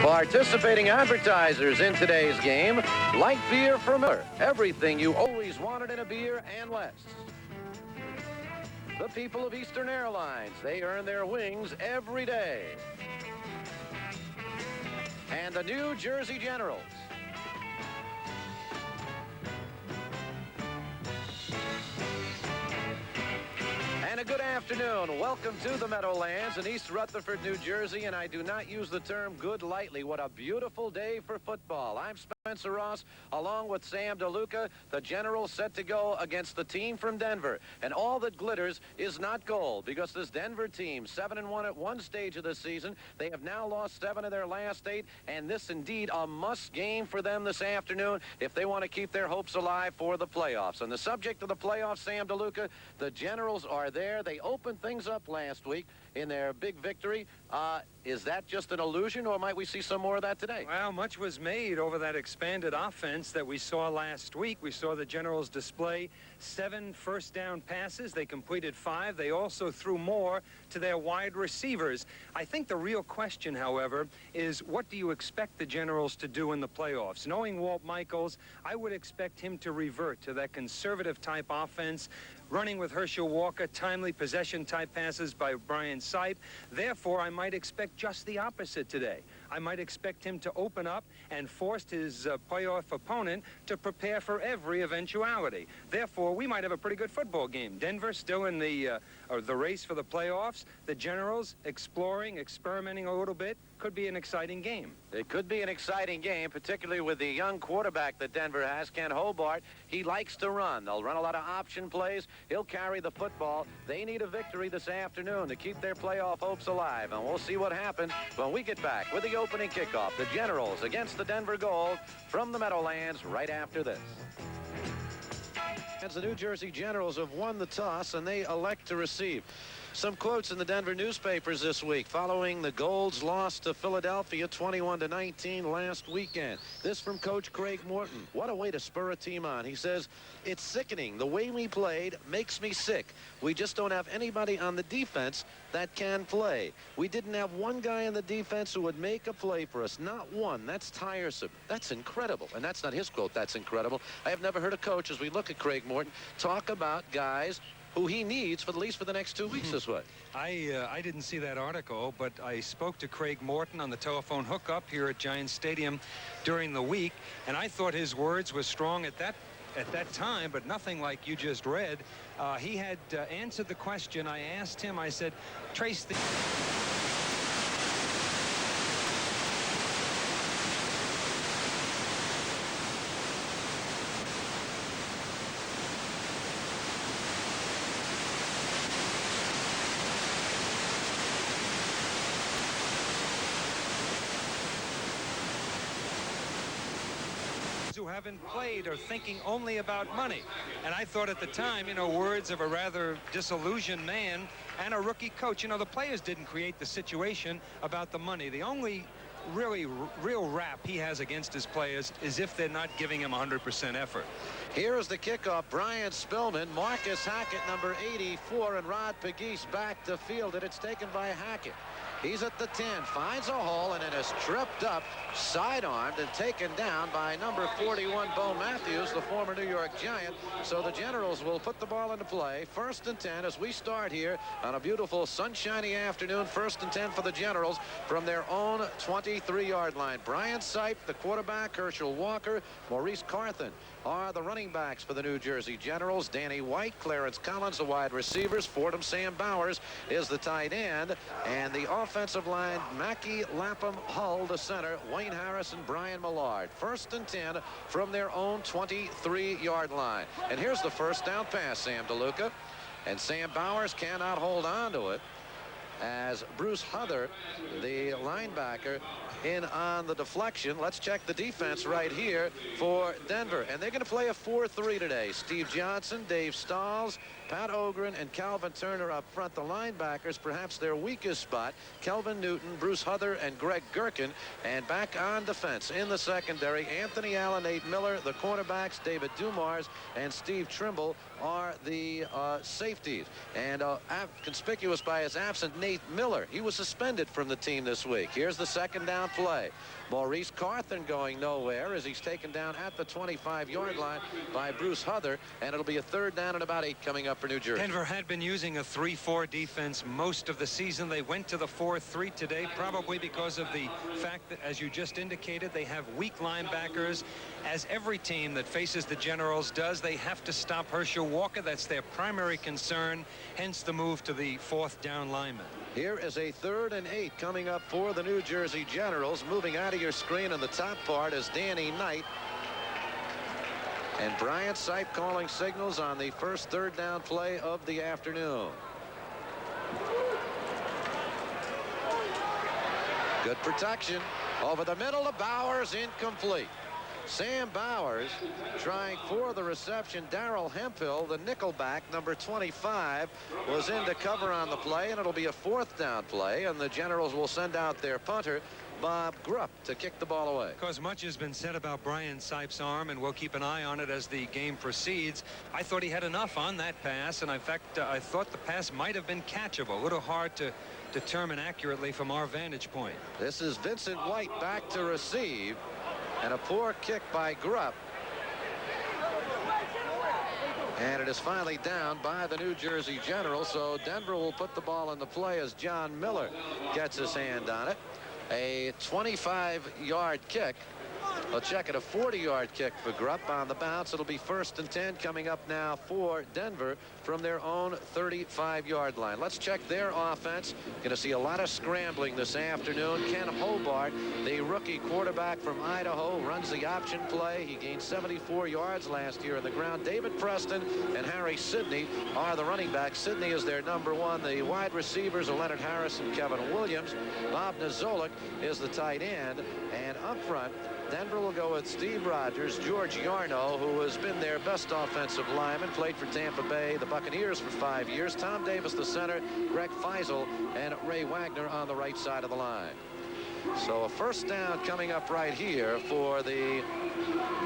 Participating advertisers in today's game: light beer from Miller, everything you always wanted in a beer and less. The people of Eastern Airlines, they earn their wings every day. And the New Jersey Generals. And a good afternoon. Welcome to the Meadowlands in East Rutherford, New Jersey. And I do not use the term good lightly. What a beautiful day for football. I'm Spencer Ross, along with Sam DeLuca. The Generals set to go against the team from Denver. And all that glitters is not gold, because this Denver team, 7-1 at one stage of the season. They have now lost 7 of their last 8. And this indeed a must game for them this afternoon if they want to keep their hopes alive for the playoffs. On the subject of the playoffs, Sam DeLuca, the Generals are there. They opened things up last week in their big victory. Is that just an illusion, or might we see some more of that today? Well, much was made over that expanded offense that we saw last week. We saw the Generals display 7 first-down passes. They completed 5. They also threw more to their wide receivers. I think the real question, however, is what do you expect the Generals to do in the playoffs? Knowing Walt Michaels, I would expect him to revert to that conservative-type offense, running with Herschel Walker, timely possession-type passes by Brian Sipe. Therefore, I might expect just the opposite today. I might expect him to open up and force his playoff opponent to prepare for every eventuality. Therefore, we might have a pretty good football game. Denver still in the race for the playoffs. The Generals exploring, experimenting a little bit. Could be an exciting game. It could be an exciting game, particularly with the young quarterback that Denver has, Ken Hobart. He likes to run. They'll run a lot of option plays. He'll carry the football. They need a victory this afternoon to keep their playoff hopes alive, and we'll see what happens when we get back with the opening kickoff. The Generals against the Denver Gold from the Meadowlands right after this. As the New Jersey Generals have won the toss, and they elect to receive. Some quotes in the Denver newspapers this week following the Gold's loss to Philadelphia 21-19 last weekend. This from Coach Craig Morton. What a way to spur a team on. He says, "It's sickening. The way we played makes me sick. We just don't have anybody on the defense that can play. We didn't have one guy on the defense who would make a play for us. Not one. That's tiresome." That's incredible. And that's not his quote. That's incredible. I have never heard a coach, as we look at Craig Morton, talk about guys who he needs for at least for the next 2 weeks this way. I didn't see that article, but I spoke to Craig Morton on the telephone hookup here at Giants Stadium during the week, and I thought his words were strong at that time, but nothing like you just read. He had answered the question. I asked him, I said, trace the... who haven't played are thinking only about money. And I thought at the time, you know, words of a rather disillusioned man and a rookie coach. You know, the players didn't create the situation about the money. The only real rap he has against his players is if they're not giving him 100% effort. Here is the kickoff. Brian Spillman, Marcus Hackett, number 84, and Rod Pegues back to field it. It's taken by Hackett. He's at the 10, finds a hole, and then is tripped up, sidearmed, and taken down by number 41, Bo Matthews, the former New York Giant. So the Generals will put the ball into play. 1st and 10 as we start here on a beautiful sunshiny afternoon. 1st and 10 for the Generals from their own 23-yard line. Brian Sipe, the quarterback, Herschel Walker, Maurice Carthen are the running backs for the New Jersey Generals. Danny White, Clarence Collins, the wide receivers. Fordham Sam Bowers is the tight end. And the offensive line, Mackey, Lapham, Hull, the center, Wayne Harris and Brian Millard. 1st and 10 from their own 23-yard line. And here's the first down pass, Sam DeLuca. And Sam Bowers cannot hold on to it as Bruce Huther, the linebacker, in on the deflection. Let's check the defense right here for Denver. And they're going to play a 4-3 today. Steve Johnson, Dave Stahls, Pat Ogren and Calvin Turner up front. The linebackers, perhaps their weakest spot, Kelvin Newton, Bruce Huther, and Greg Gherkin. And back on defense in the secondary, Anthony Allen, Nate Miller. The cornerbacks, David Dumars and Steve Trimble, are the safeties. And conspicuous by his absence, Nate Miller. He was suspended from the team this week. Here's the second down play. Maurice Carthen going nowhere as he's taken down at the 25-yard line by Bruce Huther, and it'll be a third down and about 8 coming up for New Jersey. Denver had been using a 3-4 defense most of the season. They went to the 4-3 today, probably because of the fact that, as you just indicated, they have weak linebackers. As every team that faces the Generals does, they have to stop Herschel Walker. That's their primary concern, hence the move to the 4th down lineman. Here is a 3rd and 8 coming up for the New Jersey Generals. Moving out of your screen in the top part is Danny Knight. And Brian Sipe calling signals on the first 3rd down play of the afternoon. Good protection over the middle of Bowers, incomplete. Sam Bowers trying for the reception. Darrell Hemphill, the nickelback, number 25, was in to cover on the play, and it'll be a 4th down play, and the Generals will send out their punter, Bob Grupp, to kick the ball away. Because much has been said about Brian Sipe's arm, and we'll keep an eye on it as the game proceeds. I thought he had enough on that pass, and in fact, I thought the pass might have been catchable. A little hard to determine accurately from our vantage point. This is Vincent White back to receive. And a poor kick by Grupp. And it is finally down by the New Jersey Generals. So Denver will put the ball in the play as John Miller gets his hand on it. A 25-yard kick. We'll check it, a 40-yard kick for Grupp on the bounce. It'll be 1st and 10 coming up now for Denver from their own 35-yard line. Let's check their offense. Going to see a lot of scrambling this afternoon. Ken Hobart, the rookie quarterback from Idaho, runs the option play. He gained 74 yards last year on the ground. David Preston and Harry Sidney are the running backs. Sidney is their number 1. The wide receivers are Leonard Harris and Kevin Williams. Bob Nizolik is the tight end. And up front, Denver will go with Steve Rogers, George Yarno, who has been their best offensive lineman, played for Tampa Bay, the Buccaneers for 5 years. Tom Davis, the center, Greg Feisel, and Ray Wagner on the right side of the line. So a 1st down coming up right here for the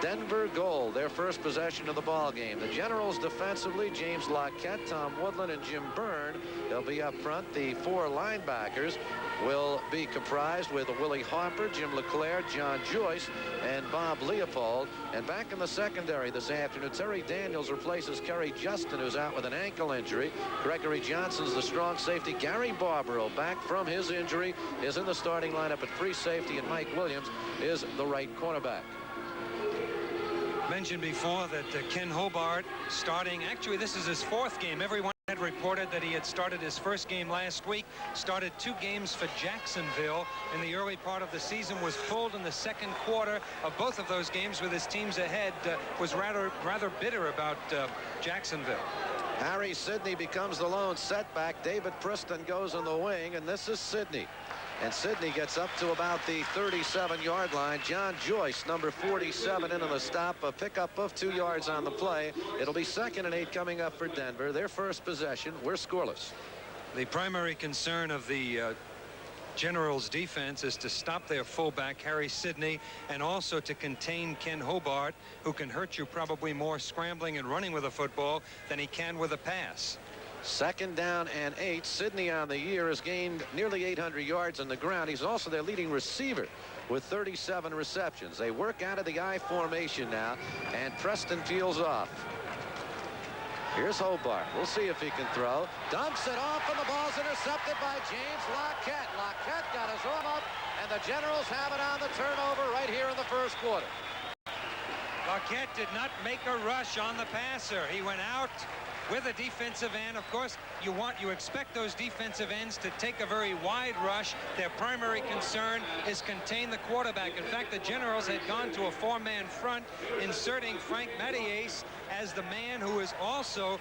Denver Gold, their first possession of the ball game. The Generals defensively, James Lockett, Tom Woodland, and Jim Byrne. They'll be up front. The 4 linebackers will be comprised with Willie Harper, Jim LeClaire, John Joyce, and Bob Leopold. And back in the secondary this afternoon, Terry Daniels replaces Kerry Justin, who's out with an ankle injury. Gregory Johnson's the strong safety. Gary Barbaro, back from his injury, is in the starting lineup at free safety, and Mike Williams is the right cornerback. Mentioned before that Ken Hobart starting, actually this is his 4th game. Everyone had reported that he had started his 1st game last week, started 2 games for Jacksonville in the early part of the season, was pulled in the 2nd quarter of both of those games with his teams ahead, was rather bitter about Jacksonville. Harry Sidney becomes the lone setback. David Preston goes on the wing, and this is Sidney. And Sidney gets up to about the 37-yard line. John Joyce, number 47, in on the stop. A pickup of 2 yards on the play. It'll be 2nd and 8 coming up for Denver. Their first possession. We're scoreless. The primary concern of the Generals defense is to stop their fullback Harry Sidney, and also to contain Ken Hobart, who can hurt you probably more scrambling and running with a football than he can with a pass. 2nd down and 8. Sidney on the year has gained nearly 800 yards on the ground. He's also their leading receiver with 37 receptions. They work out of the I formation now, and Preston peels off. Here's Hobart. We'll see if he can throw. Dumps it off, and the ball's intercepted by James Lockett. Lockett got his arm up, and the Generals have it on the turnover right here in the 1st quarter. Lockett did not make a rush on the passer. He went out with a defensive end. Of course, you expect those defensive ends to take a very wide rush. Their primary concern is contain the quarterback. In fact, the Generals had gone to a 4-man front, inserting Frank Mathias as the man who is also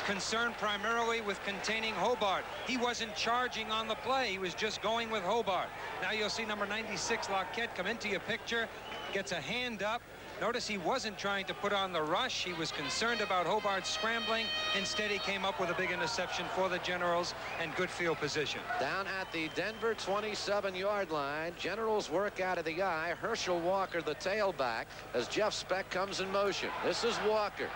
concerned primarily with containing Hobart. He wasn't charging on the play. He was just going with Hobart. Now you'll see number 96, Lockett, come into your picture, gets a hand up, Notice he wasn't trying to put on the rush. He was concerned about Hobart scrambling. Instead, he came up with a big interception for the Generals and good field position. Down at the Denver 27-yard line, Generals work out of the eye. Herschel Walker, the tailback, as Jeff Speck comes in motion. This is Walker.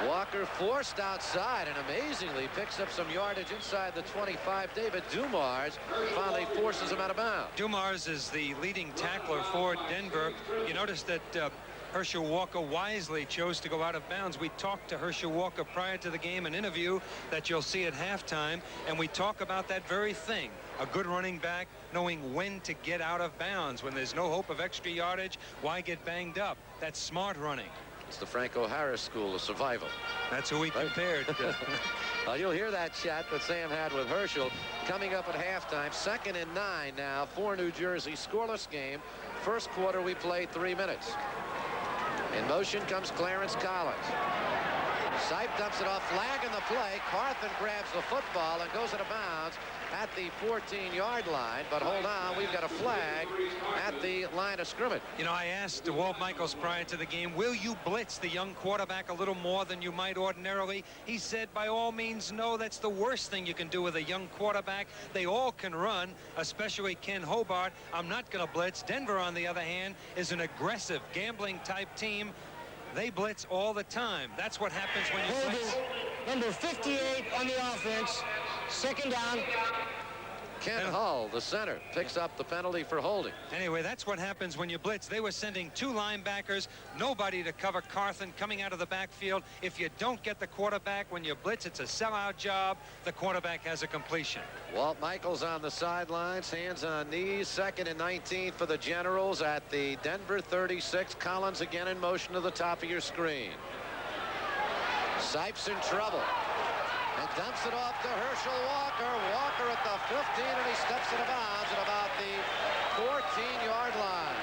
Walker forced outside and amazingly picks up some yardage inside the 25. David Dumars finally forces him out of bounds. Dumars is the leading tackler for Denver. You notice that Herschel Walker wisely chose to go out of bounds. We talked to Herschel Walker prior to the game, an interview that you'll see at halftime, and we talk about that very thing. A good running back knowing when to get out of bounds. When there's no hope of extra yardage, why get banged up? That's smart running. It's the Franco Harris School of Survival. That's who we compared. You'll hear that chat that Sam had with Herschel coming up at halftime. 2nd and 9 now for New Jersey. Scoreless game. First quarter we played 3 minutes. In motion comes Clarence Collins. Sipe dumps it off. Flag in the play. Carthen grabs the football and goes out of bounds at the 14-yard line. But hold on, we've got a flag at the line of scrimmage. You know, I asked Walt Michaels prior to the game, will you blitz the young quarterback a little more than you might ordinarily? He said, by all means, no. That's the worst thing you can do with a young quarterback. They all can run, especially Ken Hobart. I'm not going to blitz. Denver, on the other hand, is an aggressive gambling-type team. They blitz all the time. That's what happens when you blitz. Number 58 on the offense. 2nd down. Ken Hull, the center, picks up the penalty for holding. Anyway, that's what happens when you blitz. They were sending 2 linebackers, nobody to cover Carthen coming out of the backfield. If you don't get the quarterback when you blitz, it's a sellout job. The quarterback has a completion. Walt Michaels on the sidelines, hands on knees. 2nd and 19 for the Generals at the Denver 36. Collins again in motion to the top of your screen. Sipes in trouble. And dumps it off to Herschel Walker. Walker at the 15, and he steps out of bounds at about the 14-yard line.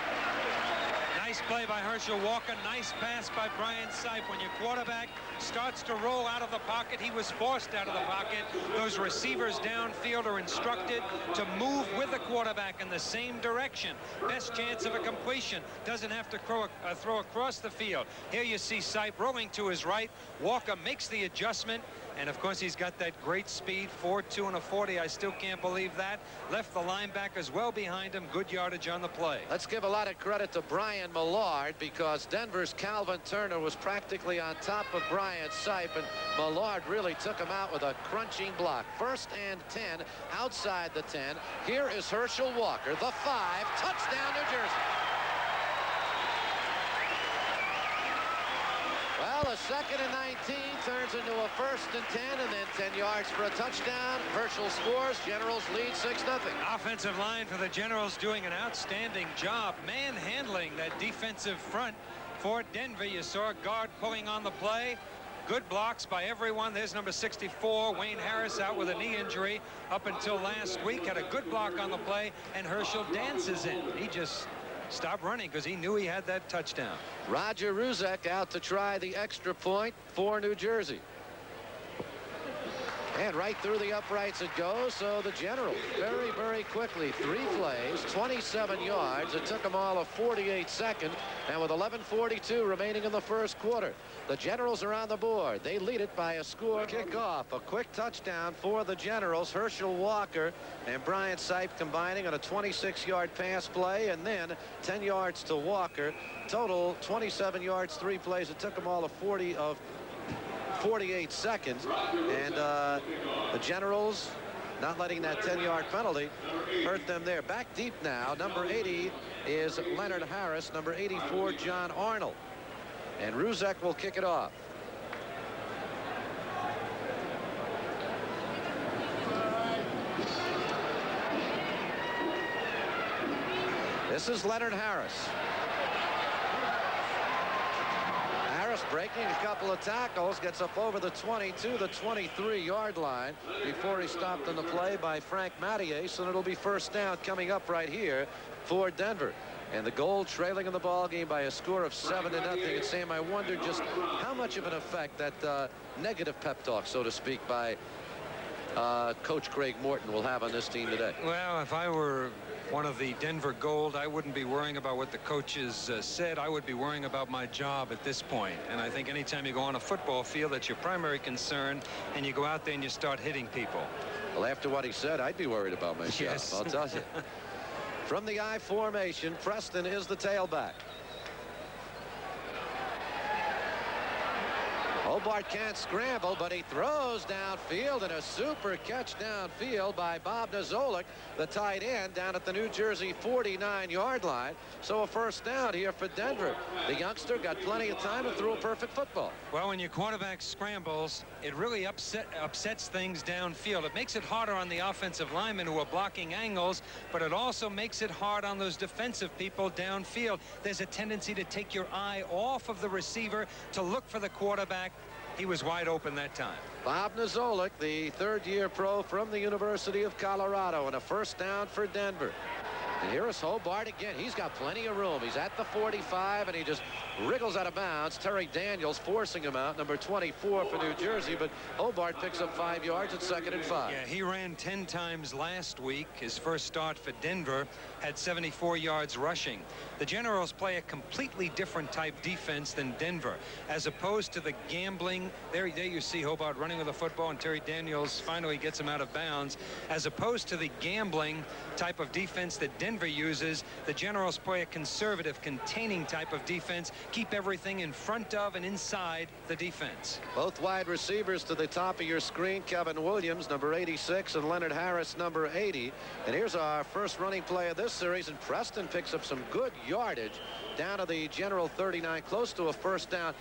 Nice play by Herschel Walker. Nice pass by Brian Sipe. When your quarterback starts to roll out of the pocket, he was forced out of the pocket. Those receivers downfield are instructed to move with the quarterback in the same direction. Best chance of a completion. Doesn't have to throw across the field. Here you see Sipe rolling to his right. Walker makes the adjustment. And of course, he's got that great speed, 4.2 and a 40. I still can't believe that. Left the linebackers well behind him. Good yardage on the play. Let's give a lot of credit to Brian Millard, because Denver's Calvin Turner was practically on top of Brian Sipe, and Millard really took him out with a crunching block. 1st and 10 outside the 10. Here is Herschel Walker, the 5. Touchdown, New Jersey. Well, a 2nd and 19 turns into a 1st and 10, and then 10 yards for a touchdown. Herschel scores. Generals lead 6-0. Offensive line for the Generals doing an outstanding job manhandling that defensive front for Denver. You saw a guard pulling on the play. Good blocks by everyone. There's number 64, Wayne Harris, out with a knee injury up until last week. Had a good block on the play, and Herschel dances in. He just stopped running because he knew he had that touchdown. Roger Ruzek out to try the extra point for New Jersey. And right through the uprights it goes. So the Generals very, very quickly. 3 plays, 27 yards. It took them all a 48 second. And with 11:42 remaining in the first quarter, the Generals are on the board. They lead it by a score. Kickoff. A quick touchdown for the Generals. Herschel Walker and Brian Sipe combining on a 26-yard pass play. And then 10 yards to Walker. Total 27 yards, 3 plays. It took them all a 48 seconds, and the Generals not letting that 10-yard penalty hurt them there. Back deep now. Number 80 is Leonard Harris. Number 84, John Arnold. And Ruzek will kick it off. This is Leonard Harris. Breaking a couple of tackles, gets up over the 22, the 23-yard line before he stopped on the play by Frank Mattias, and it'll be 1st down coming up right here for Denver. And the Gold trailing in the ball game by a score of 7-0. And Sam, I wonder just how much of an effect that negative pep talk, so to speak, by Coach Craig Morton will have on this team today. Well, if I were one of the Denver Gold, I wouldn't be worrying about what the coaches said. I would be worrying about my job at this point. And I think anytime you go on a football field, that's your primary concern, and you go out there and you start hitting people. Well, after what he said, I'd be worried about my job. Yes. I'll tell you. From the I formation, Preston is the tailback. Hobart can't scramble, but he throws downfield, and a super catch downfield by Bob Nozolik, the tight end, down at the New Jersey 49-yard line. So a first down here for Denver. The youngster got plenty of time and threw a perfect football. Well, when your quarterback scrambles, it really upsets things downfield. It makes it harder on the offensive linemen who are blocking angles, but it also makes it hard on those defensive people downfield. There's a tendency to take your eye off of the receiver to look for the quarterback. He was wide open that time. Bob Nozolik, the third-year pro from the University of Colorado, and a first down for Denver. And here is Hobart again. He's got plenty of room. He's at the 45, and he just wriggles out of bounds. Terry Daniels forcing him out, number 24 for New Jersey, but Hobart picks up 5 yards at 2nd and 5. Yeah, he ran 10 times last week. His first start for Denver had 74 yards rushing. The Generals play a completely different type defense than Denver, as opposed to the gambling. There you see Hobart running with a football, and Terry Daniels finally gets him out of bounds. As opposed to the gambling type of defense that Denver uses, the Generals play a conservative, containing type of defense. Keep everything in front of and inside the defense. Both wide receivers to the top of your screen, Kevin Williams, number 86, and Leonard Harris, number 80. And here's our first running play of this series, and Preston picks up some good yardage down to the General 39, close to a first down.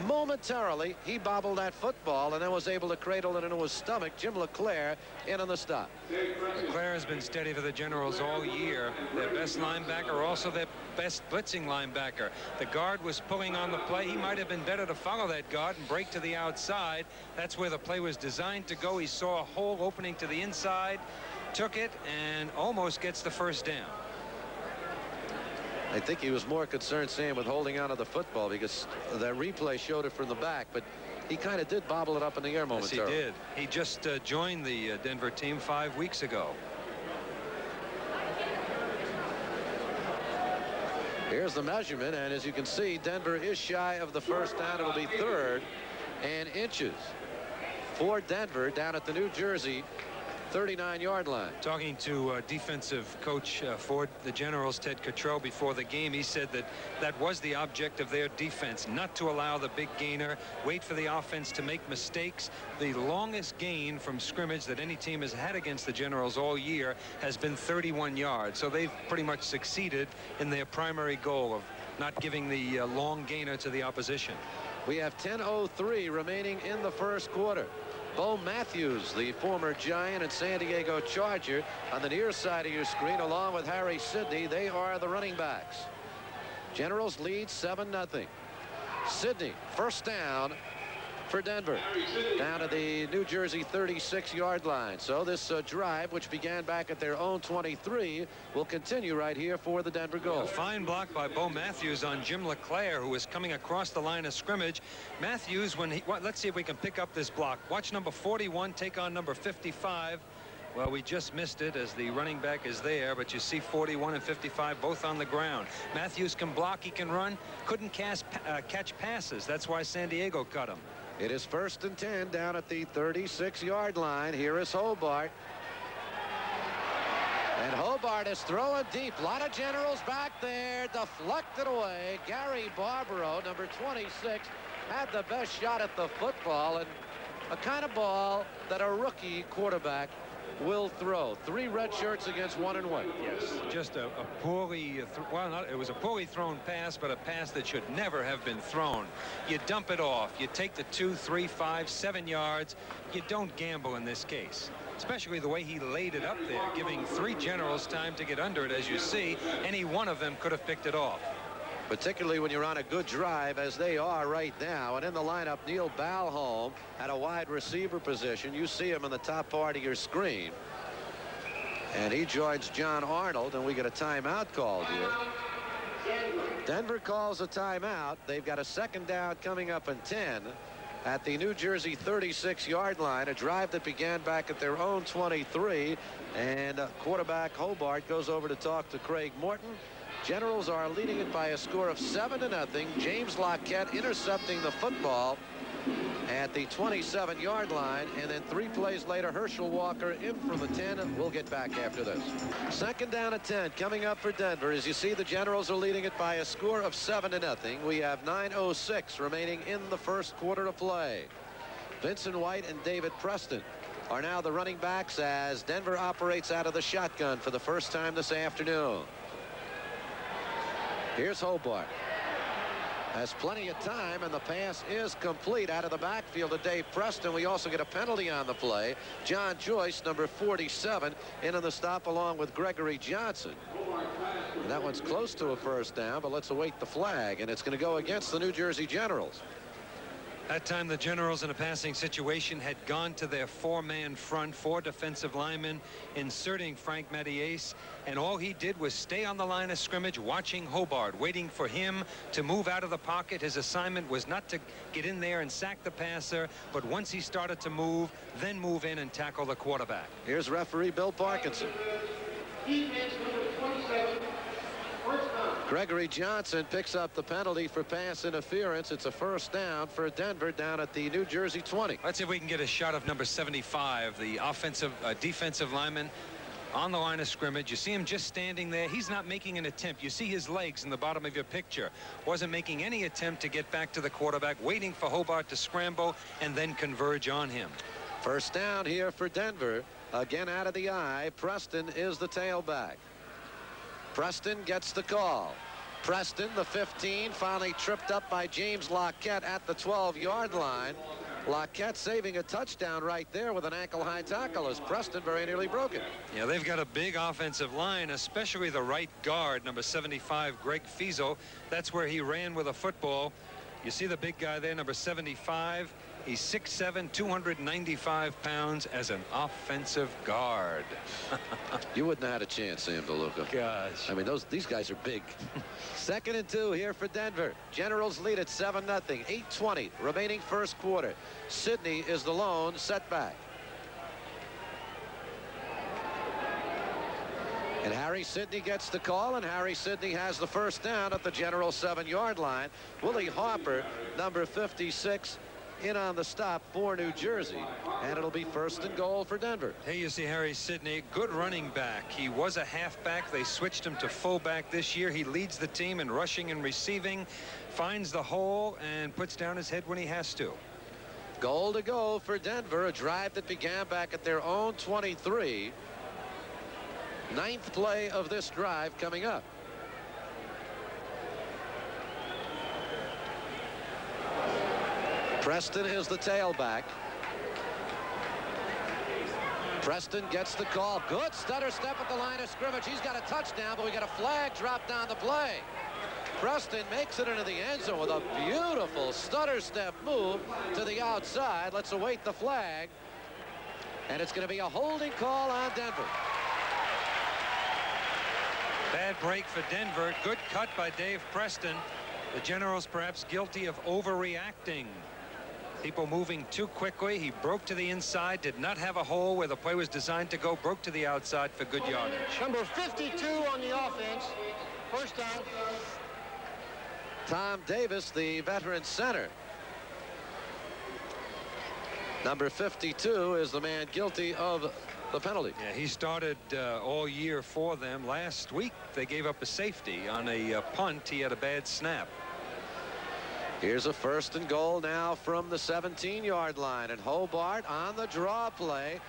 Momentarily, he bobbled that football and then was able to cradle it into his stomach. Jim LeClaire in on the stop. LeClaire has been steady for the Generals all year. Their best linebacker, also their best blitzing linebacker. The guard was pulling on the play. He might have been better to follow that guard and break to the outside. That's where the play was designed to go. He saw a hole opening to the inside, took it, and almost gets the first down. I think he was more concerned, Sam, with holding on to the football, because the replay showed it from the back, but he kind of did bobble it up in the air momentarily. Yes, he did. He just joined the Denver team 5 weeks ago. Here's the measurement, and as you can see, Denver is shy of the first down. It'll be 3rd and inches for Denver down at the New Jersey 39-yard line. Talking to defensive coach for the Generals, Ted Cottrell, before the game, he said that that was the object of their defense, not to allow the big gainer, wait for the offense to make mistakes. The longest gain from scrimmage that any team has had against the Generals all year has been 31 yards. So they've pretty much succeeded in their primary goal of not giving the long gainer to the opposition. We have 10:03 remaining in the first quarter. Bo Matthews, the former Giant and San Diego Charger, on the near side of your screen, along with Harry Sidney. They are the running backs. Generals lead 7-0. Sidney, first down for Denver, down to the New Jersey 36-yard line. So this drive, which began back at their own 23, will continue right here for the Denver Gold. A fine block by Bo Matthews on Jim LeClaire, who is coming across the line of scrimmage. Matthews, let's see if we can pick up this block. Watch number 41 take on number 55. Well, we just missed it as the running back is there, but you see 41 and 55 both on the ground. Matthews can block, he can run, couldn't catch passes. That's why San Diego cut him. It is 1st and 10 down at the 36-yard line. Here is Hobart. And Hobart is throwing deep. A lot of Generals back there. Deflected away. Gary Barbaro, number 26, had the best shot at the football, and a kind of ball that a rookie quarterback will throw. 3 red shirts against 1 and 1. Yes, just a poorly, it was a poorly thrown pass, but a pass that should never have been thrown. You dump it off. You take the 2, 3, 5, 7 yards. You don't gamble in this case, especially the way he laid it up there, giving 3 Generals time to get under it. As you see, any one of them could have picked it off. Particularly when you're on a good drive, as they are right now. And in the lineup, Neil Balholm at a wide receiver position. You see him in the top part of your screen. And he joins John Arnold, and we get a timeout called here. Denver calls a timeout. They've got a second down coming up in 10. at the New Jersey 36-yard line. A drive that began back at their own 23. And quarterback Hobart goes over to talk to Craig Morton. Generals are leading it by a score of 7-0. James Lockett intercepting the football at the 27-yard line, and then 3 plays later Herschel Walker in from the 10. We'll get back after this. Second down at 10 coming up for Denver. As you see, the Generals are leading it by a score of 7-0. We have 9:06 remaining in the first quarter to play. Vincent White and David Preston are now the running backs as Denver operates out of the shotgun for the first time this afternoon. Here's Hobart. Has plenty of time, and the pass is complete out of the backfield to Dave Preston. We also get a penalty on the play. John Joyce, number 47, in on the stop along with Gregory Johnson. And that one's close to a first down, but let's await the flag, and it's going to go against the New Jersey Generals. That time the Generals in a passing situation had gone to their 4-man front, 4 defensive linemen, inserting Frank Mattias, and all he did was stay on the line of scrimmage watching Hobart, waiting for him to move out of the pocket. His assignment was not to get in there and sack the passer, but once he started to move, then move in and tackle the quarterback. Here's referee Bill Parkinson. Gregory Johnson picks up the penalty for pass interference. It's a first down for Denver down at the New Jersey 20. Let's see if we can get a shot of number 75, the defensive lineman on the line of scrimmage. You see him just standing there. He's not making an attempt. You see his legs in the bottom of your picture. Wasn't making any attempt to get back to the quarterback, waiting for Hobart to scramble and then converge on him. First down here for Denver. Again out of the eye. Preston is the tailback. Preston gets the call. Preston, the 15, finally tripped up by James Lockett at the 12-yard line. Lockett saving a touchdown right there with an ankle-high tackle as Preston very nearly broke it. Yeah, they've got a big offensive line, especially the right guard, number 75, Greg Fiesel. That's where he ran with a football. You see the big guy there, number 75. He's 6'7", 295 pounds as an offensive guard. You wouldn't have had a chance, Sam DeLuca. Gosh. I mean, these guys are big. 2nd and 2 here for Denver. Generals lead at 7-0. 8:20 remaining first quarter. Sidney is the lone setback. And Harry Sidney gets the call, and Harry Sidney has the first down at the General 7-yard line. Willie Harper, number 56, in on the stop for New Jersey, and it'll be 1st and goal for Denver. Hey, you see Harry Sidney, good running back. He was a halfback. They switched him to fullback this year. He leads the team in rushing and receiving, finds the hole, and puts down his head when he has to. Goal to go for Denver, a drive that began back at their own 23. 9th play of this drive coming up. Preston is the tailback. Preston gets the call. Good stutter step at the line of scrimmage. He's got a touchdown, but we got a flag dropped on the play. Preston makes it into the end zone with a beautiful stutter step move to the outside. Let's await the flag. And it's going to be a holding call on Denver. Bad break for Denver. Good cut by Dave Preston. The Generals perhaps guilty of overreacting. People moving too quickly. He broke to the inside, did not have a hole where the play was designed to go, broke to the outside for good yardage. Number 52 on the offense. First down. Tom Davis, the veteran center. Number 52 is the man guilty of the penalty. Yeah, he started all year for them. Last week they gave up a safety on a punt. He had a bad snap. Here's a 1st and goal now from the 17-yard line, and Hobart on the draw play.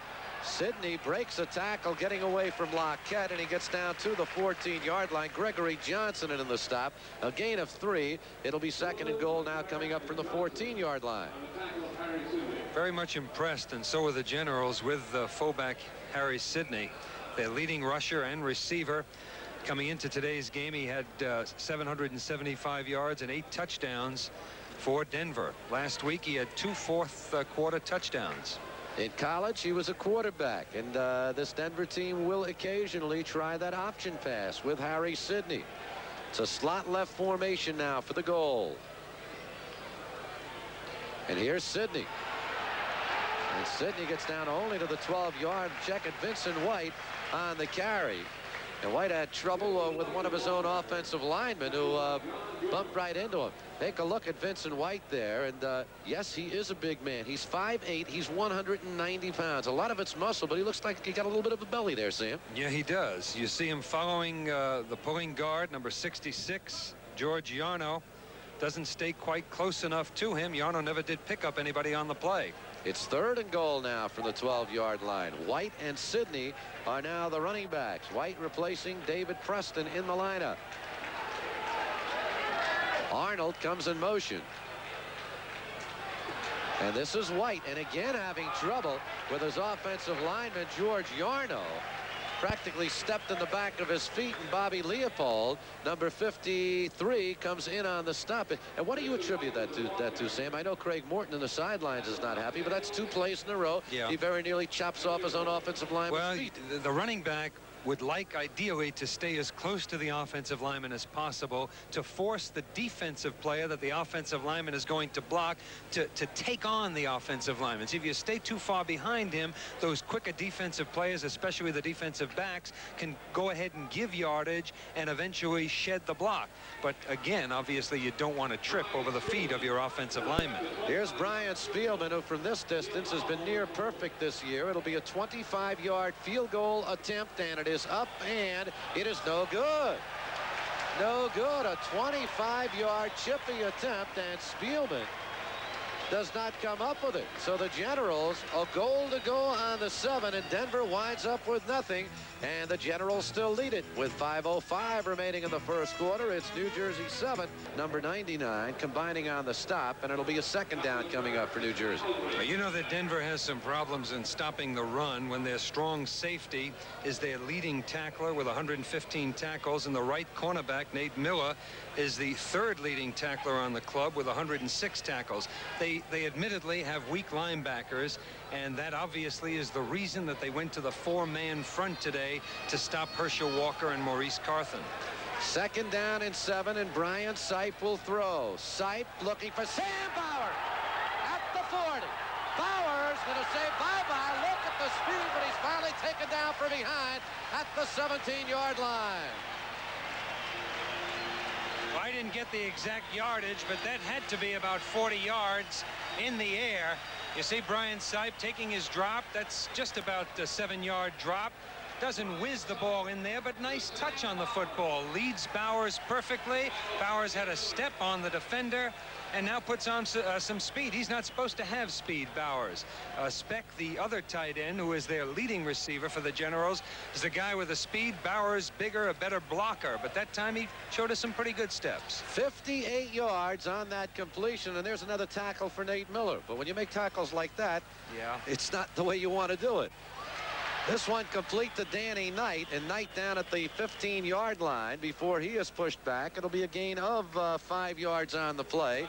Sidney breaks a tackle getting away from Lockett, and he gets down to the 14-yard line. Gregory Johnson in the stop, a gain of 3. It'll be 2nd and goal now coming up from the 14-yard line. Very much impressed, and so are the Generals, with fullback Harry Sidney, their leading rusher and receiver. Coming into today's game, he had 775 yards and 8 touchdowns for Denver. Last week he had 2 fourth-quarter touchdowns. In college, he was a quarterback, and this Denver team will occasionally try that option pass with Harry Sidney. It's a slot left formation now for the goal. And here's Sidney. And Sidney gets down only to the 12-yard. Check at Vincent White on the carry. And White had trouble with one of his own offensive linemen who bumped right into him. Take a look at Vincent White there. And yes, he is a big man. He's 5'8". He's 190 pounds. A lot of it's muscle, but he looks like he got a little bit of a belly there, Sam. Yeah, he does. You see him following the pulling guard, number 66, George Yarno. Doesn't stay quite close enough to him. Yarno never did pick up anybody on the play. It's 3rd and goal now from the 12-yard line. White and Sidney are now the running backs. White replacing David Preston in the lineup. Arnold comes in motion. And this is White, and again having trouble with his offensive lineman, George Yarno. Practically stepped in the back of his feet, and Bobby Leopold, number 53, comes in on the stop. And what do you attribute that to, Sam? I know Craig Morton in the sidelines is not happy, but that's 2 plays in a row. Yeah. He very nearly chops off his own offensive lineman's feet. Well, the running back would like ideally to stay as close to the offensive lineman as possible to force the defensive player that the offensive lineman is going to block to take on the offensive lineman. See, if you stay too far behind him, those quicker defensive players, especially the defensive backs, can go ahead and give yardage and eventually shed the block. But again, obviously you don't want to trip over the feet of your offensive lineman. Here's Brian Spielman, who from this distance has been near perfect this year. It'll be a 25-yard field goal attempt, and it is up, and it is no good. No good. A 25-yard chippy attempt, and Spielman does not come up with it. So the Generals, a goal to go on the 7, and Denver winds up with nothing. And the Generals still lead it with 5:05 remaining in the first quarter. It's New Jersey 7, number 99, combining on the stop, and it'll be a 2nd down coming up for New Jersey. You know that Denver has some problems in stopping the run when their strong safety is their leading tackler with 115 tackles, and the right cornerback, Nate Miller, is the 3rd leading tackler on the club with 106 tackles. They admittedly have weak linebackers, and that obviously is the reason that they went to the 4-man front today to stop Herschel Walker and Maurice Carthen. 2nd down and 7, and Brian Sipe will throw. Sipe looking for Sam Bauer at the 40. Bauer's going to say bye-bye. Look at the speed, but he's finally taken down from behind at the 17-yard line. Well, I didn't get the exact yardage, but that had to be about 40 yards in the air. You see Brian Sipe taking his drop. That's just about a 7-yard drop. Doesn't whiz the ball in there, but nice touch on the football. Leads Bowers perfectly. Bowers had a step on the defender and now puts on some speed. He's not supposed to have speed, Bowers. Speck, the other tight end, who is their leading receiver for the Generals, is the guy with the speed. Bowers, bigger, a better blocker, but that time he showed us some pretty good steps. 58 yards on that completion, and there's another tackle for Nate Miller. But when you make tackles like that, yeah, it's not the way you want to do it. This one complete to Danny Knight, and Knight down at the 15-yard line before he is pushed back. It'll be a gain of 5 yards on the play.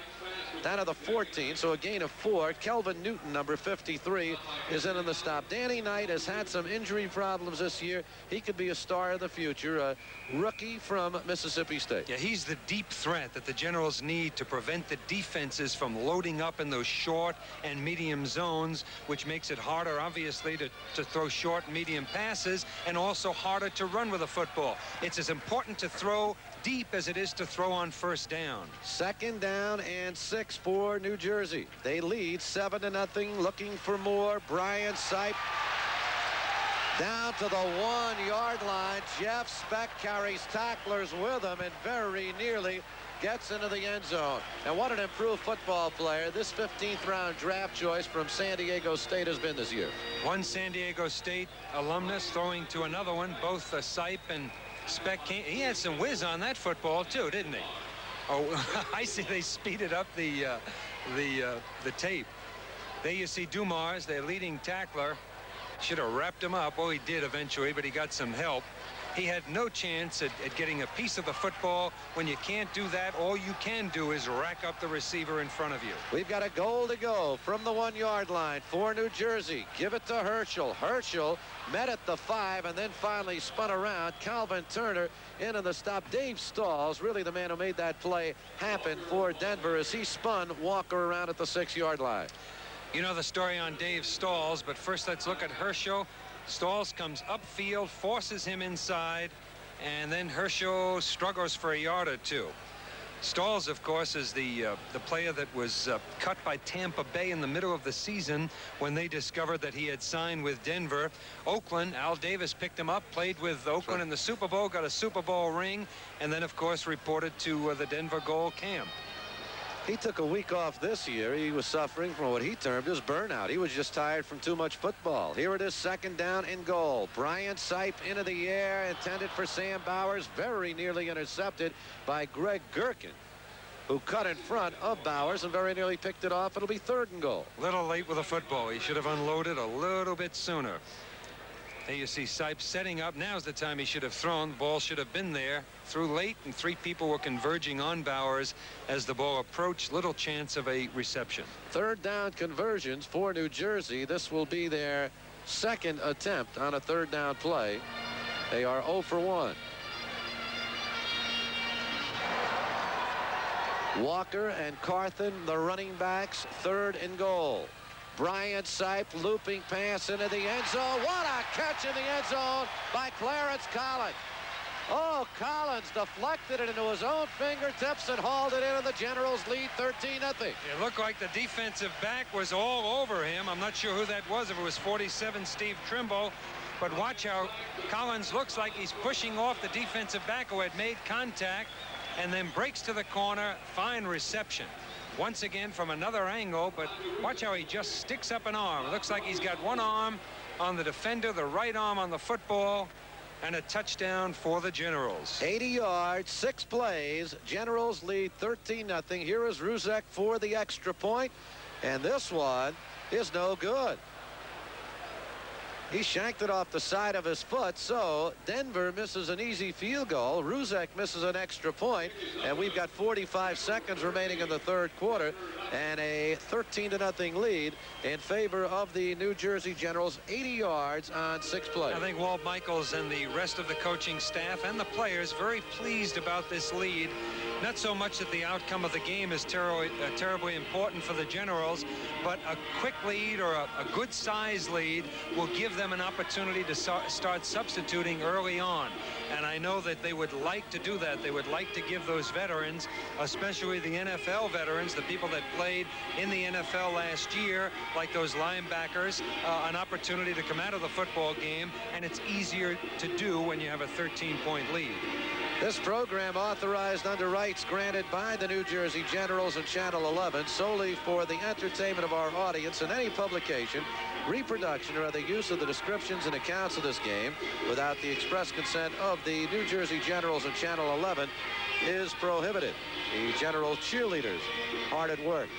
Down to the 14, so a gain of 4. Kelvin Newton, number 53, is in on the stop. Danny Knight has had some injury problems this year. He could be a star of the future, a rookie from Mississippi State. Yeah, he's the deep threat that the Generals need to prevent the defenses from loading up in those short and medium zones, which makes it harder, obviously, to throw short and medium passes, and also harder to run with a football. It's as important to throw deep as it is to throw on 1st down. 2nd down and 6 for New Jersey. They lead 7-0, looking for more. Brian Sipe down to the 1-yard line. Jeff Speck carries tacklers with him and very nearly gets into the end zone. And what an improved football player this 15th round draft choice from San Diego State has been this year. One San Diego State alumnus throwing to another one. Both Sipe and Speck he had some whiz on that football too, didn't he? Oh, I see they speeded up the tape. There you see Dumars, their leading tackler. Should have wrapped him up. Well, he did eventually, but he got some help. He had no chance at getting a piece of the football. When you can't do that, all you can do is rack up the receiver in front of you. We've got a goal to go from the 1-yard line for New Jersey. Give it to Herschel. Herschel met at the 5 and then finally spun around. Calvin Turner in on the stop. Dave Stalls, really the man who made that play happen for Denver as he spun Walker around at the 6-yard line. You know the story on Dave Stalls, but first let's look at Herschel. Stalls comes upfield, forces him inside, and then Herschel struggles for a yard or two. Stalls, of course, is the player that was cut by Tampa Bay in the middle of the season when they discovered that he had signed with Denver. Oakland, Al Davis picked him up, played with Oakland in the Super Bowl, got a Super Bowl ring, and then, of course, reported to the Denver Gold camp. He took a week off this year. He was suffering from what he termed his burnout. He was just tired from too much football. Here it is, 2nd down and goal. Brian Sipe into the air, intended for Sam Bowers, very nearly intercepted by Greg Gherkin, who cut in front of Bowers and very nearly picked it off. It'll be 3rd and goal. A little late with a football. He should have unloaded a little bit sooner. There you see Sipe setting up. Now's the time he should have thrown. The ball should have been there. Threw late, and 3 people were converging on Bowers as the ball approached. Little chance of a reception. 3rd down conversions for New Jersey. This will be their 2nd attempt on a 3rd down play. They are 0 for 1. Walker and Carthen, the running backs, 3rd and goal. Brian Sipe looping pass into the end zone. What a catch in the end zone by Clarence Collins. Oh, Collins deflected it into his own fingertips and hauled it in, and the Generals lead 13-0. It looked like the defensive back was all over him. I'm not sure who that was, if it was 47 Steve Trimble. But watch how Collins looks like he's pushing off the defensive back who had made contact and then breaks to the corner. Fine reception. Once again from another angle, but watch how he just sticks up an arm. It looks like he's got one arm on the defender, the right arm on the football, and a touchdown for the Generals. 80 yards, 6 plays. Generals lead 13-0. Here is Ruzek for the extra point, and this one is no good. He shanked it off the side of his foot, so Denver misses an easy field goal. Ruzek misses an extra point, and we've got 45 seconds remaining in the 3rd quarter, and a 13-0 lead in favor of the New Jersey Generals. 80 yards on 6 plays. I think Walt Michaels and the rest of the coaching staff and the players very pleased about this lead. Not so much that the outcome of the game is terribly important for the Generals, but a quick lead or a good size lead will give them an opportunity to start substituting early on. And I know that they would like to do that. They would like to give those veterans, especially the NFL veterans, the people that played in the NFL last year, like those linebackers, an opportunity to come out of the football game, and it's easier to do when you have a 13-point lead. This program authorized under rights granted by the New Jersey Generals and Channel 11 solely for the entertainment of our audience, and any publication, reproduction, or other use of the descriptions and accounts of this game without the express consent of the New Jersey Generals and Channel 11 is prohibited. The General cheerleaders hard at work.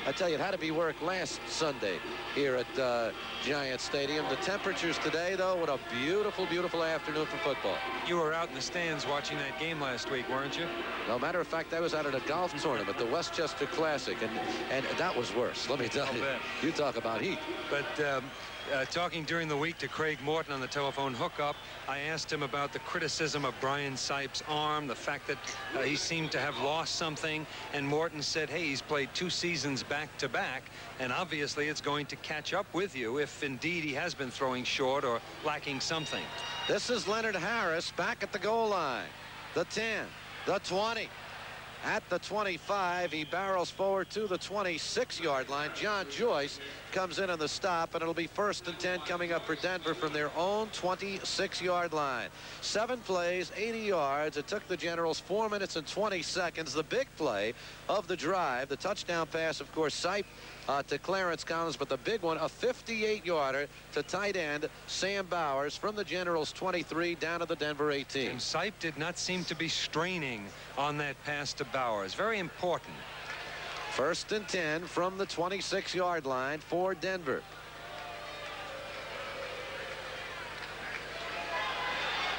I tell you, it had to be work last Sunday here at Giant Stadium. The temperatures today, though, what a beautiful, beautiful afternoon for football. You were out in the stands watching that game last week, weren't you? No, matter of fact, I was out at a golf tournament, the Westchester Classic, and that was worse. Let me tell you. You talk about heat. But talking during the week to Craig Morton on the telephone hookup, I asked him about the criticism of Brian Sipe's arm, the fact that he seemed to have lost something, and Morton said, hey, he's played 2 seasons back-to-back, and obviously it's going to catch up with you if indeed he has been throwing short or lacking something. This is Leonard Harris back at the goal line. The 10, the 20. At the 25, he barrels forward to the 26-yard line. John Joyce comes in on the stop, and it'll be 1st and 10 coming up for Denver from their own 26-yard line. 7 plays, 80 yards. It took the Generals 4 minutes and 20 seconds. The big play of the drive, the touchdown pass, of course, Sipe to Clarence Collins, but the big one, a 58-yarder to tight end Sam Bowers from the Generals 23 down to the Denver 18. And Sipe did not seem to be straining on that pass to Bowers. Very important. 1st and 10 from the 26-yard line for Denver.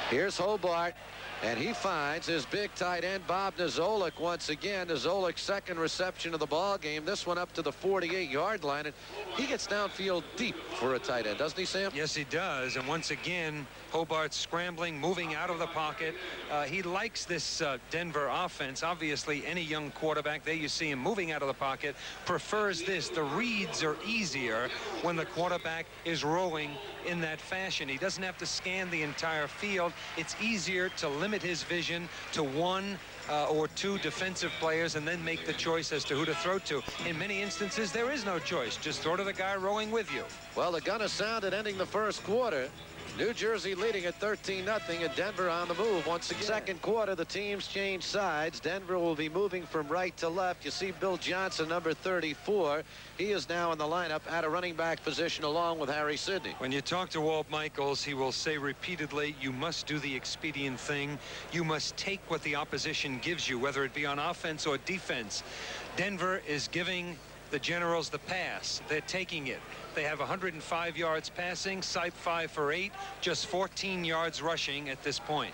Here's Hobart, and he finds his big tight end Bob Nizolik once again. Nizolik's second reception of the ball game. This one up to the 48-yard line, and he gets downfield deep for a tight end, doesn't he, Sam? Yes, he does. And once again, Hobart scrambling, moving out of the pocket. He likes this Denver offense. Obviously, any young quarterback, there you see him moving out of the pocket, prefers this. The reads are easier when the quarterback is rolling in that fashion. He doesn't have to scan the entire field. It's easier to limit his vision to one or two defensive players and then make the choice as to who to throw to. In many instances, there is no choice. Just throw to the guy rolling with you. Well, the gun is sounded ending the first quarter. New Jersey leading at 13-0, and Denver on the move once again. Second quarter, the teams change sides. Denver will be moving from right to left. You see Bill Johnson, number 34. He is now in the lineup at a running back position along with Harry Sidney. When you talk to Walt Michaels, he will say repeatedly, you must do the expedient thing. You must take what the opposition gives you, whether it be on offense or defense. Denver is giving the Generals the pass. They're taking it. They have 105 yards passing, Sipe 5 for 8, just 14 yards rushing at this point.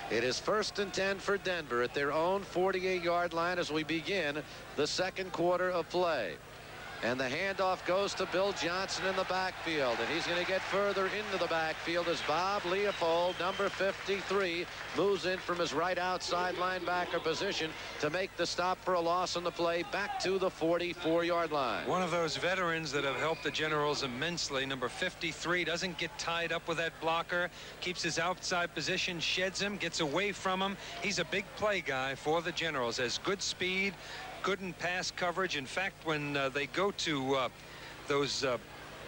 It is 1st and 10 for Denver at their own 48-yard line as we begin the second quarter of play. And the handoff goes to Bill Johnson in the backfield, and he's going to get further into the backfield as Bob Leopold, number 53, moves in from his right outside linebacker position to make the stop for a loss on the play back to the 44-yard line. One of those veterans that have helped the Generals immensely. Number 53 doesn't get tied up with that blocker, keeps his outside position, sheds him, gets away from him. He's a big play guy for the Generals, has good speed, good in pass coverage. In fact, when they go to the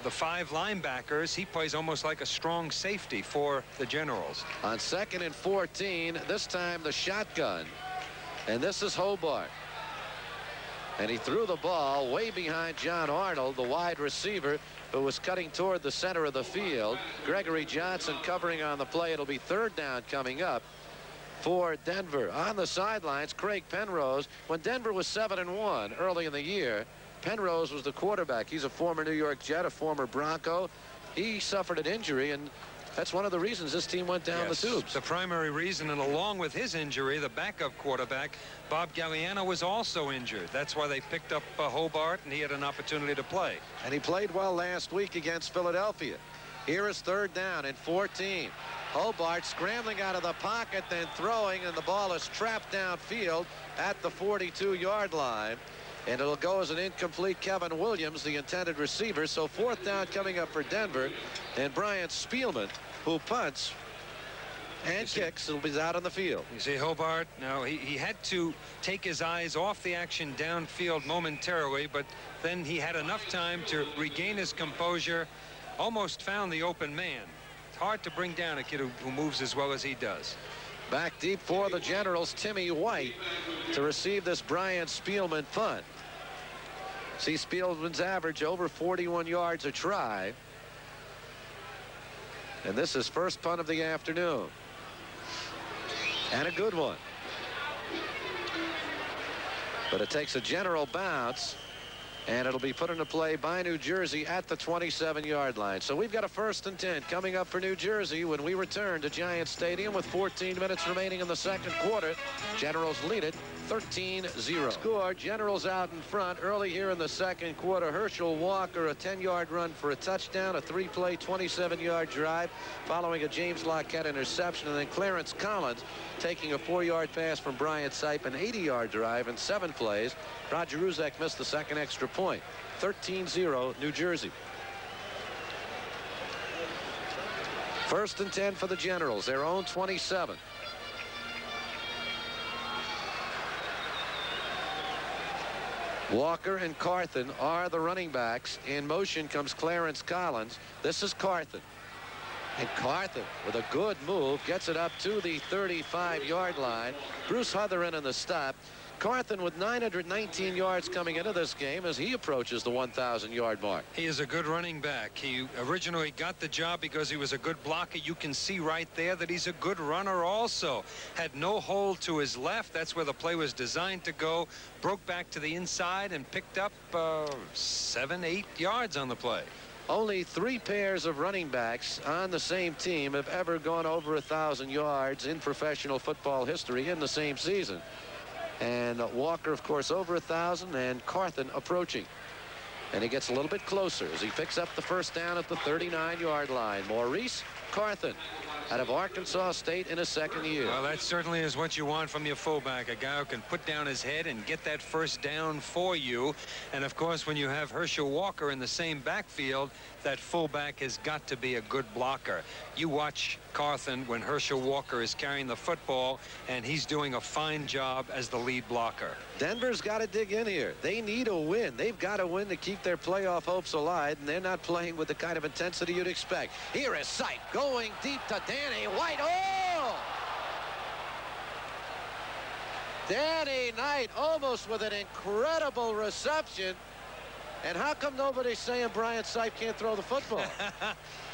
5 linebackers, he plays almost like a strong safety for the Generals. On 2nd and 14, this time the shotgun, and this is Hobart, and he threw the ball way behind John Arnold, the wide receiver, who was cutting toward the center of the field. Gregory Johnson covering on the play. It'll be 3rd down coming up for Denver. On the sidelines, Craig Penrose. When Denver was 7-1 early in the year, Penrose was the quarterback. He's a former New York Jet, a former Bronco. He suffered an injury, and that's one of the reasons this team went down the tubes. The primary reason, and along with his injury, the backup quarterback, Bob Galliano, was also injured. That's why they picked up Hobart, and he had an opportunity to play. And he played well last week against Philadelphia. Here is 3rd down and 14. Hobart scrambling out of the pocket, then throwing, and the ball is trapped downfield at the 42-yard line. And it'll go as an incomplete. Kevin Williams, the intended receiver. So 4th down coming up for Denver. And Brian Spielman, who punts and kicks, will be out on the field. You see Hobart, now he had to take his eyes off the action downfield momentarily, but then he had enough time to regain his composure, almost found the open man. Hard to bring down a kid who moves as well as he does. Back deep for the Generals, Timmy White to receive this Brian Spielman punt. See Spielman's average over 41 yards a try. And this is first punt of the afternoon. And a good one. But it takes a General bounce, and it'll be put into play by New Jersey at the 27-yard line. So we've got a 1st and 10 coming up for New Jersey when we return to Giant Stadium with 14 minutes remaining in the second quarter. Generals lead it 13-0. Score, Generals out in front early here in the second quarter. Herschel Walker, a 10-yard run for a touchdown, a 3-play 27-yard drive following a James Lockett interception, and then Clarence Collins taking a 4-yard pass from Brian Sipe, an 80-yard drive in 7 plays. Roger Ruzek missed the second extra point. 13-0 New Jersey. 1st and 10 for the Generals, their own 27. Walker and Carthen are the running backs. In motion comes Clarence Collins. This is Carthen. And Carthen, with a good move, gets it up to the 35-yard line. Bruce Hutherin in the stop. Carthen with 919 yards coming into this game as he approaches the 1,000-yard mark. He is a good running back. He originally got the job because he was a good blocker. You can see right there that he's a good runner also. Had no hold to his left. That's where the play was designed to go. Broke back to the inside and picked up 7-8 yards on the play. Only 3 pairs of running backs on the same team have ever gone over 1,000 yards in professional football history in the same season. And Walker, of course, over 1,000, and Carthen approaching. And he gets a little bit closer as he picks up the first down at the 39-yard line. Maurice Carthen out of Arkansas State in his second year. Well, that certainly is what you want from your fullback, a guy who can put down his head and get that first down for you. And of course, when you have Herschel Walker in the same backfield, that fullback has got to be a good blocker. You watch Carthen when Herschel Walker is carrying the football, and he's doing a fine job as the lead blocker. Denver's got to dig in here. They need a win. They've got to win to keep their playoff hopes alive, and they're not playing with the kind of intensity you'd expect. Here is Sipe going deep to Danny White. Oh! Danny Knight almost with an incredible reception. And how come nobody's saying Brian Sipe can't throw the football?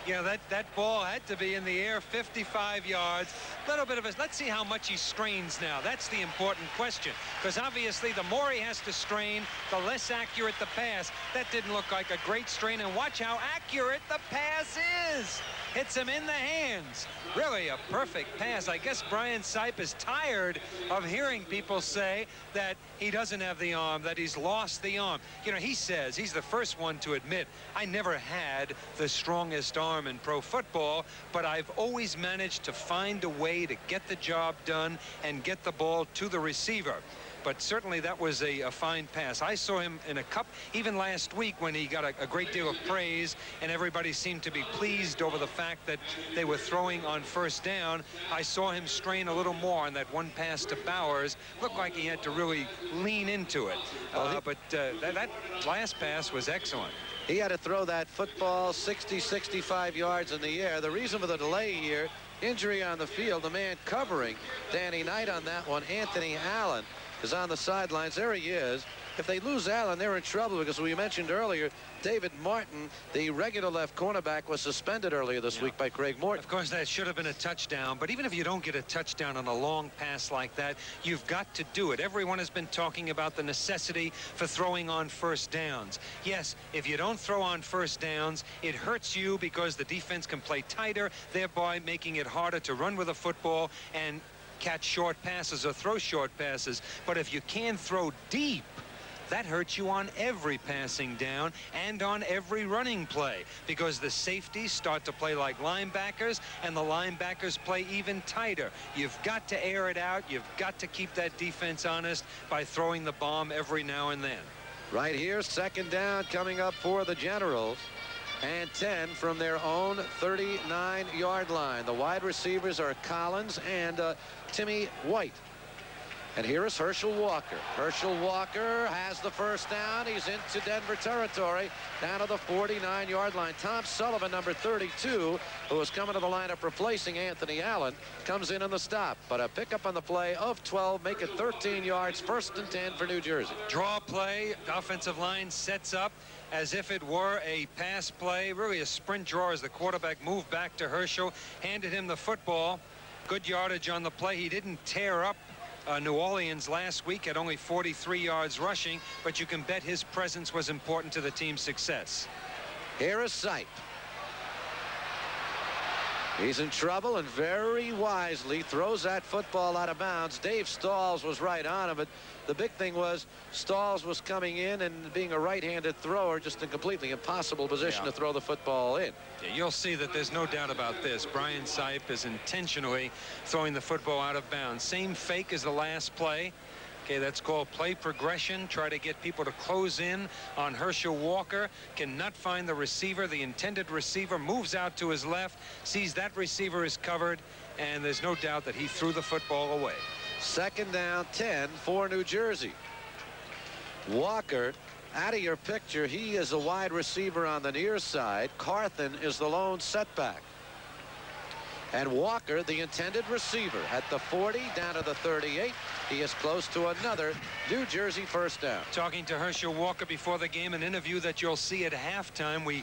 Yeah, that ball had to be in the air, 55 yards. Little bit of a, let's see how much he strains now. That's the important question, because obviously the more he has to strain, the less accurate the pass. That didn't look like a great strain, and watch how accurate the pass is. Hits him in the hands. Really a perfect pass. I guess Brian Sipe is tired of hearing people say that he doesn't have the arm, that he's lost the arm. You know, he says, he's the first one to admit, I never had the strongest arm in pro football, but I've always managed to find a way to get the job done and get the ball to the receiver. But certainly that was a fine pass. I saw him in a cup even last week when he got a great deal of praise, and everybody seemed to be pleased over the fact that they were throwing on first down. I saw him strain a little more on that one pass to Bowers. Looked like he had to really lean into it. But that last pass was excellent. He had to throw that football 60, 65 yards in the air. The reason for the delay here, injury on the field. The man covering Danny Knight on that one, Anthony Allen, is on the sidelines. There he is. If they lose Allen, they're in trouble, because we mentioned earlier David Martin, the regular left cornerback, was suspended earlier this week by Craig Morton. Of course, that should have been a touchdown, but even if you don't get a touchdown on a long pass like that, you've got to do it. Everyone has been talking about the necessity for throwing on first downs. Yes, if you don't throw on first downs, it hurts you because the defense can play tighter, thereby making it harder to run with a football and catch short passes or throw short passes. But if you can throw deep, that hurts you on every passing down and on every running play, because the safeties start to play like linebackers and the linebackers play even tighter. You've got to air it out. You've got to keep that defense honest by throwing the bomb every now and then. Right here, second down coming up for the Generals, and 10 from their own 39-yard line. The wide receivers are Collins and Timmy White. And here is Herschel Walker. Herschel Walker has the first down. He's into Denver territory, down to the 49-yard line. Tom Sullivan, number 32, who is coming to the lineup replacing Anthony Allen, comes in on the stop. But a pickup on the play of 12, make it 13 yards, first and 10 for New Jersey. Draw play, the offensive line sets up as if it were a pass play, really a sprint draw as the quarterback moved back to Herschel, handed him the football. Good yardage on the play. He didn't tear up New Orleans last week at only 43 yards rushing, but you can bet his presence was important to the team's success. Here is Sipe. He's in trouble and very wisely throws that football out of bounds. Dave Stalls was right on him, but the big thing was Stalls was coming in and being a right-handed thrower, just a completely impossible position to throw the football in. Yeah, you'll see that there's no doubt about this. Brian Sipe is intentionally throwing the football out of bounds. Same fake as the last play. Okay, that's called play progression. Try to get people to close in on Herschel Walker. Cannot find the receiver. The intended receiver moves out to his left, sees that receiver is covered, and there's no doubt that he threw the football away. Second down, 10 for New Jersey. Walker, out of your picture, he is a wide receiver on the near side. Carthen is the lone setback. And Walker, the intended receiver, at the 40 down to the 38. He is close to another New Jersey first down. Talking to Herschel Walker before the game, an interview that you'll see at halftime. We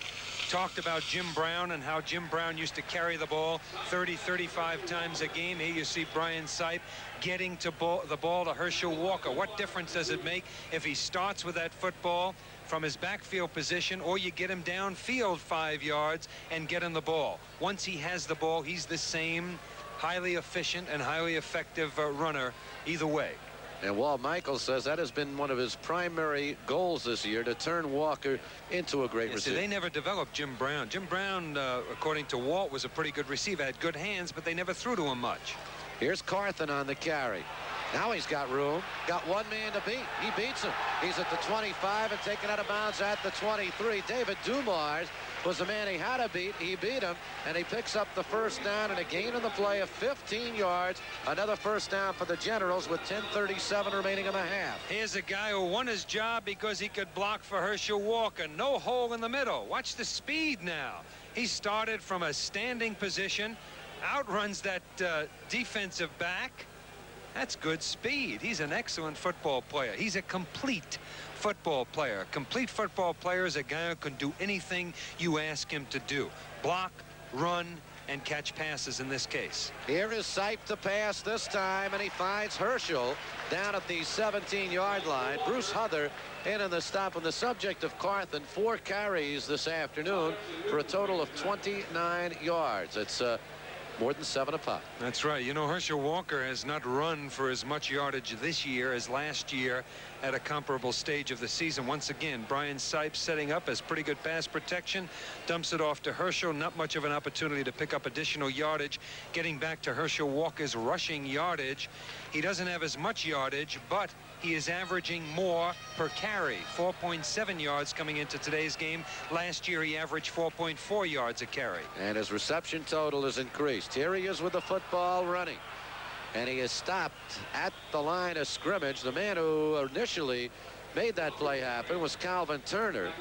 talked about Jim Brown and how Jim Brown used to carry the ball 30, 35 times a game. Here you see Brian Sipe getting to the ball to Herschel Walker. What difference does it make if he starts with that football from his backfield position, or you get him downfield 5 yards and get him the ball? Once he has the ball, he's the same highly efficient and highly effective runner either way. And Walt Michaels says that has been one of his primary goals this year, to turn Walker into a great receiver. They never developed Jim Brown. Jim Brown, according to Walt, was a pretty good receiver, had good hands, but they never threw to him much. Here's Carthen on the carry. Now he's got room. Got one man to beat. He beats him. He's at the 25 and taken out of bounds at the 23. David Dumars was the man he had to beat. He beat him, and he picks up the first down and a gain on the play of 15 yards. Another first down for the Generals with 10:37 remaining in the half. Here's a guy who won his job because he could block for Herschel Walker. No hole in the middle. Watch the speed now. He started from a standing position, outruns that defensive back. That's good speed. He's an excellent football player. He's a complete football player. A complete football player is a guy who can do anything you ask him to do. Block, run, and catch passes in this case. Here is Sipe to pass this time, and he finds Herschel down at the 17-yard line. Bruce Huther in on the stop, on the subject of Carthen. 4 carries this afternoon for a total of 29 yards. It's more than 7 a pop. That's right. You know, Herschel Walker has not run for as much yardage this year as last year at a comparable stage of the season. Once again, Brian Sipe setting up as pretty good pass protection, dumps it off to Herschel. Not much of an opportunity to pick up additional yardage. Getting back to Herschel Walker's rushing yardage, he doesn't have as much yardage, but he is averaging more per carry. 4.7 yards coming into today's game. Last year he averaged 4.4 yards a carry. And his reception total is increased. Here he is with the football running, and he is stopped at the line of scrimmage. The man who initially made that play happen was Calvin Turner,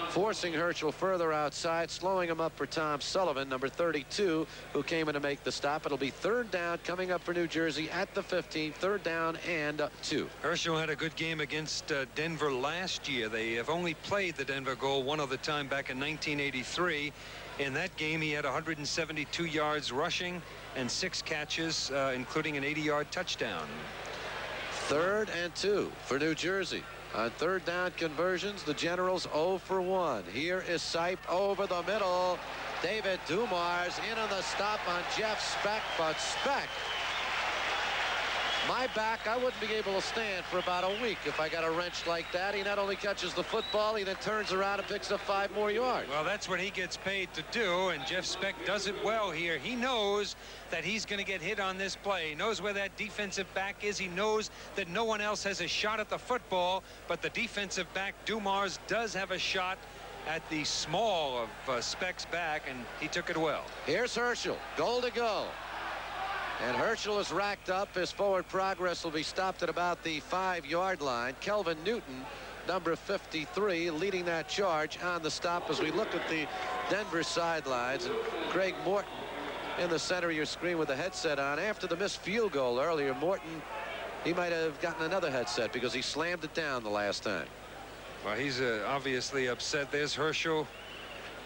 forcing Herschel further outside, slowing him up for Tom Sullivan, number 32, who came in to make the stop. It'll be 3rd down coming up for New Jersey at the 15. 3rd down and 2. Herschel had a good game against Denver last year. They have only played the Denver Goal one other time back in 1983. In that game, he had 172 yards rushing and 6 catches, including an 80-yard touchdown. 3rd and 2 for New Jersey. On 3rd down conversions, the Generals 0 for 1. Here is Sipe over the middle. David Dumars in on the stop on Jeff Speck, but Speck, my back, I wouldn't be able to stand for about a week if I got a wrench like that. He not only catches the football, he then turns around and picks up 5 more yards. Well, that's what he gets paid to do, and Jeff Speck does it well here. He knows that he's going to get hit on this play. He knows where that defensive back is. He knows that no one else has a shot at the football, but the defensive back, Dumars, does have a shot at the small of Speck's back, and he took it well. Here's Herschel, goal to go. And Herschel is racked up. His forward progress will be stopped at about the 5-yard line. Kelvin Newton, number 53, leading that charge on the stop as we look at the Denver sidelines. And Greg Morton in the center of your screen with the headset on. After the missed field goal earlier, Morton, he might have gotten another headset because he slammed it down the last time. Well, he's obviously upset. There's Herschel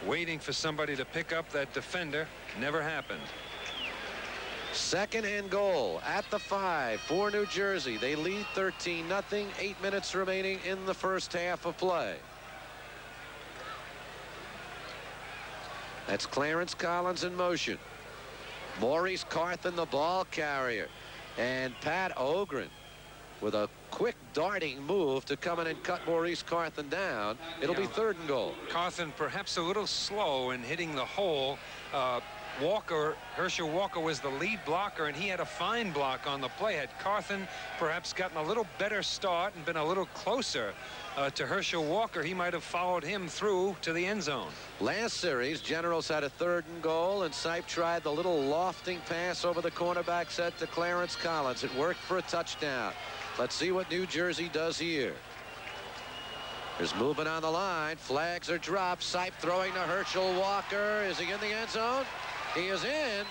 waiting for somebody to pick up that defender. Never happened. 2nd and goal at the 5 for New Jersey. They lead 13-0. 8 minutes remaining in the first half of play. That's Clarence Collins in motion. Maurice Carthen, the ball carrier. And Pat Ogren with a quick darting move to come in and cut Maurice Carthen down. It'll be 3rd and goal. Carthen perhaps a little slow in hitting the hole. Herschel Walker was the lead blocker, and he had a fine block on the play. Had Carthen perhaps gotten a little better start and been a little closer to Herschel Walker, he might have followed him through to the end zone. Last series, Generals had a 3rd and goal, and Sipe tried the little lofting pass over the cornerback set to Clarence Collins. It worked for a touchdown. Let's see what New Jersey does here. There's movement on the line. Flags are dropped. Sipe throwing to Herschel Walker. Is he in the end zone? He is in.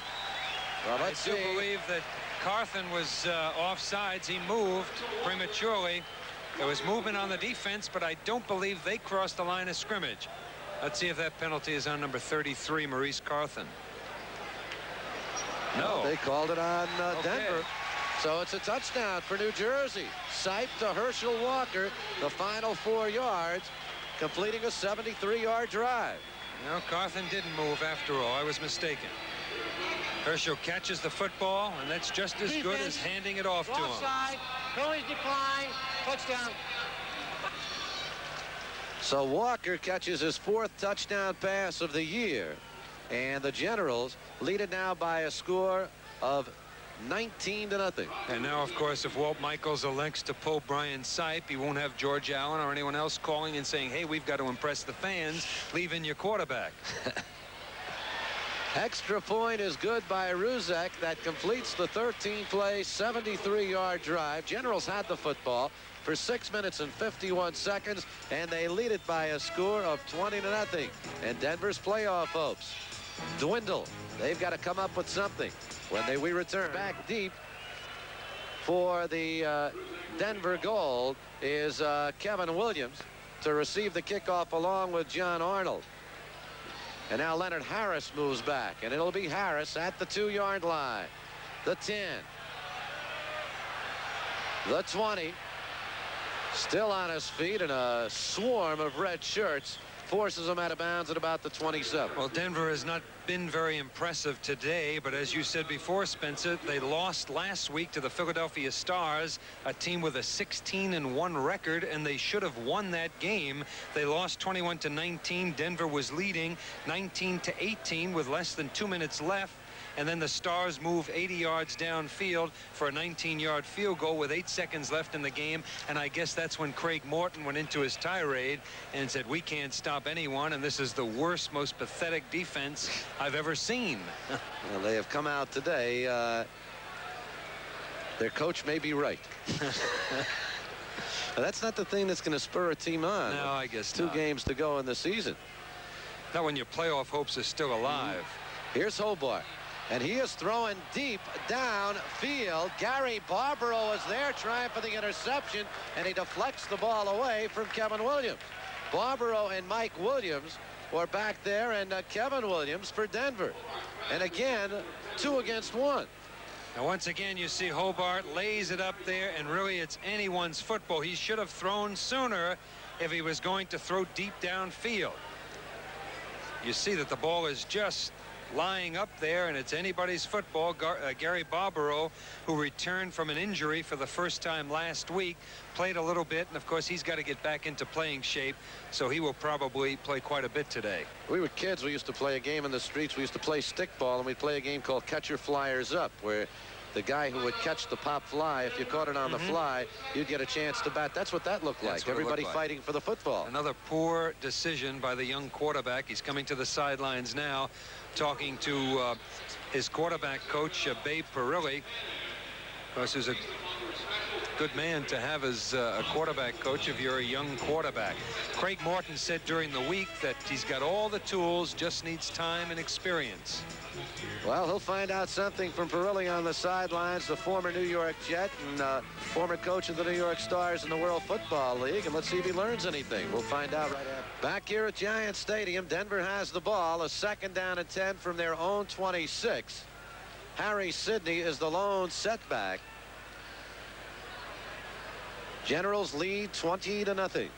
Well, let's see. I do believe that Carthen was offsides. He moved prematurely. There was movement on the defense, but I don't believe they crossed the line of scrimmage. Let's see if that penalty is on number 33, Maurice Carthen. No. They called it on Okay. Denver. So it's a touchdown for New Jersey. Sipe to Herschel Walker, the final 4 yards, completing a 73-yard drive. No, Carthen didn't move after all. I was mistaken. Herschel catches the football, and that's just as good as handing it off to him. Offside, penalties decline, touchdown. So Walker catches his 4th touchdown pass of the year, and the Generals lead it now by a score of 19-0. And now, of course, if Walt Michaels elects to pull Brian Sipe, he won't have George Allen or anyone else calling and saying, hey, we've got to impress the fans, leave in your quarterback. Extra point is good by Ruzek. That completes the 13-play, 73-yard drive. Generals had the football for 6 minutes and 51 seconds, and they lead it by a score of 20-0. And Denver's playoff hopes dwindle. They've got to come up with something. When we return back deep for the Denver Gold is Kevin Williams to receive the kickoff along with John Arnold. And now Leonard Harris moves back, and it'll be Harris at the 2-yard line. The 10. The 20. Still on his feet, and a swarm of red shirts forces him out of bounds at about the 27. Well, Denver has not been very impressive today, but as you said before, Spencer, they lost last week to the Philadelphia Stars, a team with a 16-1 record, and they should have won that game. They lost 21-19. Denver was leading 19-18 with less than 2 minutes left. And then the Stars move 80 yards downfield for a 19-yard field goal with 8 seconds left in the game. And I guess that's when Craig Morton went into his tirade and said, we can't stop anyone, and this is the worst, most pathetic defense I've ever seen. Well, they have come out today. Their coach may be right. That's not the thing that's going to spur a team on. No, I guess not. 2 games to go in the season. Not when your playoff hopes are still alive. Here's Hobart. And he is throwing deep downfield. Gary Barbaro is there trying for the interception, and he deflects the ball away from Kevin Williams. Barbaro and Mike Williams were back there, and Kevin Williams for Denver. And again, 2 against 1. Now, once again, you see Hobart lays it up there, and really it's anyone's football. He should have thrown sooner if he was going to throw deep downfield. You see that the ball is just lying up there, and it's anybody's football. Gary Barbaro, who returned from an injury for the first time last week, played a little bit, and of course he's got to get back into playing shape, so he will probably play quite a bit today. We were kids. We used to play a game in the streets. We used to play stickball, and we'd play a game called Catch Your Flyers Up, where the guy who would catch the pop fly, if you caught it on the fly, you'd get a chance to bat. That's what that looked like. Everybody fighting for the football. Another poor decision by the young quarterback. He's coming to the sidelines now, talking to his quarterback coach, Babe Perilli. Of course, who's a good man to have as a quarterback coach if you're a young quarterback. Craig Morton said during the week that he's got all the tools, just needs time and experience. Well, he'll find out something from Perilli on the sidelines, the former New York Jet and former coach of the New York Stars in the World Football League. And let's see if he learns anything. We'll find out right after. Back here at Giant Stadium, Denver has the ball, a 2nd down and 10 from their own 26. Harry Sidney is the lone setback. Generals lead 20-0.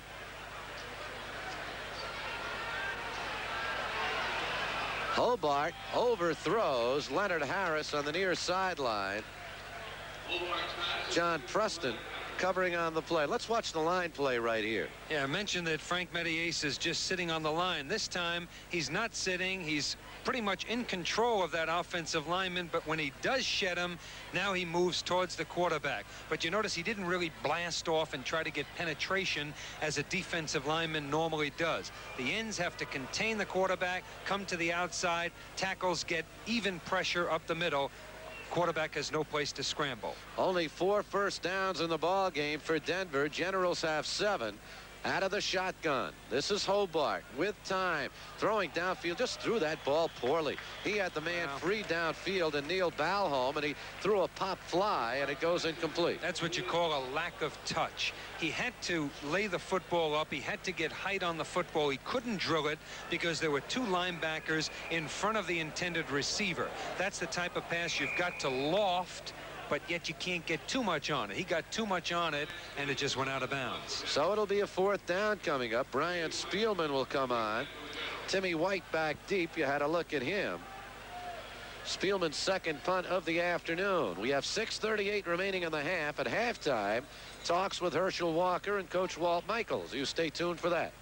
Hobart overthrows Leonard Harris on the near sideline. John Preston covering on the play. Let's watch the line play right here. Yeah, I mentioned that Frank Mediace is just sitting on the line. This time he's not sitting. He's pretty much in control of that offensive lineman, but when he does shed him, now he moves towards the quarterback. But you notice he didn't really blast off and try to get penetration as a defensive lineman normally does. The ends have to contain the quarterback, come to the outside, tackles get even pressure up the middle. Quarterback has no place to scramble. Only 4 first downs in the ball game for Denver. Generals have 7. out of the shotgun. This is Hobart with time, throwing downfield, just threw that ball poorly. He had the man free downfield and Neil Balholm, and he threw a pop fly, and it goes incomplete. That's what you call a lack of touch. He had to lay the football up. He had to get height on the football. He couldn't drill it because there were two linebackers in front of the intended receiver. That's the type of pass you've got to loft, but yet you can't get too much on it. He got too much on it, and it just went out of bounds. So it'll be a 4th down coming up. Brian Spielman will come on. Timmy White back deep. You had a look at him. Spielman's second punt of the afternoon. We have 6:38 remaining in the half. At halftime, talks with Herschel Walker and Coach Walt Michaels. You stay tuned for that.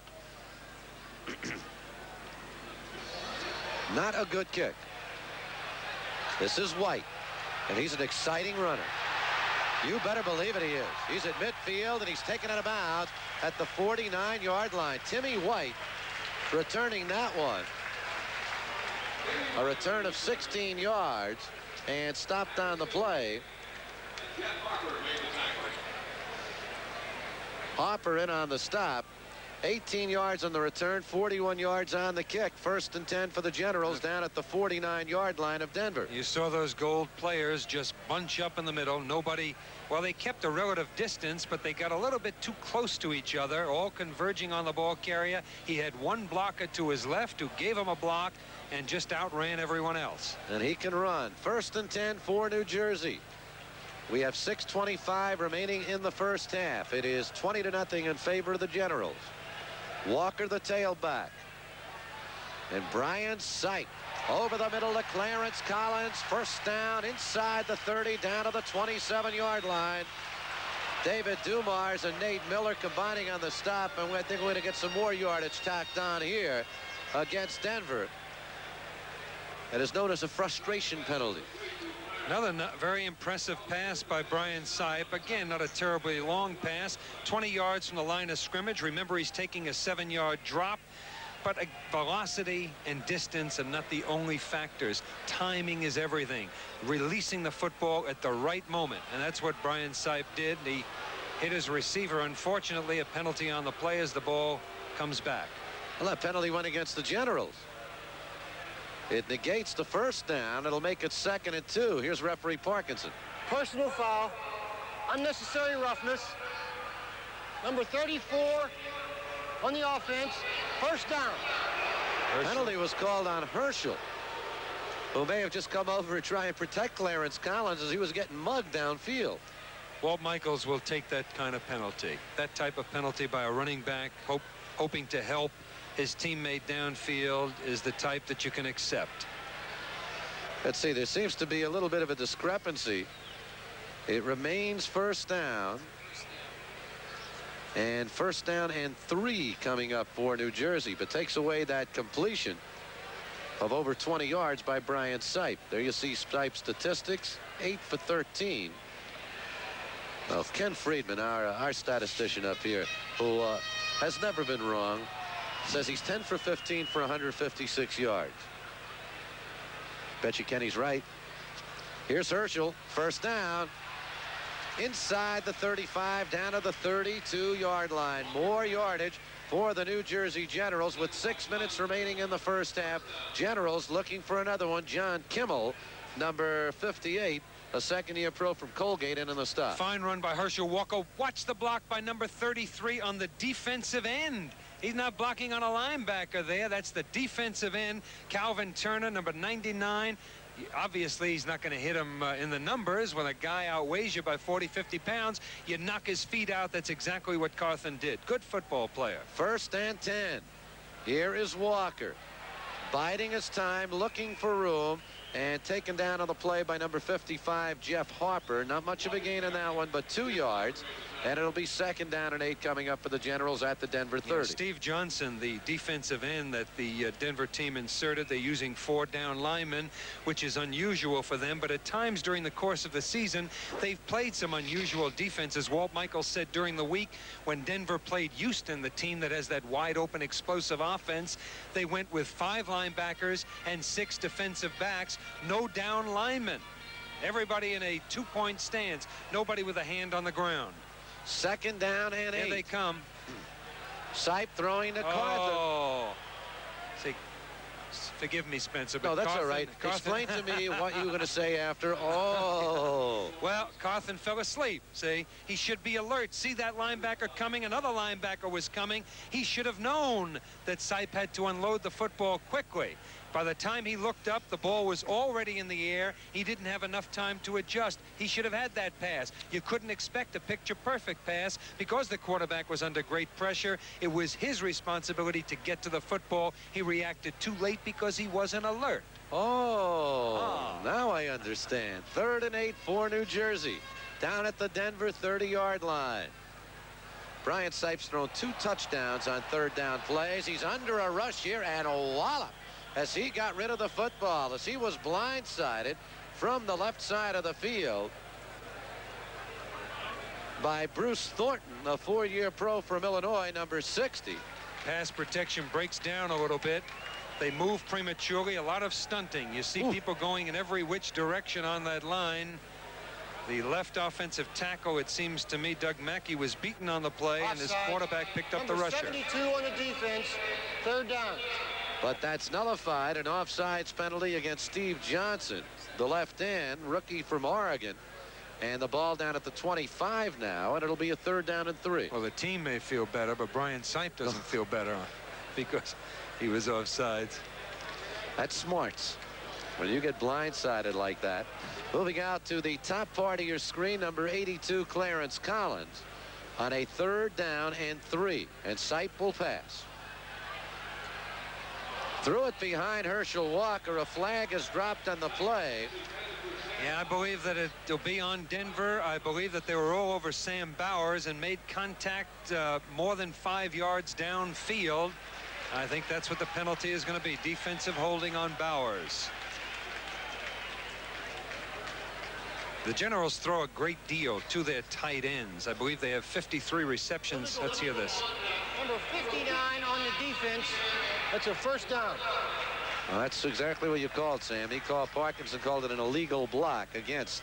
Not a good kick. This is White, and he's an exciting runner. You better believe it, he is. He's at midfield, and he's taken out of bounds at the 49-yard line. Timmy White returning that one. A return of 16 yards and stopped on the play. Hopper in on the stop. 18 yards on the return, 41 yards on the kick. 1st and 10 for the Generals down at the 49-yard line of Denver. You saw those gold players just bunch up in the middle. Nobody, well, they kept a relative distance, but they got a little bit too close to each other, all converging on the ball carrier. He had one blocker to his left who gave him a block and just outran everyone else. And he can run. 1st and 10 for New Jersey. We have 6:25 remaining in the first half. It is 20-0 in favor of the Generals. Walker the tailback. And Brian Sipe over the middle to Clarence Collins. 1st down inside the 30, down to the 27-yard line. David Dumars and Nate Miller combining on the stop, and I think we're going to get some more yardage tacked on here against Denver. It is known as a frustration penalty. Another very impressive pass by Brian Sipe. Again, not a terribly long pass. 20 yards from the line of scrimmage. Remember, he's taking a 7-yard drop. But velocity and distance are not the only factors. Timing is everything. Releasing the football at the right moment. And that's what Brian Sipe did. He hit his receiver. Unfortunately, a penalty on the play as the ball comes back. Well, that penalty went against the Generals. It negates the 1st down. It'll make it 2nd and 2. Here's referee Parkinson. Personal foul. Unnecessary roughness. Number 34 on the offense. 1st down. Penalty was called on Herschel, who may have just come over to try and protect Clarence Collins as he was getting mugged downfield. Walt Michaels will take that kind of penalty. That type of penalty by a running back hoping to help his teammate downfield is the type that you can accept. Let's see, there seems to be a little bit of a discrepancy. It remains 1st down. And 1st down and 3 coming up for New Jersey, but takes away that completion of over 20 yards by Brian Sipe. There you see Sipe's statistics, 8 for 13. Well, Ken Friedman, our statistician up here, who has never been wrong, says he's 10 for 15 for 156 yards. Bet you Kenny's right. Here's Herschel, 1st down. Inside the 35, down to the 32-yard line. More yardage for the New Jersey Generals with 6 minutes remaining in the first half. Generals looking for another one. John Kimmel, number 58, a second-year pro from Colgate, in on the stop. Fine run by Herschel Walker. Watch the block by number 33 on the defensive end. He's not blocking on a linebacker there. That's the defensive end. Calvin Turner, number 99. Obviously, he's not going to hit him in the numbers. When a guy outweighs you by 40, 50 pounds, you knock his feet out. That's exactly what Carthen did. Good football player. 1st and 10. Here is Walker, biding his time, looking for room, and taken down on the play by number 55, Jeff Harper. Not much of a gain on that one, but 2 yards. And it'll be 2nd down and 8 coming up for the Generals at the Denver 30. Yeah, Steve Johnson, the defensive end that the Denver team inserted, they're using 4 down linemen, which is unusual for them. But at times during the course of the season, they've played some unusual defenses. Walt Michaels said during the week when Denver played Houston, the team that has that wide open explosive offense, they went with 5 linebackers and 6 defensive backs, no down linemen. Everybody in a 2-point stance, nobody with a hand on the ground. 2nd down and 8. Here they come. Sipe throwing to Carthen. Oh. See, forgive me, Spencer, but No, that's Carthen, all right. Carthen... Explain to me what you were going to say after. Oh. Well, Carthen fell asleep. See, he should be alert. See that linebacker coming. Another linebacker was coming. He should have known that Sipe had to unload the football quickly. By the time he looked up, the ball was already in the air. He didn't have enough time to adjust. He should have had that pass. You couldn't expect a picture-perfect pass because the quarterback was under great pressure. It was his responsibility to get to the football. He reacted too late because he wasn't alert. Oh, now I understand. 3rd and 8 for New Jersey. Down at the Denver 30-yard line. Brian Sipe's thrown 2 touchdowns on 3rd down plays. He's under a rush here, and a wallop as he got rid of the football, as he was blindsided from the left side of the field by Bruce Thornton, a 4-year pro from Illinois, number 60. Pass protection breaks down a little bit. They move prematurely, a lot of stunting. You see people going in every which direction on that line. The left offensive tackle, it seems to me, Doug Mackey, was beaten on the play, and his quarterback picked up the rusher. 72 on the defense, 3rd down. But that's nullified, an offsides penalty against Steve Johnson, the left end, rookie from Oregon. And the ball down at the 25 now, and it'll be a 3rd down and 3. Well, the team may feel better, but Brian Sipe doesn't feel better because he was offsides. That's smarts when you get blindsided like that. Moving out to the top part of your screen, number 82, Clarence Collins, on a 3rd down and 3, and Sipe will pass. Threw it behind Herschel Walker. A flag is dropped on the play. Yeah, I believe that it'll be on Denver. I believe that they were all over Sam Bowers and made contact more than 5 yards downfield. I think that's what the penalty is going to be. Defensive holding on Bowers. The Generals throw a great deal to their tight ends. I believe they have 53 receptions. Let's hear this. Number 59 on the defense. That's a 1st down. Well, that's exactly what you called, Sam. He called Parkinson, called it an illegal block against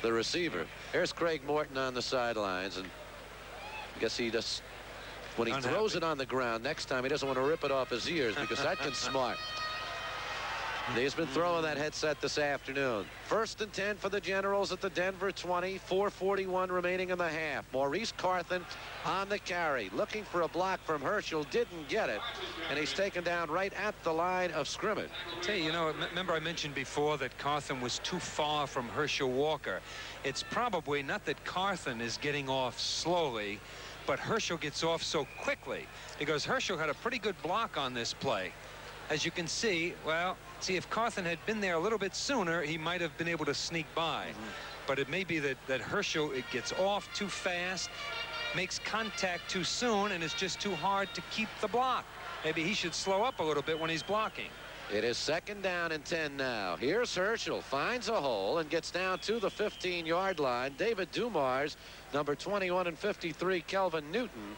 the receiver. Here's Craig Morton on the sidelines, and I guess he just, when he throws it on the ground next time, he doesn't want to rip it off his ears because that's been smart. He's been throwing that headset this afternoon. 1st and 10 for the Generals at the Denver 20. 4:41 remaining in the half. Maurice Carthen on the carry, looking for a block from Herschel. Didn't get it, and he's taken down right at the line of scrimmage. Hey, you know, remember I mentioned before that Carthen was too far from Herschel Walker. It's probably not that Carthen is getting off slowly, but Herschel gets off so quickly because Herschel had a pretty good block on this play. As you can see, well, see, if Carthen had been there a little bit sooner, he might have been able to sneak by. But it may be that Herschel, it gets off too fast, makes contact too soon, and it's just too hard to keep the block. Maybe he should slow up a little bit when he's blocking. It is 2nd down and 10 now. Here's Herschel, finds a hole and gets down to the 15-yard line. David Dumars, number 21 and 53, Kelvin Newton,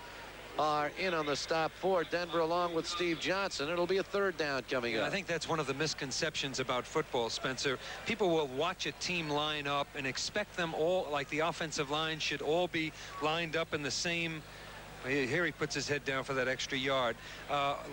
are in on the stop for Denver along with Steve Johnson. It'll be a 3rd down coming up. I think that's one of the misconceptions about football, Spencer. People will watch a team line up and expect them all, like the offensive line should all be lined up in the same. Here he puts his head down for that extra yard,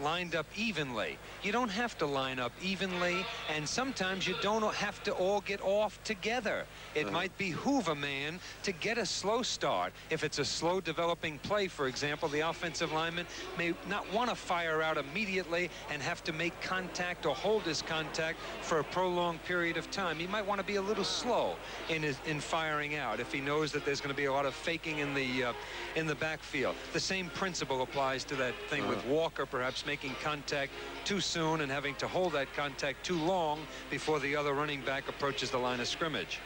lined up evenly. You don't have to line up evenly, and sometimes you don't have to all get off together. It might behoove a man to get a slow start. If it's a slow developing play, for example, the offensive lineman may not want to fire out immediately and have to make contact or hold his contact for a prolonged period of time. He might want to be a little slow in firing out if he knows that there's going to be a lot of faking in the backfield. The same principle applies to that thing with Walker perhaps making contact too soon and having to hold that contact too long before the other running back approaches the line of scrimmage.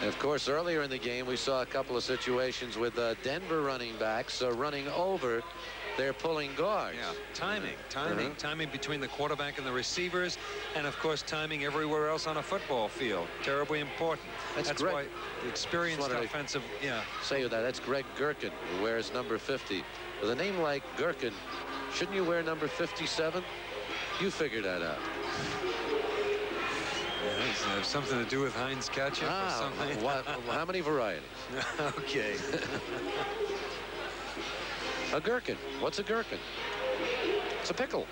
And of course, earlier in the game, we saw a couple of situations with Denver running backs running over their pulling guards. Yeah, timing between the quarterback and the receivers, and of course timing everywhere else on a football field. Terribly important. That's why the experienced offensive. Say that. That's Greg Gherkin, who wears number 50. With a name like Gherkin, shouldn't you wear number 57? You figure that out. Yeah, does it have something to do with Heinz ketchup or something? How many varieties? Okay. A gherkin. What's a gherkin? It's a pickle.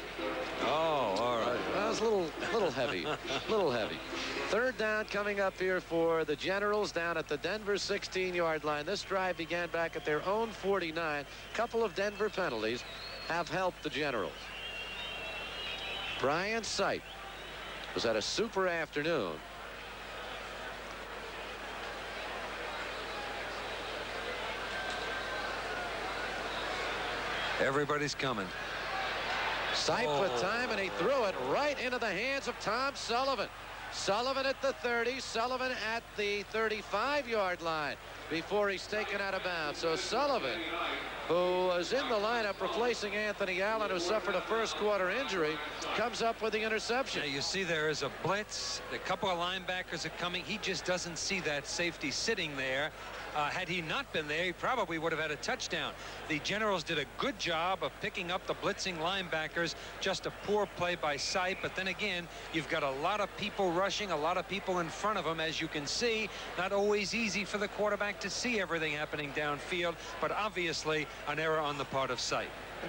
Oh, all right. That was a little heavy. Little heavy. Third down coming up here for the Generals down at the Denver 16-yard line. This drive began back at their own 49. Couple of Denver penalties have helped the Generals. Brian Sipe was at a super afternoon. Everybody's coming. Sipe with time, and he threw it right into the hands of Tom Sullivan. Sullivan at the 30, Sullivan at the 35-yard line before he's taken out of bounds. So Sullivan, who was in the lineup replacing Anthony Allen, who suffered a first-quarter injury, comes up with the interception. Yeah, you see there is a blitz. A couple of linebackers are coming. He just doesn't see that safety sitting there. Had he not been there, he probably would have had a touchdown. The Generals did a good job of picking up the blitzing linebackers. Just a poor play by Sipe. But then again, you've got a lot of people rushing, a lot of people in front of him. As you can see, not always easy for the quarterback to see everything happening downfield, but obviously an error on the part of Sipe.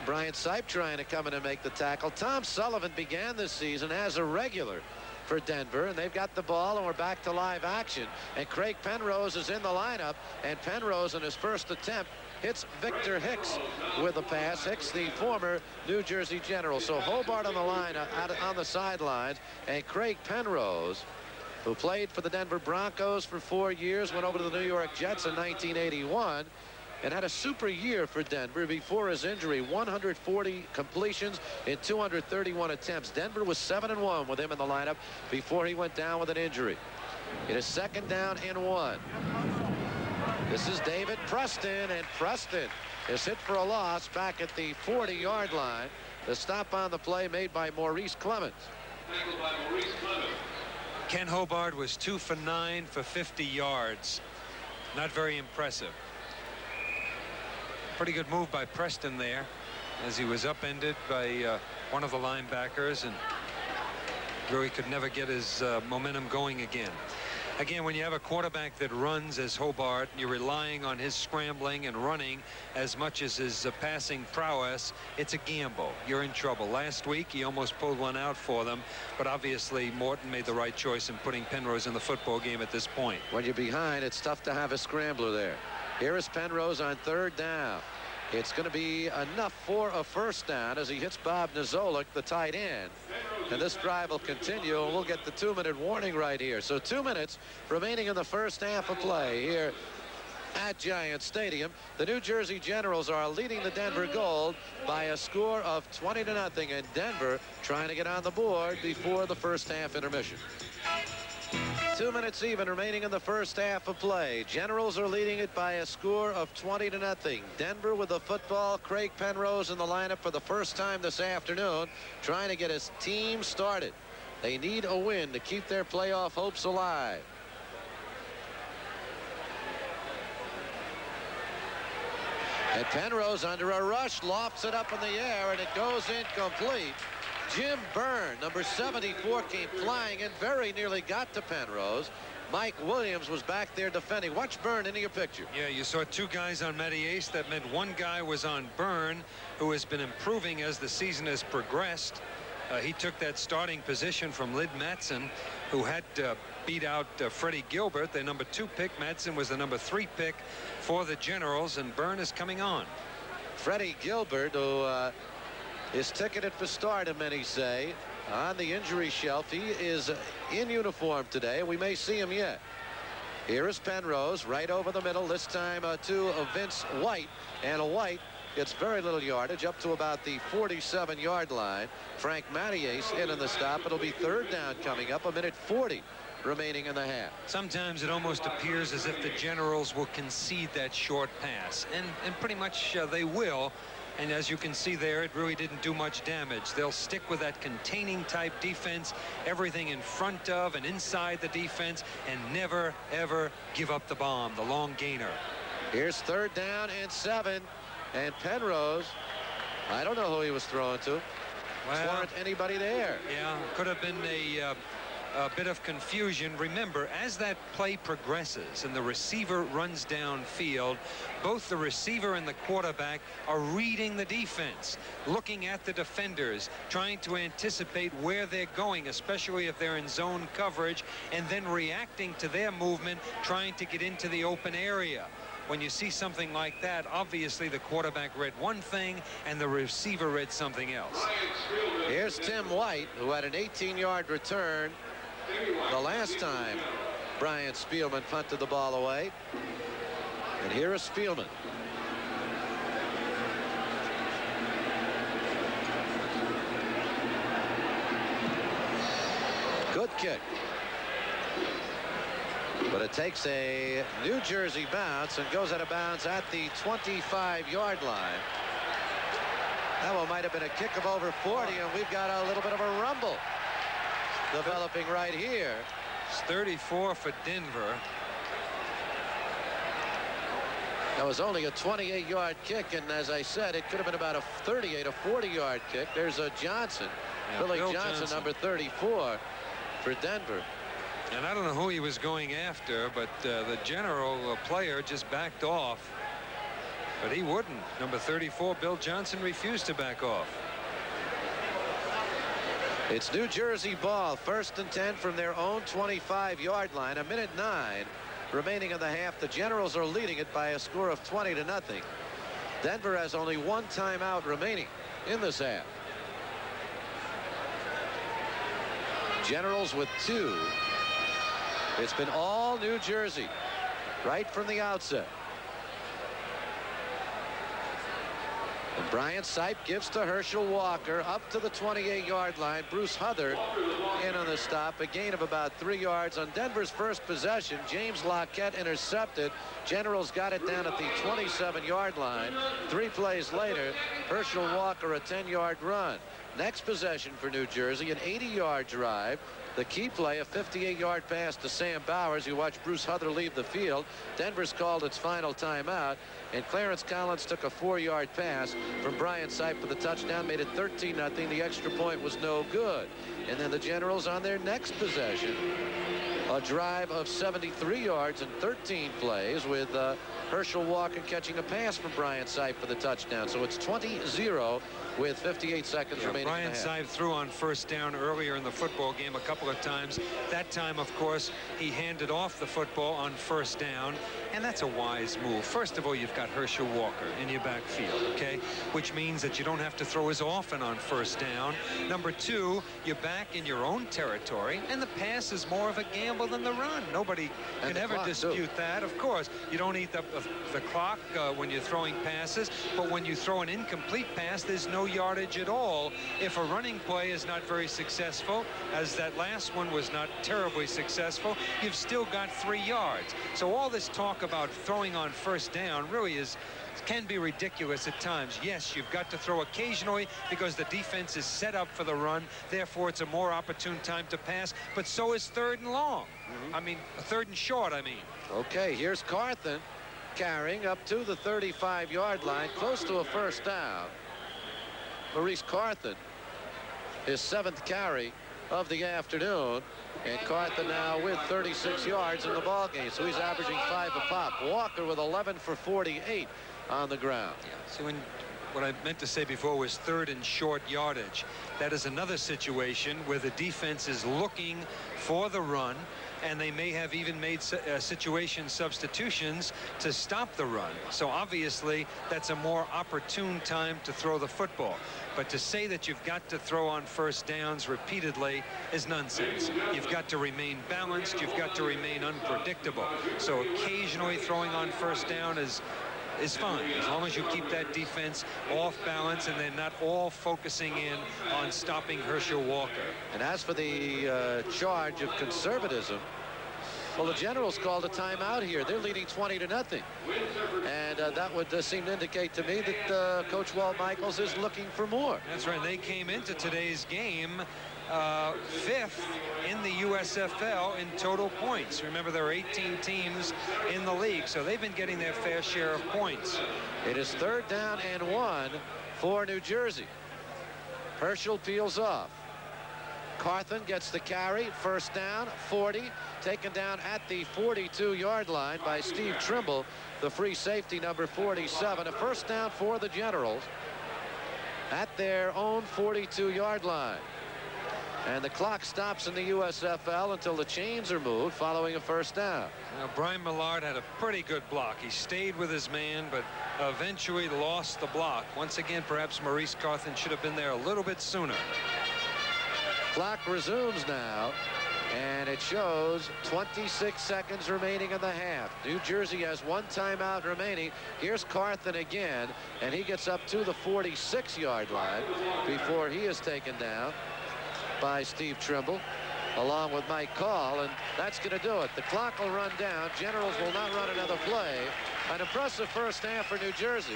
Brian Sipe trying to come in and make the tackle. Tom Sullivan began this season as a regular for Denver, and they've got the ball, and we're back to live action. And Craig Penrose is in the lineup, and Penrose in his first attempt hits Victor Hicks with a pass. Hicks, the former New Jersey General. So Hobart on the line, on the sidelines, and Craig Penrose, who played for the Denver Broncos for 4 years, went over to the New York Jets in 1981, and had a super year for Denver before his injury. 140 completions in 231 attempts. Denver was 7-1 with him in the lineup before he went down with an injury. It is 2nd down and 1. This is David Preston, and Preston is hit for a loss back at the 40-yard line. The stop on the play made by Maurice Clemens. Ken Hobart was 2 for 9 for 50 yards. Not very impressive. Pretty good move by Preston there, as he was upended by one of the linebackers, and Drury could never get his momentum going again. Again, when you have a quarterback that runs as Hobart, you're relying on his scrambling and running as much as his passing prowess. It's a gamble. You're in trouble. Last week, he almost pulled one out for them, but obviously Morton made the right choice in putting Penrose in the football game at this point. When you're behind, it's tough to have a scrambler there. Here is Penrose on 3rd down. It's going to be enough for a first down as he hits Bob Nizolik, the tight end. And this drive will continue, and we'll get the 2-minute warning right here. So 2 minutes remaining in the first half of play here at Giant Stadium. The New Jersey Generals are leading the Denver Gold by a score of 20-0, and Denver trying to get on the board before the first half intermission. 2 minutes even remaining in the first half of play. Generals are leading it by a score of 20-0. Denver with the football. Craig Penrose in the lineup for the first time this afternoon, trying to get his team started. They need a win to keep their playoff hopes alive. And Penrose, under a rush, lofts it up in the air, and it goes incomplete. Jim Byrne, number 74, came flying in, very nearly got to Penrose. Mike Williams was back there defending. Watch Byrne into your picture. Yeah, you saw 2 guys on Matty Ace. That meant 1 guy was on Byrne, who has been improving as the season has progressed. He took that starting position from Lyd Matson, who had beat out Freddie Gilbert, their number 2 pick. Matson was the number 3 pick for the Generals, and Byrne is coming on. Freddie Gilbert, who is ticketed for stardom, many say, on the injury shelf. He is in uniform today. We may see him yet. Here is Penrose right over the middle, this time to Vince White, and White gets very little yardage, up to about the 47-yard line. Frank Mattias in the stop. It'll be 3rd down coming up, 1:40 remaining in the half. Sometimes it almost appears as if the Generals will concede that short pass, and pretty much they will. And as you can see there, it really didn't do much damage. They'll stick with that containing type defense, everything in front of and inside the defense, and never, ever give up the bomb, the long gainer. Here's 3rd down and 7. And Penrose, I don't know who he was throwing to. Well, weren't anybody there. Yeah, could have been a a bit of confusion. Remember, as that play progresses and the receiver runs downfield, both the receiver and the quarterback are reading the defense, looking at the defenders, trying to anticipate where they're going, especially if they're in zone coverage, and then reacting to their movement, trying to get into the open area. When you see something like that, obviously the quarterback read one thing and the receiver read something else. Here's Tim White, who had an 18-yard return the last time Brian Spielman punted the ball away. And here is Spielman. Good kick. But it takes a New Jersey bounce and goes out of bounds at the 25-yard line. That one might have been a kick of over 40, and we've got a little bit of a rumble developing right here. It's 34 for Denver. That was only a 28-yard kick, and as I said, it could have been about a 38, a 40-yard kick. There's a Johnson, yeah, Billy Johnson, number 34 for Denver. And I don't know who he was going after, but the general player just backed off. But he wouldn't. Number 34, Bill Johnson, refused to back off. It's New Jersey ball, 1st and 10 from their own 25-yard line. 1:09 remaining in the half. The Generals are leading it by a score of 20-0. Denver has only one timeout remaining in this half. Generals with 2. It's been all New Jersey right from the outset. And Brian Sipe gives to Herschel Walker up to the 28-yard line. Bruce Huthard in on the stop. A gain of about 3 yards on Denver's first possession. James Lockett intercepted. Generals got it down at the 27-yard line. 3 plays later, Herschel Walker a 10-yard run. Next possession for New Jersey, an 80-yard drive. The key play, a 58-yard pass to Sam Bowers. You watch Bruce Huthard leave the field. Denver's called its final timeout, and Clarence Collins took a 4-yard pass from Brian Sipe for the touchdown, made it 13-0. The extra point was no good. And then the Generals on their next possession, a drive of 73 yards and 13 plays with Herschel Walker catching a pass from Brian Sipe for the touchdown. So it's 20-0 with 58 seconds remaining. Brian Sipe threw on first down earlier in the football game a couple of times. That time, of course, he handed off the football on first down, and that's a wise move. First of all, you've got Herschel Walker in your backfield, okay, which means that you don't have to throw as often on first down. Number 2, you're back in your own territory, and the pass is more of a gamble than the run. Nobody can ever dispute that. Of course, you don't eat the clock when you're throwing passes, but when you throw an incomplete pass, there's no yardage at all. If a running play is not very successful, as that last one was not terribly successful, you've still got 3 yards. So all this talk about throwing on first down really can be ridiculous at times. Yes, you've got to throw occasionally because the defense is set up for the run. Therefore, it's a more opportune time to pass. But so is 3rd and long. I mean, 3rd and short, I mean. Okay, here's Carthen carrying up to the 35-yard line, close to a first down. Maurice Carthen, his 7th carry of the afternoon, and Carthen now with 36 yards in the ball game. So he's averaging 5 a pop. Walker with 11 for 48 on the ground. Yeah. So what I meant to say before was 3rd and short yardage. That is another situation where the defense is looking for the run, and they may have even made situation substitutions to stop the run. So obviously that's a more opportune time to throw the football. But to say that you've got to throw on first downs repeatedly is nonsense. You've got to remain balanced. You've got to remain unpredictable. So occasionally throwing on first down is fine, as long as you keep that defense off balance and they're not all focusing in on stopping Herschel Walker. And as for the charge of conservatism, well, the Generals called a timeout here. They're leading 20-0. And that would seem to indicate to me that Coach Walt Michaels is looking for more. That's right. They came into today's game 5th in the USFL in total points. Remember, there are 18 teams in the league, so they've been getting their fair share of points. It is 3rd down and 1 for New Jersey. Herschel peels off. Carthen gets the carry. First down, 40. Taken down at the 42-yard line by Steve Trimble, the free safety, number 47. A first down for the Generals at their own 42-yard line. And the clock stops in the USFL until the chains are moved following a first down. Now, Brian Millard had a pretty good block. He stayed with his man, but eventually lost the block. Once again, perhaps Maurice Carthen should have been there a little bit sooner. Clock resumes now, and it shows 26 seconds remaining in the half. New Jersey has one timeout remaining. Here's Carthen again, and he gets up to the 46-yard line before he is taken down by Steve Trimble along with Mike Call, and that's going to do it. The clock will run down. Generals will not run another play. An impressive first half for New Jersey.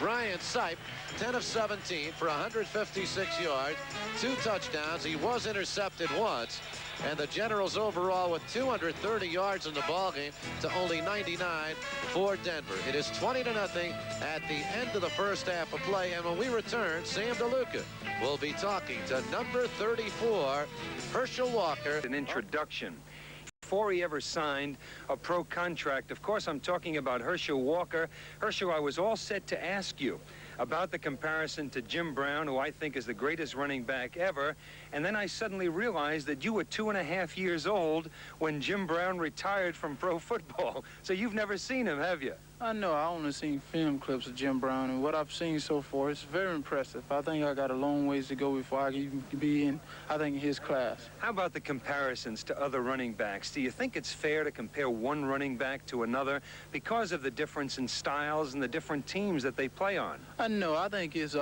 Brian Sipe, 10 of 17 for 156 yards, 2 touchdowns. He was intercepted once, and the Generals overall with 230 yards in the ballgame to only 99 for Denver. It is 20-0 at the end of the first half of play, and when we return, Sam DeLuca will be talking to number 34, Herschel Walker. An introduction before he ever signed a pro contract. Of course, I'm talking about Herschel Walker. Herschel, I was all set to ask you about the comparison to Jim Brown, who I think is the greatest running back ever. And then I suddenly realized that you were 2.5 years old when Jim Brown retired from pro football. So you've never seen him, have you? I know. I only seen film clips of Jim Brown, and what I've seen so far is very impressive. I think I got a long ways to go before I can even be in, I think, his class. How about the comparisons to other running backs? Do you think it's fair to compare one running back to another because of the difference in styles and the different teams that they play on? I know. I think it's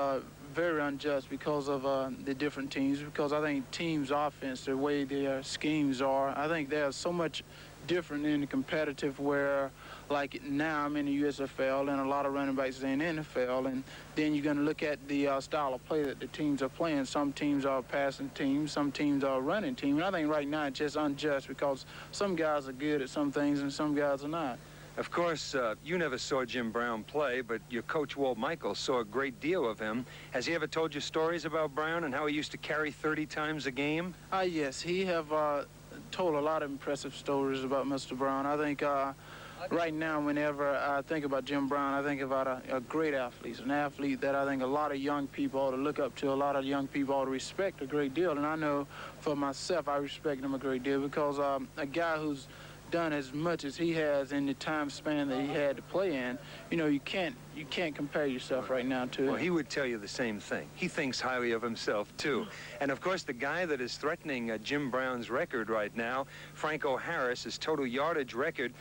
very unjust because of the different teams, because I think teams' offense, the way their schemes are, I think they're so much different in the competitive where, like now I'm in the USFL and a lot of running backs are in the NFL, and then you're going to look at the style of play that the teams are playing. Some teams are passing teams, some teams are running teams, and I think right now it's just unjust because some guys are good at some things and some guys are not. Of course, you never saw Jim Brown play, but your coach, Walt Michaels, saw a great deal of him. Has he ever told you stories about Brown and how he used to carry 30 times a game? Yes, he have told a lot of impressive stories about Mr. Brown. I think right now, whenever I think about Jim Brown, I think about a great athlete, an athlete that I think a lot of young people ought to look up to, a lot of young people ought to respect a great deal. And I know for myself, I respect him a great deal because a guy who's done as much as he has in the time span that he had to play in, you know, you can't compare yourself right now to Well, it. he would tell you the same thing. He thinks highly of himself, too. And, of course, the guy that is threatening Jim Brown's record right now, Franco Harris, his total yardage record,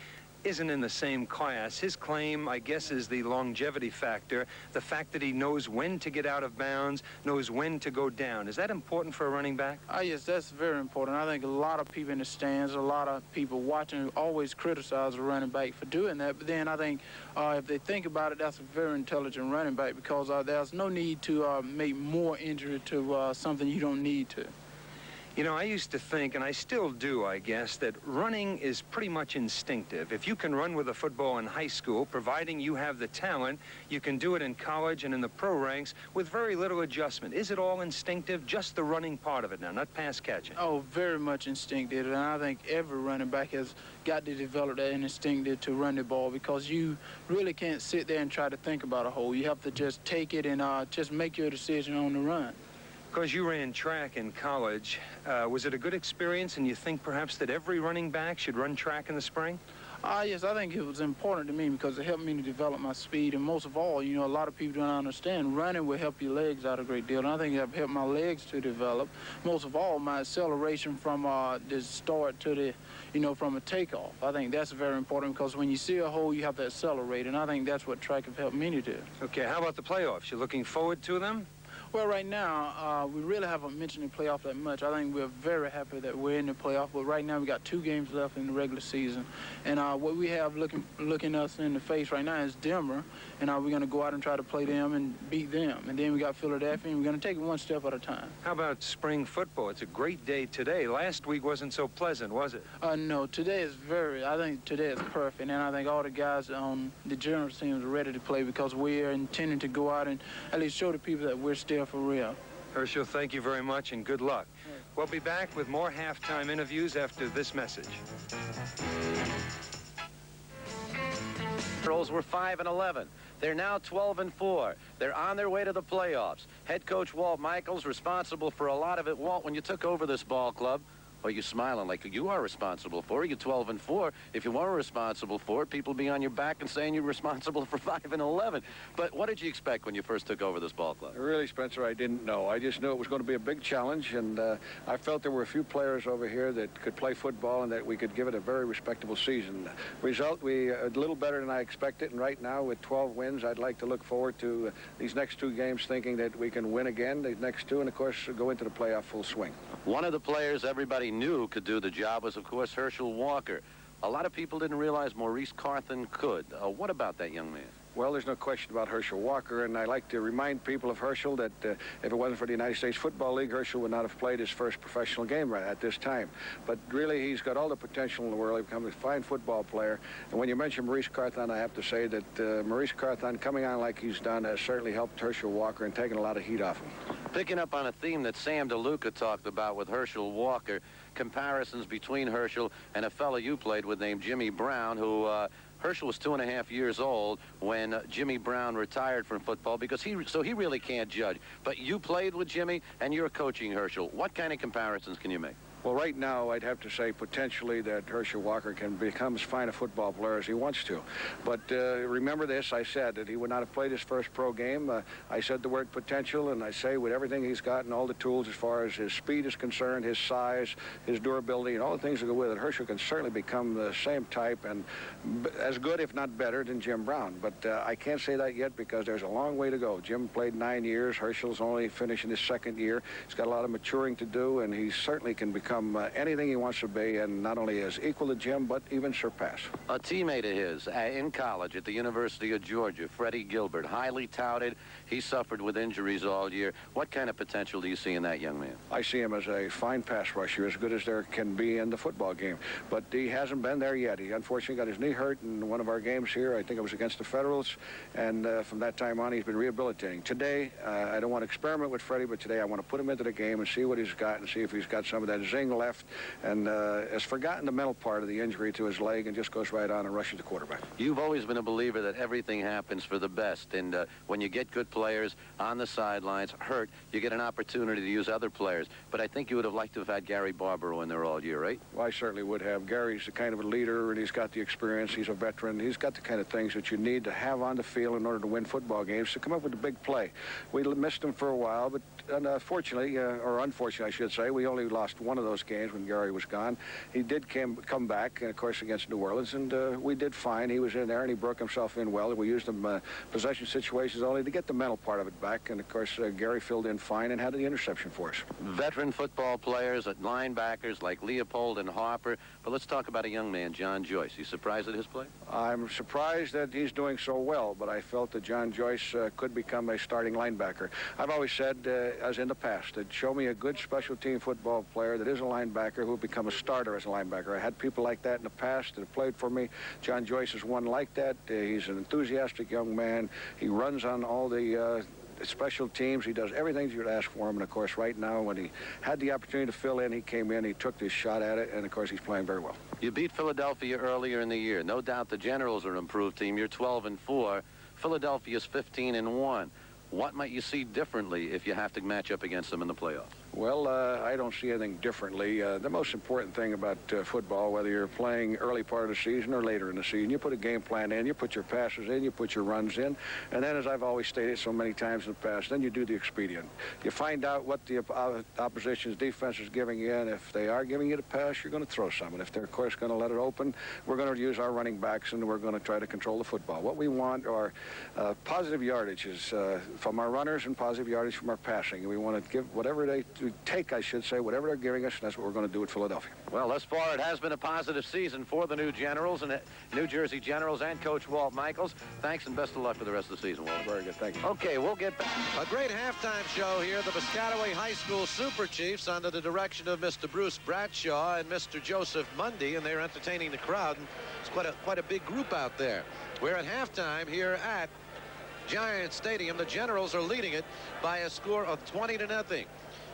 isn't in the same class. His claim, I guess, is the longevity factor, the fact that he knows when to get out of bounds, knows when to go down. Is that important for a running back? Yes, that's very important. I think a lot of people in the stands, a lot of people watching always criticize a running back for doing that. But then I think if they think about it, that's a very intelligent running back because there's no need to make more injury to something you don't need to. You know, I used to think, and I still do, I guess, that running is pretty much instinctive. If you can run with a football in high school, providing you have the talent, you can do it in college and in the pro ranks with very little adjustment. Is it all instinctive? Just the running part of it now, not pass catching? Oh, very much instinctive, and I think every running back has got to develop that instinctive to run the ball because you really can't sit there and try to think about a hole. You have to just take it and just make your decision on the run. Because you ran track in college, was it a good experience, and you think perhaps that every running back should run track in the spring? Yes, I think it was important to me because it helped me to develop my speed, and most of all, you know, a lot of people don't understand running will help your legs out a great deal, and I think it helped my legs to develop. Most of all, my acceleration from the start to the, you know, from a takeoff. I think that's very important because when you see a hole, you have to accelerate, and I think that's what track have helped me to do. Okay, how about the playoffs? You looking forward to them? Well, right now, we really haven't mentioned the playoff that much. I think we're very happy that we're in the playoff, but right now we got 2 games left in the regular season. And what we have looking us in the face right now is Denver, and we're going to go out and try to play them and beat them. And then we got Philadelphia, and we're going to take it one step at a time. How about spring football? It's a great day today. Last week wasn't so pleasant, was it? No, today is I think today is perfect, and I think all the guys on the general teams are ready to play because we are intending to go out and at least show the people that we're still for real. Herschel, thank you very much and good luck. We'll be back with more halftime interviews after this message. Generals were 5-11. They're now 12-4. They're on their way to the playoffs. Head coach Walt Michaels responsible for a lot of it. Walt, when you took over this ball club, are you smiling like you are responsible for it? You're 12-4. If you weren't responsible for it, people would be on your back and saying you're responsible for 5-11. But what did you expect when you first took over this ball club? Really, Spencer, I didn't know. I just knew it was going to be a big challenge, and I felt there were a few players over here that could play football and that we could give it a very respectable season. Result, we a little better than I expected, and right now with 12 wins, I'd like to look forward to these next 2 games thinking that we can win again, the next 2, and of course go into the playoff full swing. One of the players everybody knew could do the job was, of course, Herschel Walker. A lot of people didn't realize Maurice Carthen could. What about that young man? Well, there's no question about Herschel Walker, and I like to remind people of Herschel that if it wasn't for the United States Football League, Herschel would not have played his first professional game right at this time. But really, he's got all the potential in the world. He's become a fine football player. And when you mention Maurice Carthen, I have to say that Maurice Carthen coming on like he's done has certainly helped Herschel Walker and taken a lot of heat off him. Picking up on a theme that Sam DeLuca talked about with Herschel Walker, comparisons between Herschel and a fellow you played with named Jimmy Brown, who Herschel was 2.5 years old when Jimmy Brown retired from football because he really can't judge. But you played with Jimmy and you're coaching Herschel. What kind of comparisons can you make? Well, right now, I'd have to say potentially that Herschel Walker can become as fine a football player as he wants to. But remember this, I said that he would not have played his first pro game. I said the word potential, and I say with everything he's got and all the tools as far as his speed is concerned, his size, his durability, and all the things that go with it, Herschel can certainly become the same type and as good, if not better, than Jim Brown. But I can't say that yet because there's a long way to go. Jim played 9 years. Herschel's only finishing his 2nd year. He's got a lot of maturing to do, and he certainly can become anything he wants to be, and not only is equal to Jim, but even surpass. A teammate of his in college at the University of Georgia, Freddie Gilbert, highly touted. He suffered with injuries all year. What kind of potential do you see in that young man? I see him as a fine pass rusher, as good as there can be in the football game. But he hasn't been there yet. He unfortunately got his knee hurt in one of our games here. I think it was against the Federals. And from that time on, he's been rehabilitating. Today, I don't want to experiment with Freddie, but today I want to put him into the game and see what he's got and see if he's got some of that zing left and has forgotten the mental part of the injury to his leg and just goes right on and rushes the quarterback. You've always been a believer that everything happens for the best, and when you get good players on the sidelines hurt, you get an opportunity to use other players. But I think you would have liked to have had Gary Barbaro in there all year, right? Well, I certainly would have. Gary's the kind of a leader, and he's got the experience. He's a veteran. He's got the kind of things that you need to have on the field in order to win football games, to come up with a big play. We missed him for a while, but fortunately, or unfortunately, I should say, we only lost one of those games when Gary was gone. He did come back, of course, against New Orleans, and we did fine. He was in there, and he broke himself in well. We used him possession situations only to get the mental part of it back, and, of course, Gary filled in fine and had the interception for us. Veteran football players at linebackers like Leopold and Harper, but let's talk about a young man, John Joyce. You surprised at his play? I'm surprised that he's doing so well, but I felt that John Joyce could become a starting linebacker. I've always said, as in the past, that show me a good special team football player that is a linebacker who will become a starter as a linebacker. I had people like that in the past that have played for me. John Joyce is one like that. He's an enthusiastic young man. He runs on all the special teams. He does everything you'd ask for him. And, of course, right now, when he had the opportunity to fill in, he came in, he took his shot at it, and, of course, he's playing very well. You beat Philadelphia earlier in the year. No doubt the Generals are an improved team. You're 12-4. Philadelphia's 15-1. What might you see differently if you have to match up against them in the playoffs? Well, I don't see anything differently. The most important thing about football, whether you're playing early part of the season or later in the season, you put a game plan in, you put your passes in, you put your runs in, and then, as I've always stated so many times in the past, then you do the expedient. You find out what the opposition's defense is giving you, and if they are giving you the pass, you're going to throw some. And if they're, of course, going to let it open, we're going to use our running backs, and we're going to try to control the football. What we want are positive yardages from our runners and positive yardage from our passing. And we want to give whatever they take, I should say, whatever they're giving us, and that's what we're going to do at Philadelphia. Well, thus far, it has been a positive season for the New Jersey Generals and Coach Walt Michaels. Thanks and best of luck for the rest of the season, Walt. Very good, thank you. Okay, we'll get back. A great halftime show here. The Piscataway High School Super Chiefs under the direction of Mr. Bruce Bradshaw and Mr. Joseph Mundy, and they're entertaining the crowd. And it's quite a big group out there. We're at halftime here at Giant Stadium. The Generals are leading it by a score of 20-0.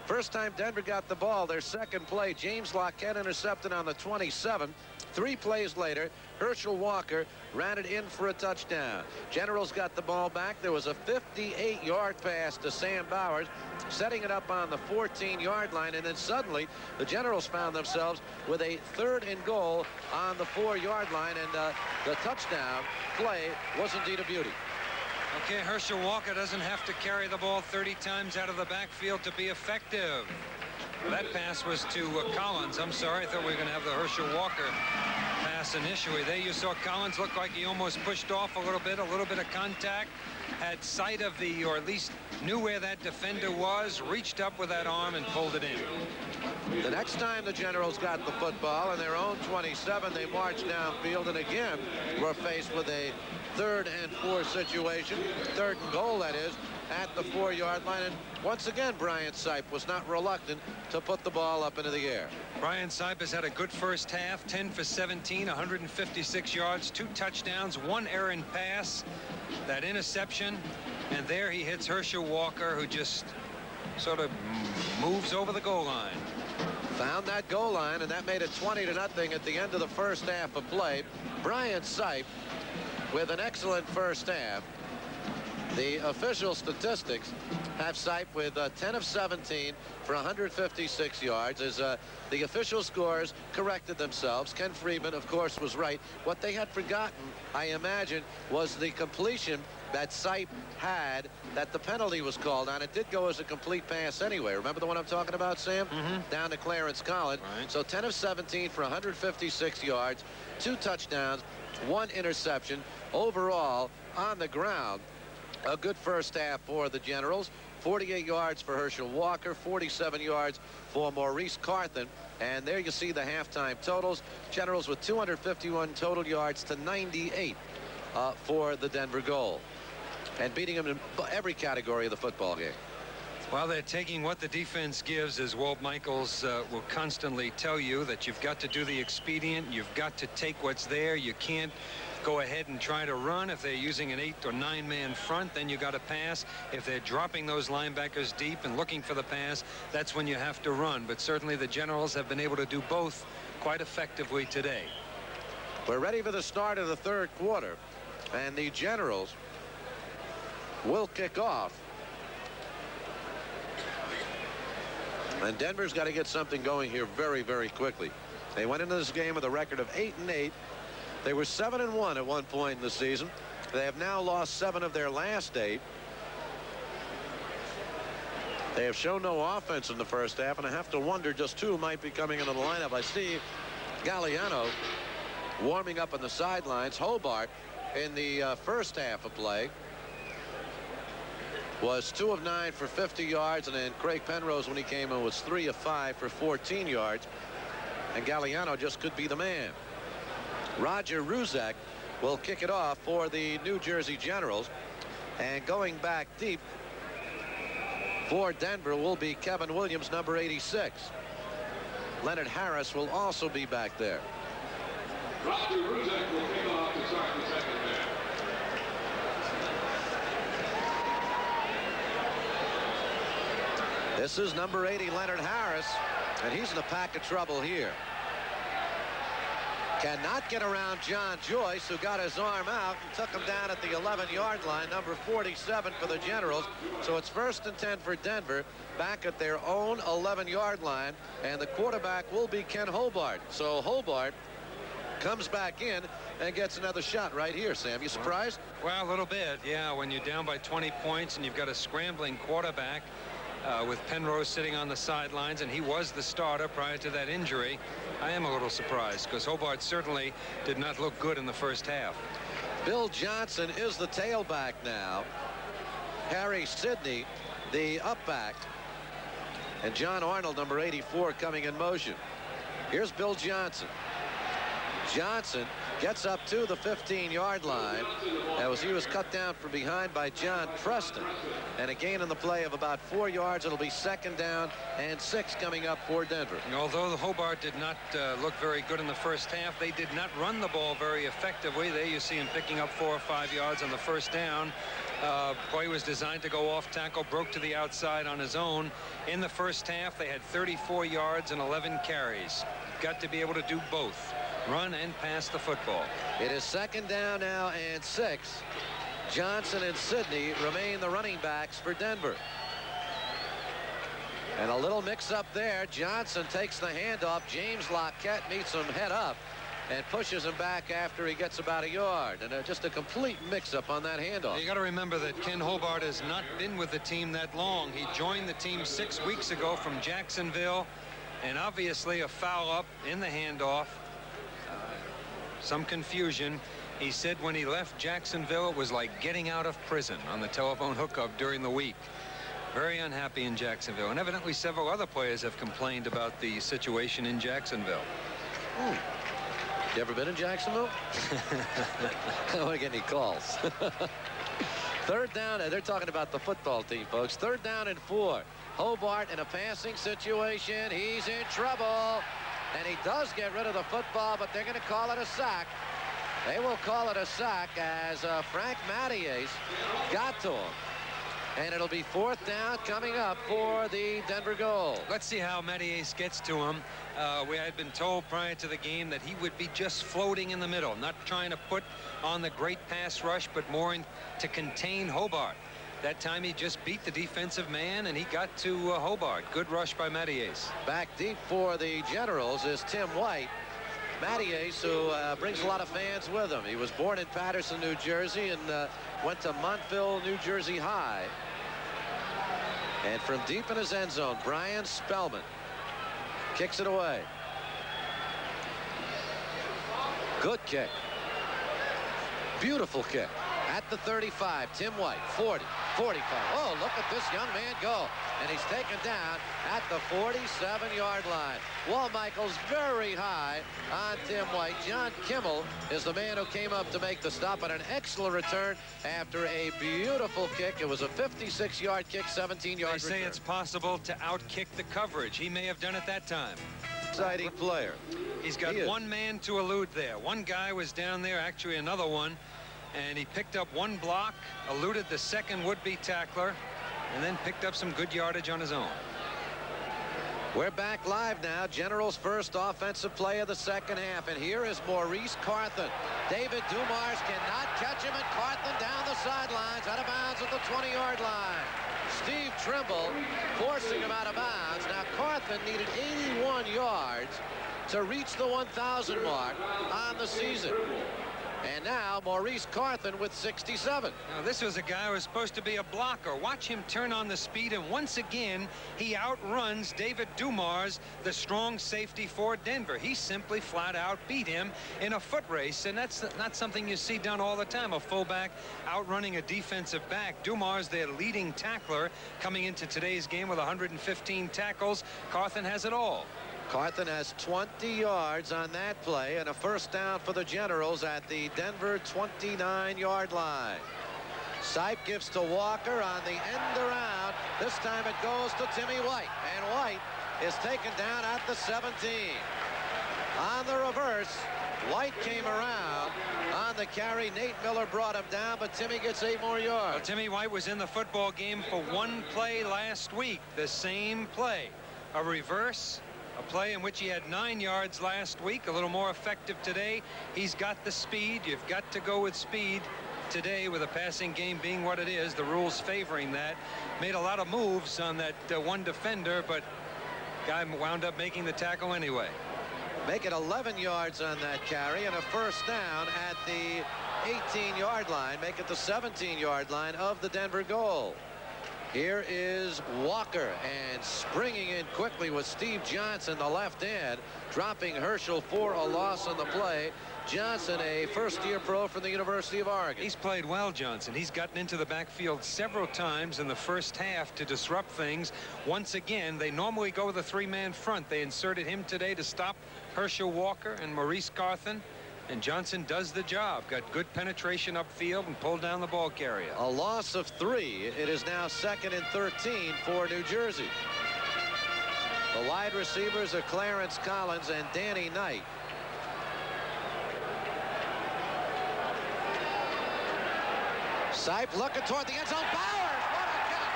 First time Denver got the ball, their second play, James Lockett intercepted on the 27. 3 plays later, Herschel Walker ran it in for a touchdown. Generals got the ball back. There was a 58-yard pass to Sam Bowers, setting it up on the 14-yard line, and then suddenly the Generals found themselves with a 3rd and goal on the 4-yard line, and the touchdown play was indeed a beauty. Okay, Herschel Walker doesn't have to carry the ball 30 times out of the backfield to be effective. That pass was to Collins. I'm sorry, I thought we were going to have the Herschel Walker pass initially. There you saw Collins look like he almost pushed off a little bit of contact, had sight of or at least knew where that defender was, reached up with that arm and pulled it in. The next time the Generals got the football in their own 27, they marched downfield and again were faced with a 3rd and 4 situation, 3rd and goal, that is, at the 4-yard line, and once again Brian Sipe was not reluctant to put the ball up into the air. Brian Sipe has had a good first half, 10 for 17, 156 yards, 2 touchdowns, 1 errant pass, that interception, and there he hits Herschel Walker, who just sort of moves over the goal line. Found that goal line, and that made it 20-0 at the end of the first half of play. Brian Sipe with an excellent first half. The official statistics have Sipe with 10 of 17 for 156 yards. As the official scores corrected themselves, Ken Friedman, of course, was right. What they had forgotten, I imagine, was the completion that Sipe had that the penalty was called on. It did go as a complete pass anyway. Remember the one I'm talking about, Sam? Down to Clarence Collins. Right. So 10 of 17 for 156 yards, 2 touchdowns, 1 interception. Overall, on the ground, a good first half for the Generals. 48 yards for Herschel Walker, 47 yards for Maurice Carthen. And there you see the halftime totals. Generals with 251 total yards to 98 for the Denver Gold. And beating them in every category of the football game. Well, they're taking what the defense gives, as Walt Michaels will constantly tell you, that you've got to do the expedient. You've got to take what's there. You can't go ahead and try to run. If they're using an 8 or 9-man front, then you got to pass. If they're dropping those linebackers deep and looking for the pass, that's when you have to run. But certainly the Generals have been able to do both quite effectively today. We're ready for the start of the 3rd quarter, and the Generals will kick off. And Denver's got to get something going here very, very quickly. They went into this game with a record of 8-8. They were 7-1 at one point in the season. They have now lost 7 of their last 8. They have shown no offense in the first half, and I have to wonder just who might be coming into the lineup. I see Galliano warming up on the sidelines. Hobart in the first half of play was 2 of 9 for 50 yards, and then Craig Penrose, when he came in, was 3 of 5 for 14 yards. And Galliano just could be the man. Roger Ruzak will kick it off for the New Jersey Generals, and going back deep for Denver will be Kevin Williams, number 86. Leonard Harris will also be back there. Roger Ruzak will kick off to start the second half. This is number 80, Leonard Harris, and he's in a pack of trouble here. Cannot get around John Joyce, who got his arm out and took him down at the 11-yard line, number 47 for the Generals. So it's 1st and 10 for Denver, back at their own 11-yard line, and the quarterback will be Ken Hobart. So Hobart comes back in and gets another shot right here. Sam, you surprised? Well, a little bit, yeah. When you're down by 20 points and you've got a scrambling quarterback with Penrose sitting on the sidelines, and he was the starter prior to that injury, I am a little surprised, because Hobart certainly did not look good in the first half. Bill Johnson is the tailback now. Harry Sidney, the upback. And John Arnold, number 84, coming in motion. Here's Bill Johnson. Johnson gets up to the 15-yard line as he was cut down from behind by John Preston. And a gain on the play of about 4 yards. It'll be 2nd down and 6 coming up for Denver. And although the Hobart did not look very good in the first half, they did not run the ball very effectively. There you see him picking up 4 or 5 yards on the first down. Play was designed to go off tackle, broke to the outside on his own. In the first half, they had 34 yards and 11 carries. Got to be able to do both, run and pass the football. It is 2nd down now and 6. Johnson and Sidney remain the running backs for Denver. And a little mix-up there. Johnson takes the handoff. James Lockett meets him head up and pushes him back after he gets about a yard. And just a complete mix-up on that handoff. You got to remember that Ken Hobart has not been with the team that long. He joined the team 6 weeks ago from Jacksonville, and obviously a foul up in the handoff. Some confusion. He said when he left Jacksonville, it was like getting out of prison on the telephone hookup during the week. Very unhappy in Jacksonville, and evidently several other players have complained about the situation in Jacksonville. You ever been in Jacksonville? I don't want to get any calls. 3rd down, they're talking about the football team, folks. 3rd down and 4. Hobart in a passing situation. He's in trouble, and he does get rid of the football, but they're going to call it a sack. They will call it a sack as Frank Mathies got to him. And it'll be 4th down coming up for the Denver Gold. Let's see how Mathies gets to him. We had been told prior to the game that he would be just floating in the middle, not trying to put on the great pass rush, but more to contain Hobart. That time he just beat the defensive man, and he got to Hobart. Good rush by Mathies. Back deep for the Generals is Tim White. Mathies, who brings a lot of fans with him. He was born in Paterson, New Jersey, and went to Montville, New Jersey High. And from deep in his end zone, Brian Spellman kicks it away. Good kick. Beautiful kick. At the 35, Tim White, 40, 45. Oh, look at this young man go. And he's taken down at the 47-yard line. Wall Michaels very high on Tim White. John Kimmel is the man who came up to make the stop, and an excellent return after a beautiful kick. It was a 56-yard kick, 17-yard return. They say it's possible to outkick the coverage. He may have done it that time. Exciting player. He's got one man to elude there. One guy was down there, actually another one, and he picked up one block, eluded the second would-be tackler, and then picked up some good yardage on his own. We're back live now. General's first offensive play of the 2nd half, and here is Maurice Carthen. David Dumars cannot catch him, and Carthen down the sidelines, out of bounds at the 20-yard line. Steve Trimble forcing him out of bounds. Now Carthen needed 81 yards to reach the 1,000 mark on the season. And now Maurice Carthen with 67. Now this was a guy who was supposed to be a blocker. Watch him turn on the speed, and once again he outruns David Dumars, the strong safety for Denver. He simply flat out beat him in a foot race, and that's not something you see done all the time. A fullback outrunning a defensive back. Dumars, their leading tackler, coming into today's game with 115 tackles. Carthen has it all. Carthen has 20 yards on that play, and a first down for the Generals at the Denver 29-yard line. Sipe gives to Walker on the end around. This time it goes to Timmy White, and White is taken down at the 17. On the reverse, White came around on the carry. Nate Miller brought him down, but Timmy gets 8 more yards. Well, Timmy White was in the football game for one play last week. The same play, a reverse. A play in which he had 9 yards last week, a little more effective today. He's got the speed. You've got to go with speed today, with a passing game being what it is, the rules favoring that. Made a lot of moves on that one defender, but guy wound up making the tackle anyway. Make it 11 yards on that carry, and a first down at the 18-yard line. Make it the 17-yard line of the Denver goal. Here is Walker, and springing in quickly with Steve Johnson, the left end, dropping Herschel for a loss on the play. Johnson, a first-year pro from the University of Oregon. He's played well, Johnson. He's gotten into the backfield several times in the first half to disrupt things. Once again, they normally go with a 3-man front. They inserted him today to stop Herschel Walker and Maurice Carthen. And Johnson does the job. Got good penetration upfield and pulled down the ball carrier. A loss of 3. It is now 2nd and 13 for New Jersey. The wide receivers are Clarence Collins and Danny Knight. Sipe looking toward the end zone. Bowers, what a catch!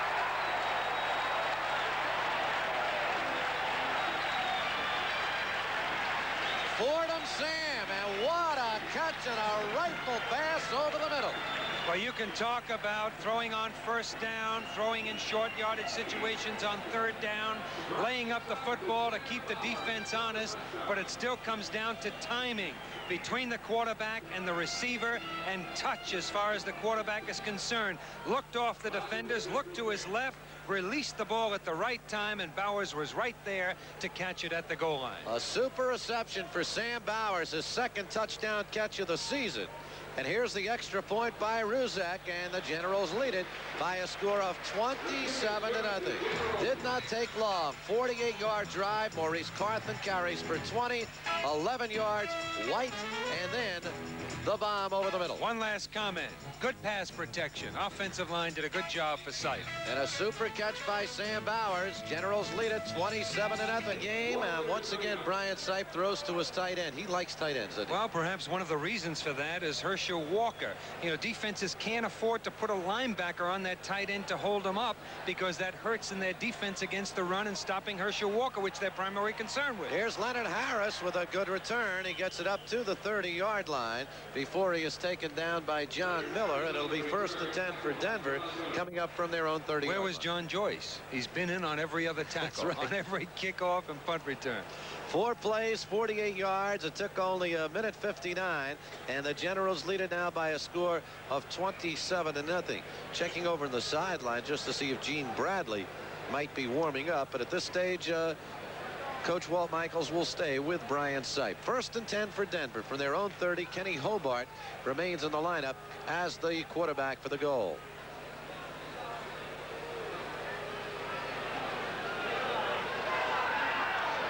Fordham Sam, and what a catch and a rifle pass over the middle. Well, you can talk about throwing on first down, throwing in short yardage situations on third down, laying up the football to keep the defense honest, but it still comes down to timing between the quarterback and the receiver, and touch as far as the quarterback is concerned. Looked off the defenders, looked to his left, released the ball at the right time, and Bowers was right there to catch it at the goal line. A super reception for Sam Bowers, his second touchdown catch of the season. And here's the extra point by Ruzek, and the Generals lead it by a score of 27-0. Did not take long. 48-yard drive. Maurice Carthan carries for 20, 11 yards. White, and then the bomb over the middle. One last comment. Good pass protection. Offensive line did a good job for Sipe. And a super catch by Sam Bowers. Generals lead it 27-0 game. And once again, Brian Sipe throws to his tight end. He likes tight ends, doesn't he? Well, perhaps one of the reasons for that is Herschel Walker. You know, defenses can't afford to put a linebacker on that tight end to hold him up, because that hurts in their defense against the run and stopping Herschel Walker, which they're primarily concerned with. Here's Leonard Harris with a good return. He gets it up to the 30-yard line before he is taken down by John Miller, and it'll be 1st and 10 for Denver coming up from their own 30. Where was John Joyce? He's been in on every other tackle, right, on every kickoff and punt return. 4 plays, 48 yards. It took only a minute 59, and the Generals lead it now by a score of 27-0. Checking over in the sideline just to see if Gene Bradley might be warming up, but at this stage Coach Walt Michaels will stay with Brian Sipe. 1st and 10 for Denver from their own 30. Kenny Hobart remains in the lineup as the quarterback for the goal.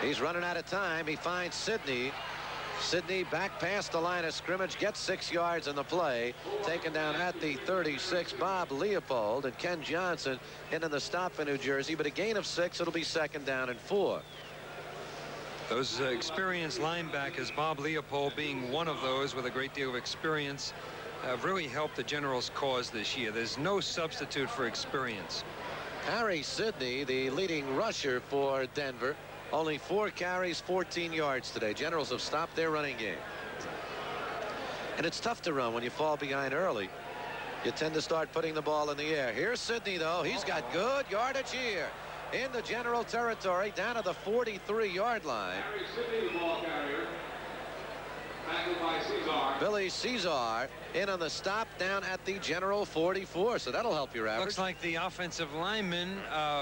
He's running out of time. He finds Sidney. Sidney back past the line of scrimmage, gets 6 yards in the play. Taken down at the 36. Bob Leopold and Ken Johnson in the stop for New Jersey, but a gain of 6. It'll be 2nd down and 4. Those experienced linebackers, Bob Leopold being one of those with a great deal of experience, have really helped the Generals' cause this year. There's no substitute for experience. Harry Sidney, the leading rusher for Denver, only 4 carries, 14 yards today. Generals have stopped their running game. And it's tough to run when you fall behind early. You tend to start putting the ball in the air. Here's Sidney, though. He's got good yardage here in the General territory, down to the 43-yard line. Harry Sidney, the ball carrier. Tackled by Cesar. Billy Cesar in on the stop down at the General 44, so that'll help your average. Looks like the offensive linemen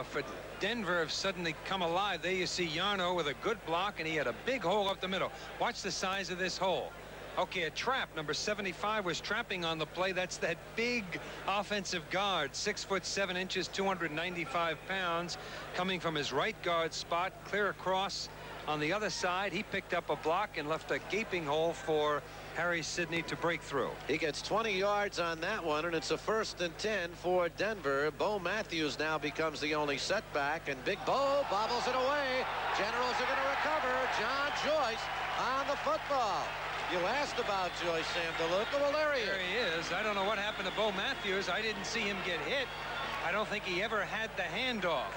for Denver have suddenly come alive. There you see Yarno with a good block, and he had a big hole up the middle. Watch the size of this hole. Okay, a trap. Number 75 was trapping on the play. That's that big offensive guard, 6'7", 295 pounds, coming from his right guard spot, clear across on the other side. He picked up a block and left a gaping hole for Harry Sidney to break through. He gets 20 yards on that one, and it's a 1st and 10 for Denver. Bo Matthews now becomes the only setback, and Big Bo bobbles it away. Generals are going to recover. John Joyce on the football. You asked about Joyce, Sam DeLuca. Well, there he is. I don't know what happened to Bo Matthews. I didn't see him get hit. I don't think he ever had the handoff.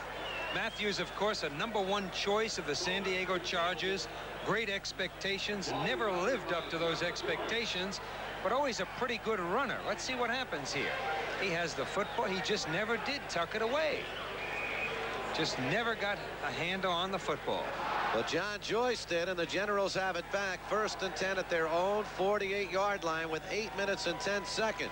Matthews, of course, a #1 choice of the San Diego Chargers. Great expectations. Never lived up to those expectations, but always a pretty good runner. Let's see what happens here. He has the football. He just never did tuck it away. Just never got a handle on the football. Well, John Joyce did, and the Generals have it back. 1st and 10 at their own 48-yard line with 8 minutes and 10 seconds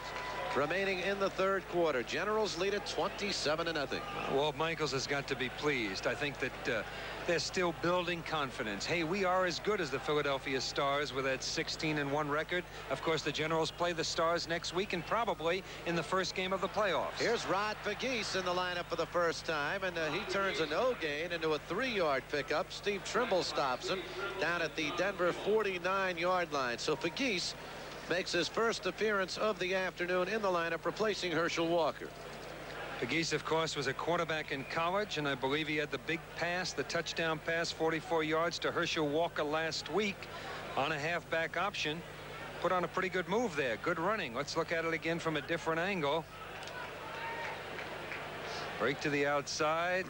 remaining in the 3rd quarter. Generals lead it 27-0. Walt Michaels has got to be pleased. I think that they're still building confidence. Hey, we are as good as the Philadelphia Stars with that 16-1 record. Of course, the Generals play the Stars next week, and probably in the first game of the playoffs. Here's Rod Pegues in the lineup for the first time, and he turns a no gain into a 3-yard pickup. Steve Trimble stops him down at the Denver 49-yard line. So Pegues makes his first appearance of the afternoon in the lineup, replacing Herschel Walker. Pegues, of course, was a quarterback in college, and I believe he had the big pass, the touchdown pass, 44 yards to Herschel Walker last week on a halfback option. put on a pretty good move there. Good running. Let's look at it again from a different angle. Break to the outside.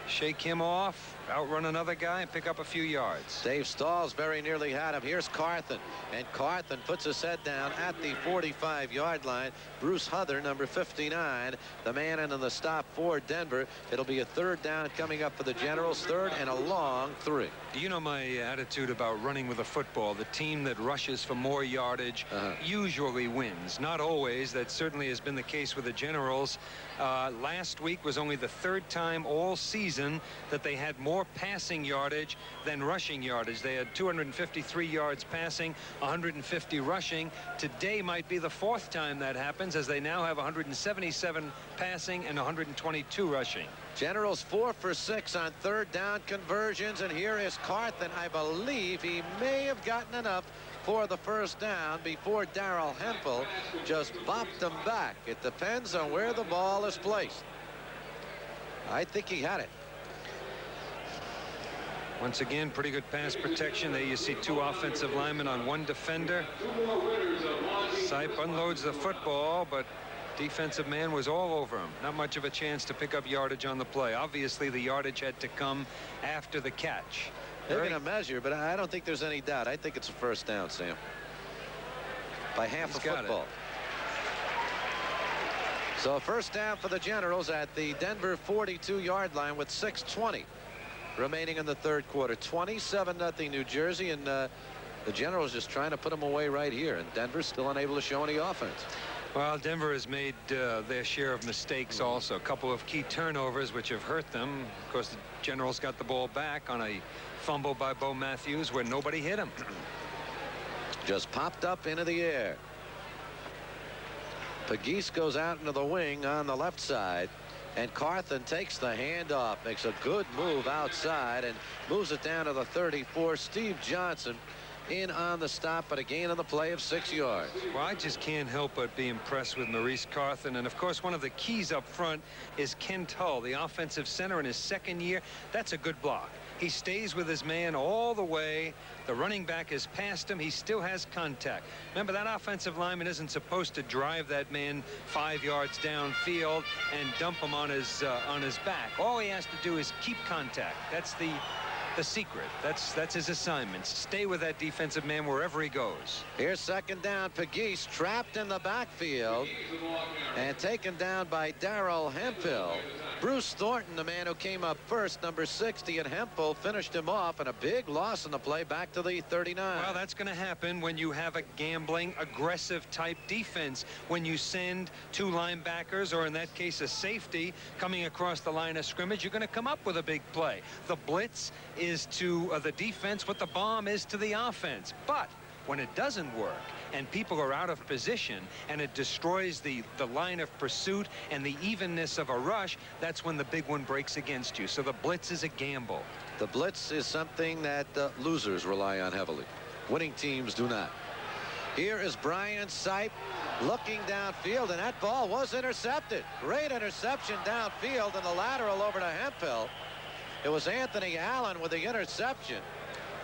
Shake him off. Outrun another guy and pick up a few yards. Dave Stahl's very nearly had him. Here's Carthen, and Carthen puts his head down at the 45-yard line. Bruce Huther, number 59, the man in on the stop for Denver. It'll be a 3rd down coming up for the Generals. 3rd and a long 3. You know my attitude about running with a football. The team that rushes for more yardage usually wins. Not always. That certainly has been the case with the Generals. Last week was only the 3rd time all season that they had more passing yardage than rushing yardage. They had 253 yards passing, 150 rushing. Today might be the 4th time that happens, as they now have 177 passing and 122 rushing. Generals 4 for 6 on 3rd down conversions, and here is Carthen. I believe he may have gotten enough for the 1st down before Darrell Hempel just bopped him back. It depends on where the ball is placed. I think he had it. Once again, pretty good pass protection. There you see 2 offensive linemen on 1 defender. Sipe unloads the football, but defensive man was all over him. Not much of a chance to pick up yardage on the play. Obviously, the yardage had to come after the catch. They're going to measure, but I don't think there's any doubt. I think it's a 1st down, Sam. By half a football. So a 1st down for the Generals at the Denver 42-yard line with 6:20 remaining in the 3rd quarter. 27-0 New Jersey, and the Generals just trying to put them away right here, and Denver's still unable to show any offense. Well, Denver has made their share of mistakes also. A couple of key turnovers which have hurt them. Of course, the Generals got the ball back on a fumble by Bo Matthews where nobody hit him. Just popped up into the air. Pegues goes out into the wing on the left side, and Carthen takes the handoff, makes a good move outside and moves it down to the 34. Steve Johnson in on the stop, but a gain on the play of 6 yards. Well, I just can't help but be impressed with Maurice Carthen. And of course, one of the keys up front is Kent Hull, the offensive center in his 2nd year. That's a good block. He stays with his man all the way. The running back has passed him. He still has contact. Remember, that offensive lineman isn't supposed to drive that man 5 yards downfield and dump him on his back. All he has to do is keep contact. That's the secret. That's his assignment. Stay with that defensive man wherever he goes. Here's 2nd down. Pegues trapped in the backfield and taken down by Darrell Hempel. Bruce Thornton, the man who came up first, number 60, and Hempel finished him off, and a big loss in the play back to the 39. Well, that's going to happen when you have a gambling, aggressive type defense. When you send 2 linebackers, or in that case a safety, coming across the line of scrimmage, you're going to come up with a big play. The blitz is to the defense what the bomb is to the offense. But when it doesn't work and people are out of position and it destroys the line of pursuit and the evenness of a rush, that's when the big one breaks against you. So the blitz is a gamble. The blitz is something that losers rely on heavily. Winning teams do not. Here is Brian Sipe looking downfield, and that ball was intercepted. Great interception downfield, and the lateral over to Hempel. It was Anthony Allen with the interception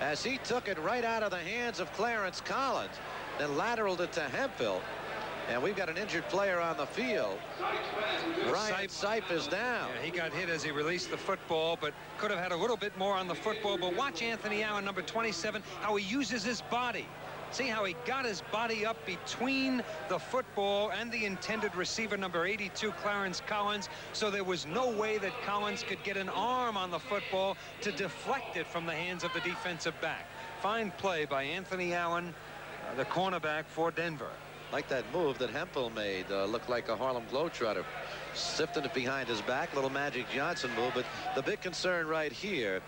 as he took it right out of the hands of Clarence Collins, then lateraled it to Hempel. And we've got an injured player on the field. Brian Sipe is down. Yeah, he got hit as he released the football, but could have had a little bit more on the football. But watch Anthony Allen, number 27, how he uses his body. See how he got his body up between the football and the intended receiver, number 82, Clarence Collins. So there was no way that Collins could get an arm on the football to deflect it from the hands of the defensive back. Fine play by Anthony Allen, the cornerback for Denver. Like that move that Hempel made, looked like a Harlem Globetrotter, sifting it behind his back. Little Magic Johnson move. But the big concern right here,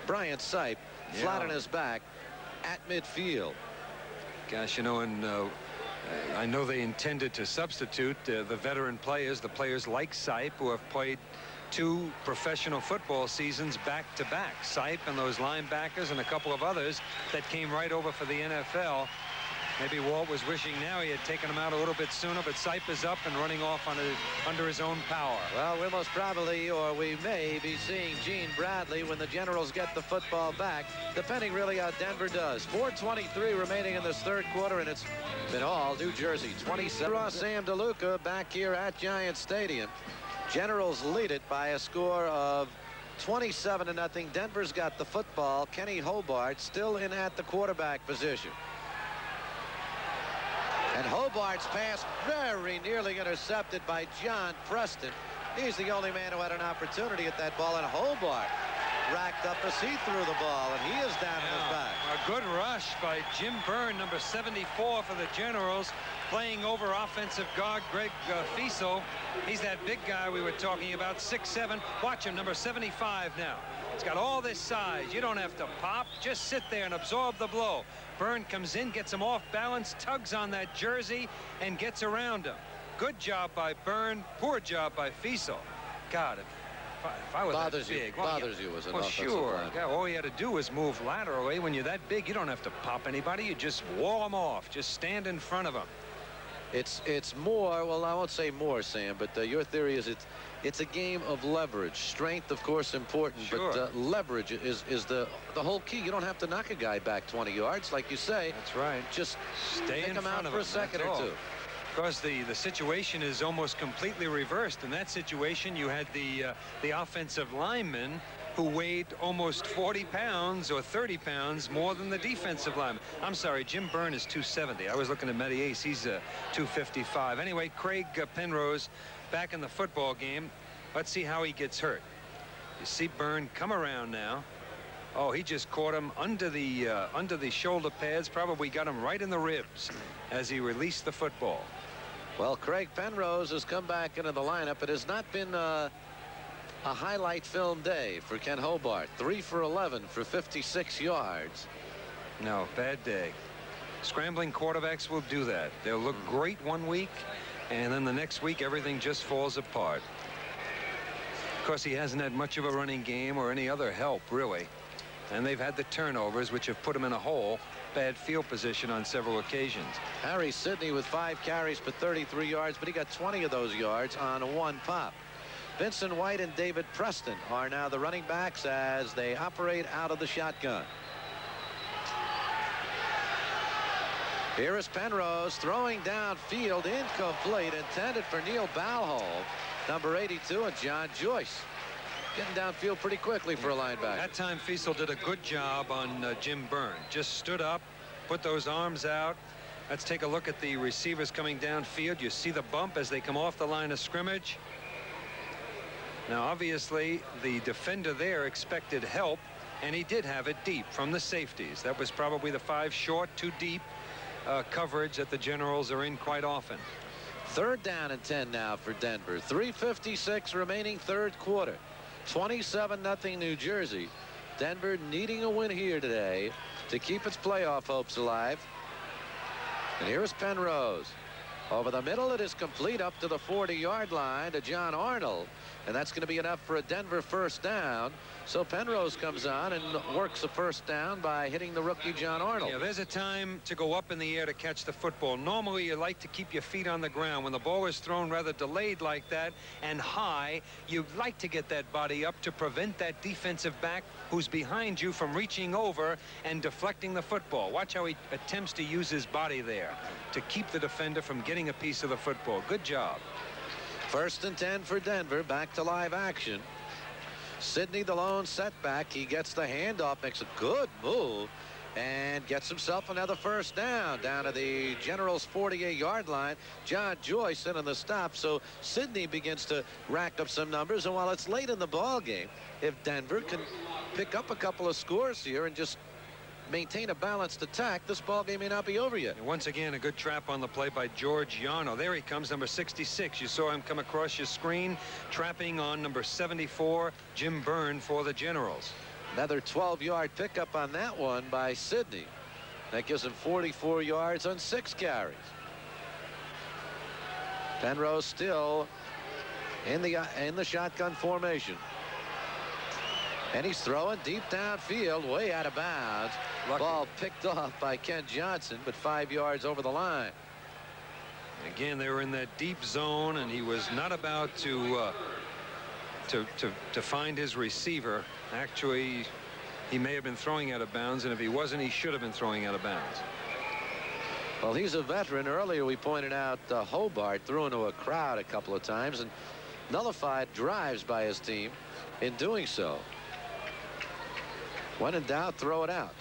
Brian Sipe flat on his back at midfield. Gosh, you know, and I know they intended to substitute the veteran players, the players like Sipe, who have played 2 professional football seasons back-to-back. Sipe and those linebackers and a couple of others that came right over for the NFL. Maybe Walt was wishing now he had taken him out a little bit sooner, but Sipe is up and running off under his own power. Well, we most probably, or we may be seeing Gene Bradley when the Generals get the football back, depending really how Denver does. 4:23 remaining in this third quarter, and it's been all New Jersey. 27. Sam DeLuca back here at Giant Stadium. Generals lead it by a score of 27-0. Denver's got the football. Kenny Hobart still in at the quarterback position. And Hobart's pass very nearly intercepted by John Preston. He's the only man who had an opportunity at that ball, and Hobart racked up as he threw the ball, and he is down on his back. A good rush by Jim Byrne, number 74 for the Generals, playing over offensive guard Greg Fiesel. He's that big guy we were talking about, 6'7". Watch him, number 75 now. He's got all this size. You don't have to pop. Just sit there and absorb the blow. Byrne comes in, gets him off balance, tugs on that jersey, and gets around him. Good job by Byrne. Poor job by Fiesel. God, if I was that big. Bothers you as an offensive sure. lineman. Yeah, all you had to do was move laterally. When you're that big, you don't have to pop anybody. You just wall them off. Just stand in front of them. It's more, well, I won't say more, Sam, but your theory is it's a game of leverage. Strength, of course, important, sure. but leverage is the whole key. You don't have to knock a guy back 20 yards, like you say. That's right. Just stay in him front out of for him, a second that's or all. two. Because the situation is almost completely reversed. In that situation, you had the offensive lineman who weighed almost 40 pounds or 30 pounds more than the defensive lineman. I'm sorry, Jim Byrne is 270. I was looking at Matty Ace. He's 255. Anyway, Craig Penrose back in the football game. Let's see how he gets hurt. You see Byrne come around now. Oh, he just caught him under the shoulder pads. Probably got him right in the ribs as he released the football. Well, Craig Penrose has come back into the lineup. It has not been a highlight film day for Ken Hobart. 3 for 11 for 56 yards. No, bad day. Scrambling quarterbacks will do that. They'll look great one week, and then the next week everything just falls apart. Of course, he hasn't had much of a running game or any other help, really. And they've had the turnovers, which have put him in a hole. Bad field position on several occasions. Harry Sidney with 5 carries for 33 yards, but he got 20 of those yards on 1 pop. Vincent White and David Preston are now the running backs as they operate out of the shotgun. Here is Penrose throwing downfield, incomplete, intended for Neil Balholm, number 82, and John Joyce. Getting downfield pretty quickly for a linebacker. That time Fiesel did a good job on Jim Byrne. Just stood up, put those arms out. Let's take a look at the receivers coming downfield. You see the bump as they come off the line of scrimmage. Now, obviously, the defender there expected help, and he did have it deep from the safeties. That was probably the 5 short, 2 deep coverage that the Generals are in quite often. 3rd down and 10 now for Denver. 3:56 remaining third quarter. 27-0 New Jersey. Denver needing a win here today to keep its playoff hopes alive. And here's Penrose. Over the middle, it is complete up to the 40-yard line to John Arnold. And that's going to be enough for a Denver first down. So Penrose comes on and works a first down by hitting the rookie John Arnold. Yeah, there's a time to go up in the air to catch the football. Normally, you like to keep your feet on the ground. When the ball is thrown rather delayed like that and high, you like to get that body up to prevent that defensive back who's behind you from reaching over and deflecting the football. Watch how he attempts to use his body there to keep the defender from getting a piece of the football. Good job. 1st and 10 for Denver. Back to live action. Sidney, the lone setback. He gets the handoff, makes a good move, and gets himself another first down to the Generals' 48-yard line. John Joyce in on the stop, so Sidney begins to rack up some numbers. And while it's late in the ball game, if Denver can pick up a couple of scores here and just maintain a balanced attack, this ball game may not be over yet. And once again, a good trap on the play by George Yarno. There he comes, number 66. You saw him come across your screen, trapping on number 74, Jim Byrne for the Generals. Another 12-yard pickup on that one by Sidney. That gives him 44 yards on 6 carries. Penrose still in the shotgun formation. And he's throwing deep downfield, way out of bounds. Lucky. Ball picked off by Ken Johnson, but 5 yards over the line. Again, they were in that deep zone, and he was not about to find his receiver. Actually, he may have been throwing out of bounds, and if he wasn't, he should have been throwing out of bounds. Well, he's a veteran. Earlier we pointed out Hobart threw into a crowd a couple of times and nullified drives by his team in doing so. When in doubt, throw it out.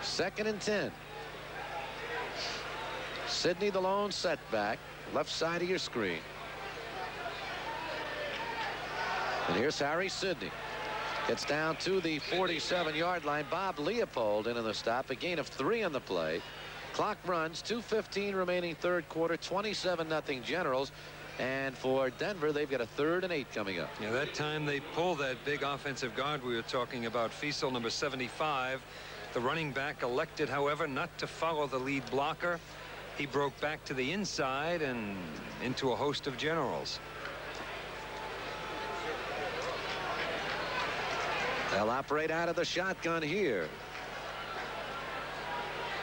2nd and 10. Sidney the lone setback, left side of your screen. And here's Harry Sidney. Gets down to the 47-yard line. Bob Leopold into the stop. A gain of 3 on the play. Clock runs. 2:15 remaining third quarter. 27-0 Generals. And for Denver, they've got a 3rd and 8 coming up. Yeah, that time they pulled that big offensive guard we were talking about, Fiesel, number 75. The running back elected, however, not to follow the lead blocker. He broke back to the inside and into a host of Generals. They'll operate out of the shotgun here.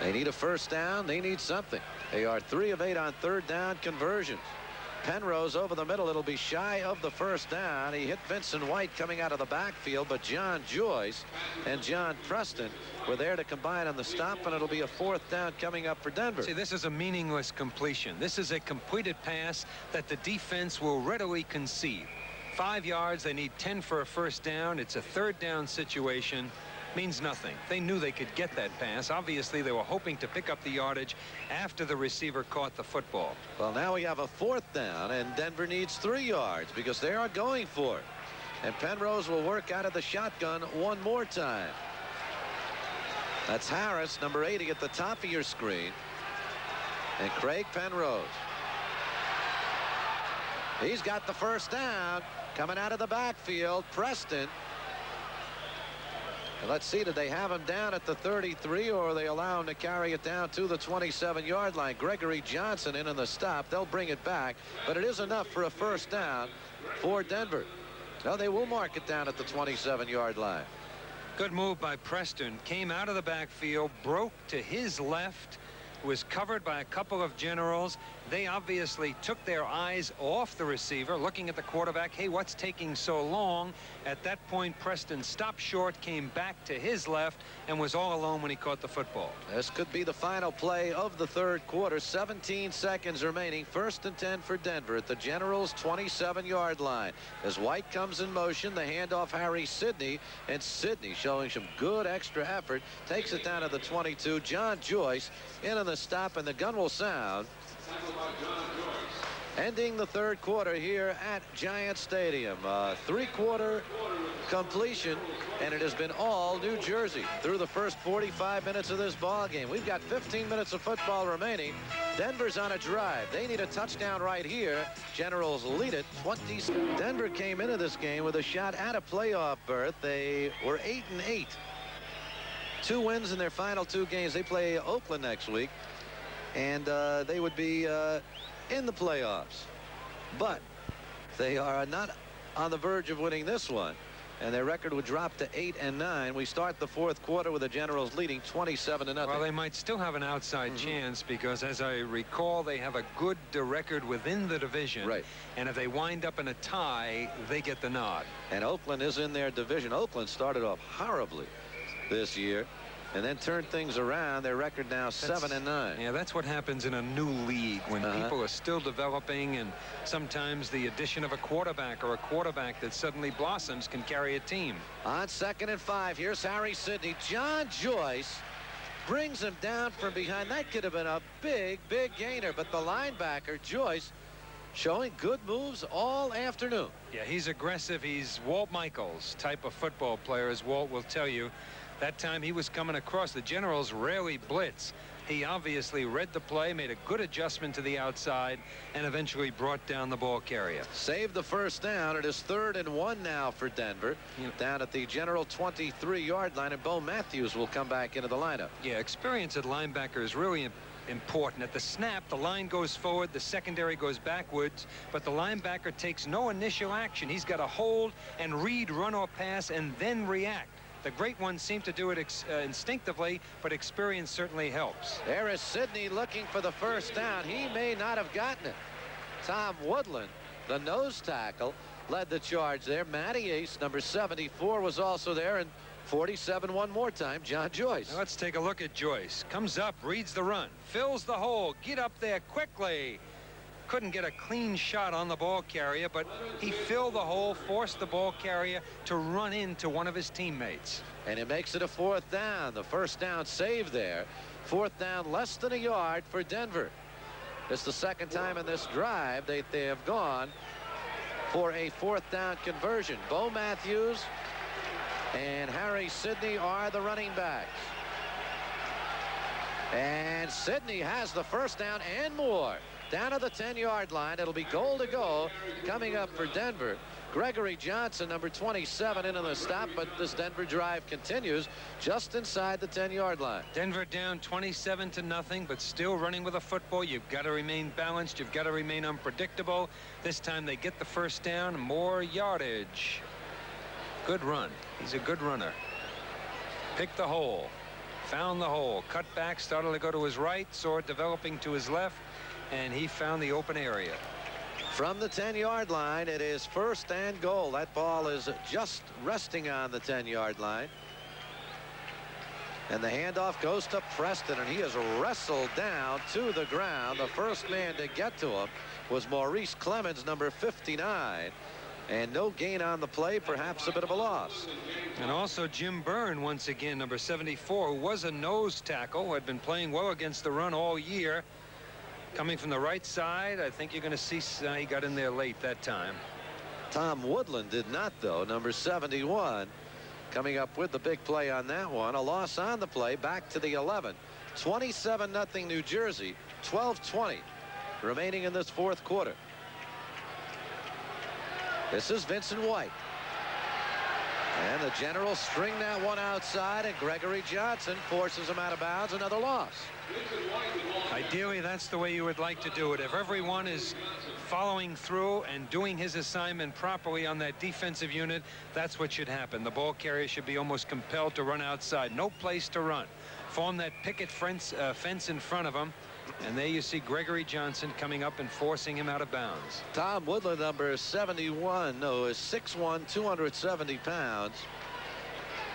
They need a first down. They need something. They are 3 of 8 on 3rd down conversions. Penrose over the middle. It'll be shy of the first down. He hit Vincent White coming out of the backfield, but John Joyce and John Preston were there to combine on the stop, and it'll be a 4th down coming up for Denver. See, this is a meaningless completion. This is a completed pass that the defense will readily concede. 5 yards. They need 10 for a first down. It's a 3rd down situation. Means nothing. They knew they could get that pass. Obviously, they were hoping to pick up the yardage after the receiver caught the football. Well, now we have a 4th down, and Denver needs 3 yards because they are going for it. And Penrose will work out of the shotgun one more time. That's Harris, number 80, at the top of your screen. And Craig Penrose. He's got the first down. Coming out of the backfield, Preston. And let's see, did they have him down at the 33, or they allow him to carry it down to the 27-yard line? Gregory Johnson in on the stop. They'll bring it back, but it is enough for a first down for Denver. No, they will mark it down at the 27-yard line. Good move by Preston. Came out of the backfield, broke to his left, was covered by a couple of Generals. They obviously took their eyes off the receiver, looking at the quarterback. Hey, what's taking so long? At that point, Preston stopped short, came back to his left, and was all alone when he caught the football. This could be the final play of the 3rd quarter. 17 seconds remaining. 1st and 10 for Denver at the Generals' 27-yard line. As White comes in motion, the handoff Harry Sidney, and Sidney showing some good extra effort. Takes it down to the 22. John Joyce in on the stop, and the gun will sound. Ending the 3rd quarter here at Giant Stadium. 3-quarter completion, and it has been all New Jersey through the first 45 minutes of this ball game. We've got 15 minutes of football remaining. Denver's on a drive. They need a touchdown right here. Generals lead it 20. Denver came into this game with a shot at a playoff berth. They were 8-8. 2 wins in their final 2 games. They play Oakland next week, and they would be in the playoffs, but they are not on the verge of winning this one, and their record would drop to 8-9. We start the 4th quarter with the Generals leading 27-0. Well, they might still have an outside chance because, as I recall, they have a good record within the division. Right. And if they wind up in a tie, they get the nod. And Oakland is in their division. Oakland started off horribly this year and then turned things around. Their record now 7-9. Yeah, that's what happens in a new league when people are still developing, and sometimes the addition of a quarterback or a quarterback that suddenly blossoms can carry a team. On 2nd and 5, here's Harry Sidney. John Joyce brings him down from behind. That could have been a big gainer, but the linebacker Joyce showing good moves all afternoon. Yeah, he's aggressive. He's Walt Michaels type of football player, as Walt will tell you. That time he was coming across. The Generals rarely blitz. He obviously read the play, made a good adjustment to the outside, and eventually brought down the ball carrier. Saved the first down. It is 3rd and 1 now for Denver. Down at the General 23-yard line, and Bo Matthews will come back into the lineup. Yeah, experience at linebacker is really important. At the snap, the line goes forward, the secondary goes backwards, but the linebacker takes no initial action. He's got to hold and read, run or pass, and then react. The great ones seem to do it instinctively, but experience certainly helps. There is Sidney looking for the first down. He may not have gotten it. Tom Woodland, the nose tackle, led the charge there. Matty Ace, number 74, was also there, and 47 one more time, John Joyce. Now let's take a look at Joyce. Comes up, reads the run, fills the hole, get up there quickly. Couldn't get a clean shot on the ball carrier, but he filled the hole, forced the ball carrier to run into one of his teammates. And it makes it a 4th down. The first down save there. 4th down, less than a yard for Denver. It's the second time in this drive they have gone for a 4th down conversion. Bo Matthews and Harry Sidney are the running backs. And Sidney has the first down and more. Down to the 10-yard line. It'll be goal to go coming up for Denver. Gregory Johnson, number 27, in on the stop, but this Denver drive continues just inside the 10-yard line. Denver down 27-0, but still running with a football. You've got to remain balanced. You've got to remain unpredictable. This time they get the first down, more yardage. Good run. He's a good runner. Picked the hole. Found the hole. Cut back, started to go to his right, saw it developing to his left, and he found the open area. From the 10-yard line, it is 1st and goal. That ball is just resting on the 10-yard line. And the handoff goes to Preston, and he is wrestled down to the ground. The first man to get to him was Maurice Clemens, number 59. And no gain on the play, perhaps a bit of a loss. And also Jim Byrne, once again, number 74, who was a nose tackle, who had been playing well against the run all year. Coming from the right side, I think you're going to see he got in there late that time. Tom Woodland did not, though. Number 71 coming up with the big play on that one. A loss on the play, back to the 11. 27-0 New Jersey. 12:20 remaining in this 4th quarter. This is Vincent White. And the Generals string that one outside, and Gregory Johnson forces him out of bounds. Another loss. Ideally, that's the way you would like to do it. If everyone is following through and doing his assignment properly on that defensive unit, that's what should happen. The ball carrier should be almost compelled to run outside. No place to run. Form that picket fence in front of him. And there you see Gregory Johnson coming up and forcing him out of bounds. Tom Woodland, number 71, is 6'1", 270 pounds.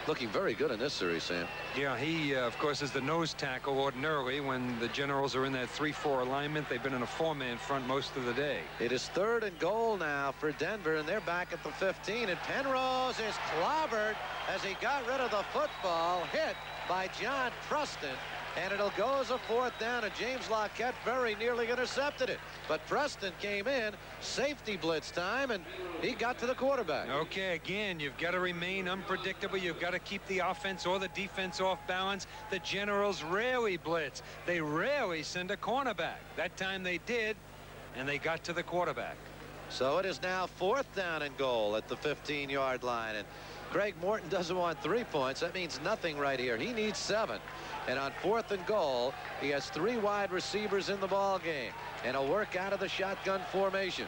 Looking very good in this series, Sam. Yeah, he, of course, is the nose tackle ordinarily. When the Generals are in that 3-4 alignment, they've been in a 4-man front most of the day. It is 3rd and goal now for Denver, and they're back at the 15. And Penrose is clobbered as he got rid of the football, hit by John Preston. And it'll go as a 4th down, and James Lockett very nearly intercepted it. But Preston came in, safety blitz time, and he got to the quarterback. Okay, again, you've got to remain unpredictable. You've got to keep the offense or the defense off balance. The Generals rarely blitz. They rarely send a cornerback. That time they did, and they got to the quarterback. So it is now 4th down and goal at the 15-yard line. And Craig Morton doesn't want 3 points. That means nothing right here. He needs 7. And on 4th and goal, he has 3 wide receivers in the ball game, and he'll work out of the shotgun formation.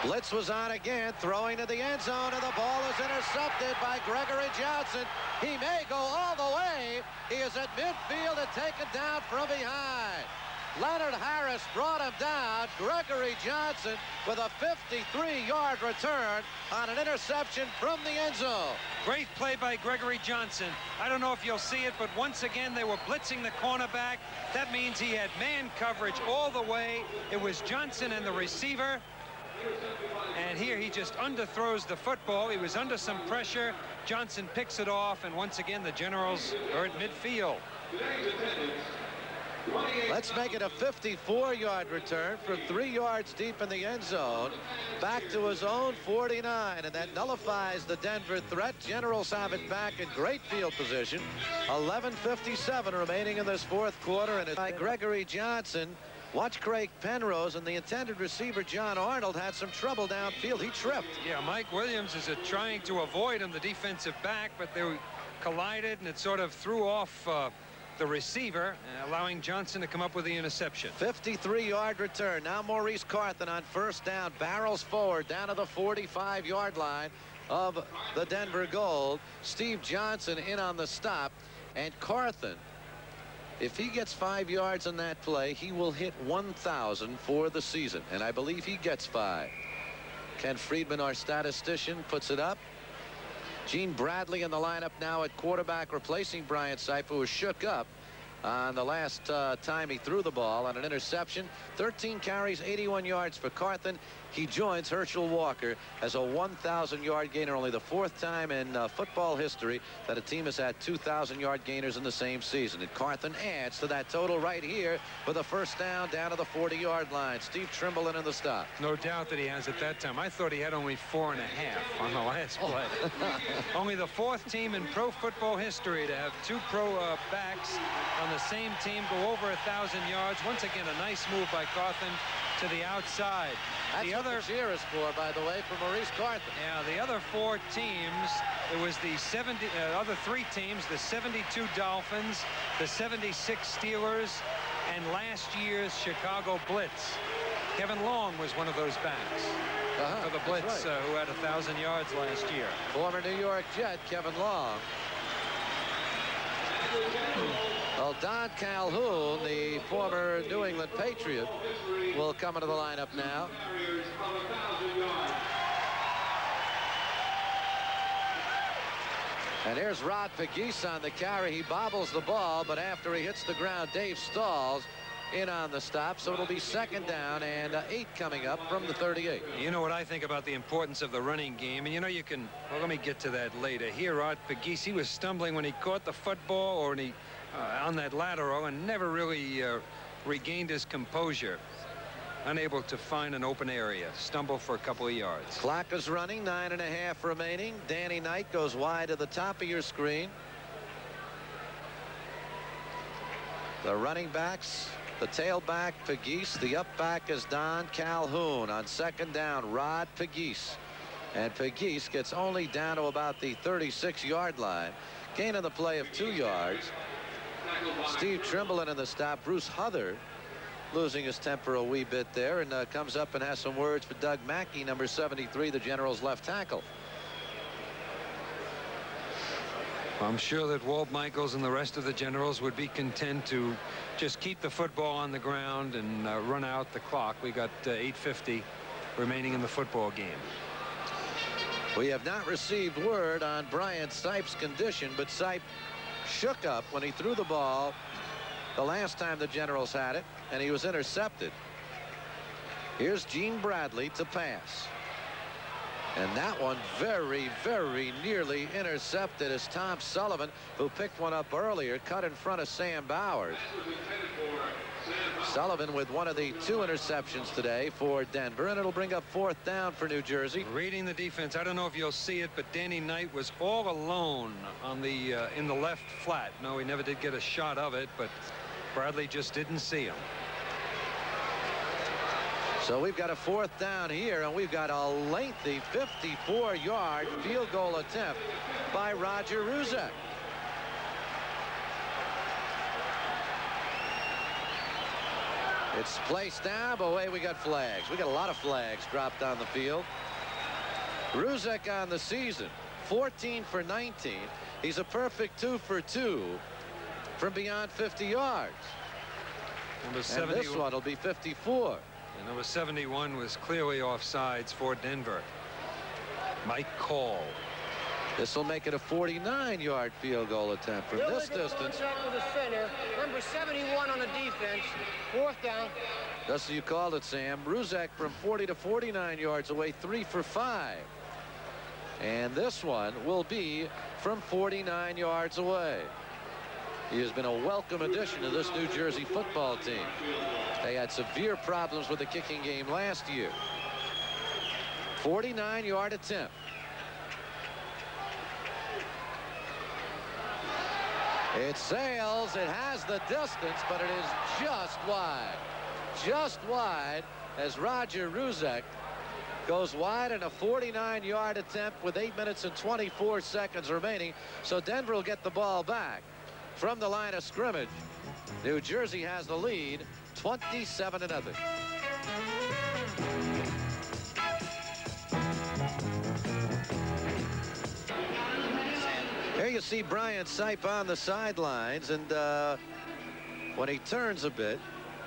Blitz was on again, throwing to the end zone, and the ball is intercepted by Gregory Johnson. He may go all the way. He is at midfield and taken down from behind. Leonard Harris brought him down. Gregory Johnson with a 53-yard return on an interception from the end zone. Great play by Gregory Johnson. I don't know if you'll see it, but once again they were blitzing the cornerback. That means he had man coverage all the way. It was Johnson and the receiver. And here he just underthrows the football. He was under some pressure. Johnson picks it off, and once again the Generals are at midfield. Let's make it a 54-yard return from 3 yards deep in the end zone back to his own 49, and that nullifies the Denver threat. Generals have it back in great field position. 11:57 remaining in this 4th quarter, and it's by Gregory Johnson. Watch Craig Penrose, and the intended receiver John Arnold had some trouble downfield. He tripped. Yeah, Mike Williams is trying to avoid him, the defensive back, but collided, and it sort of threw off the receiver, allowing Johnson to come up with the interception. 53-yard return. Now Maurice Carthen on first down barrels forward down to the 45-yard line of the Denver Gold. Steve Johnson in on the stop, and Carthen, if he gets 5 yards on that play, he will hit 1,000 for the season, and I believe he gets 5. Ken Friedman, our statistician, puts it up. Gene Bradley in the lineup now at quarterback, replacing Brian Sipe, who was shook up on the last time he threw the ball on an interception. 13 carries, 81 yards for Carthen. He joins Herschel Walker as a 1,000-yard gainer, only the 4th time in football history that a team has had 2,000-yard gainers in the same season. And Carthen adds to that total right here with a first down to the 40-yard line. Steve Trimble in the stop. No doubt that he has at that time. I thought he had only 4.5 on the last play. Only the 4th team in pro football history to have 2 pro backs on the same team go over 1,000 yards. Once again, a nice move by Carthen to the outside. That's the what other the cheer is for, by the way, for Maurice Carthen. Yeah, the other 4 teams, it was the other 3 teams, the 72 Dolphins, the 76 Steelers, and last year's Chicago Blitz. Kevin Long was one of those backs for the Blitz, right. who had 1,000 yards last year. Former New York Jet Kevin Long. Well, Don Calhoun, the former New England Patriot, will come into the lineup now. And here's Rod Pegues on the carry. He bobbles the ball, but after he hits the ground, Dave Stalls in on the stop. So it'll be 2nd down and 8 coming up from the 38. You know what I think about the importance of the running game, and you know you can, well, let me get to that later. Here, Rod Pegues, he was stumbling when he caught the football or when he on that lateral and never really regained his composure. Unable to find an open area. Stumble for a couple of yards. Clock is running, 9.5 remaining. Danny Knight goes wide to the top of your screen. The running backs, the tailback Pegues, the up back is Don Calhoun. On 2nd down, Rod Pegues. And Pegues gets only down to about the 36-yard line. Gain on the play of 2 yards. Steve Trimble in the stop. Bruce Huther losing his temper a wee bit there, and comes up and has some words for Doug Mackey, number 73, the General's left tackle. I'm sure that Walt Michaels and the rest of the Generals would be content to just keep the football on the ground and run out the clock. We got 8:50 remaining in the football game. We have not received word on Brian Sipe's condition, but Sipe shook up when he threw the ball the last time the Generals had it, and he was intercepted. Here's Gene Bradley to pass. And that one very, very nearly intercepted as Tom Sullivan, who picked one up earlier, cut in front of Sam Bowers. Sullivan with one of the 2 interceptions today for Denver, and it'll bring up 4th down for New Jersey. Reading the defense, I don't know if you'll see it, but Danny Knight was all alone on the in the left flat. No, he never did get a shot of it, but Bradley just didn't see him. So we've got a 4th down here, and we've got a lengthy 54-yard field goal attempt by Roger Ruzek. It's placed down, but wait, we got flags. We got a lot of flags dropped on the field. Ruzek on the season, 14 for 19. He's70 for 2 from beyond 50 yards. Number And this one will be 54. And number 71 was clearly offsides for Denver. Mike Call. This will make it a 49-yard field goal attempt from this distance. Contact with the center. Number 71 on the defense. 4th down. Just as you called it, Sam. Ruzek from 40 to 49 yards away, 3 for 5. And this one will be from 49 yards away. He has been a welcome addition to this New Jersey football team. They had severe problems with the kicking game last year. 49-yard attempt. It sails. It has the distance, but it is just wide. Just wide as Roger Ruzek goes wide in a 49-yard attempt with 8 minutes and 24 seconds remaining. So Denver will get the ball back from the line of scrimmage. New Jersey has the lead, 27-0. Here you see Brian Sipe on the sidelines, and when he turns a bit,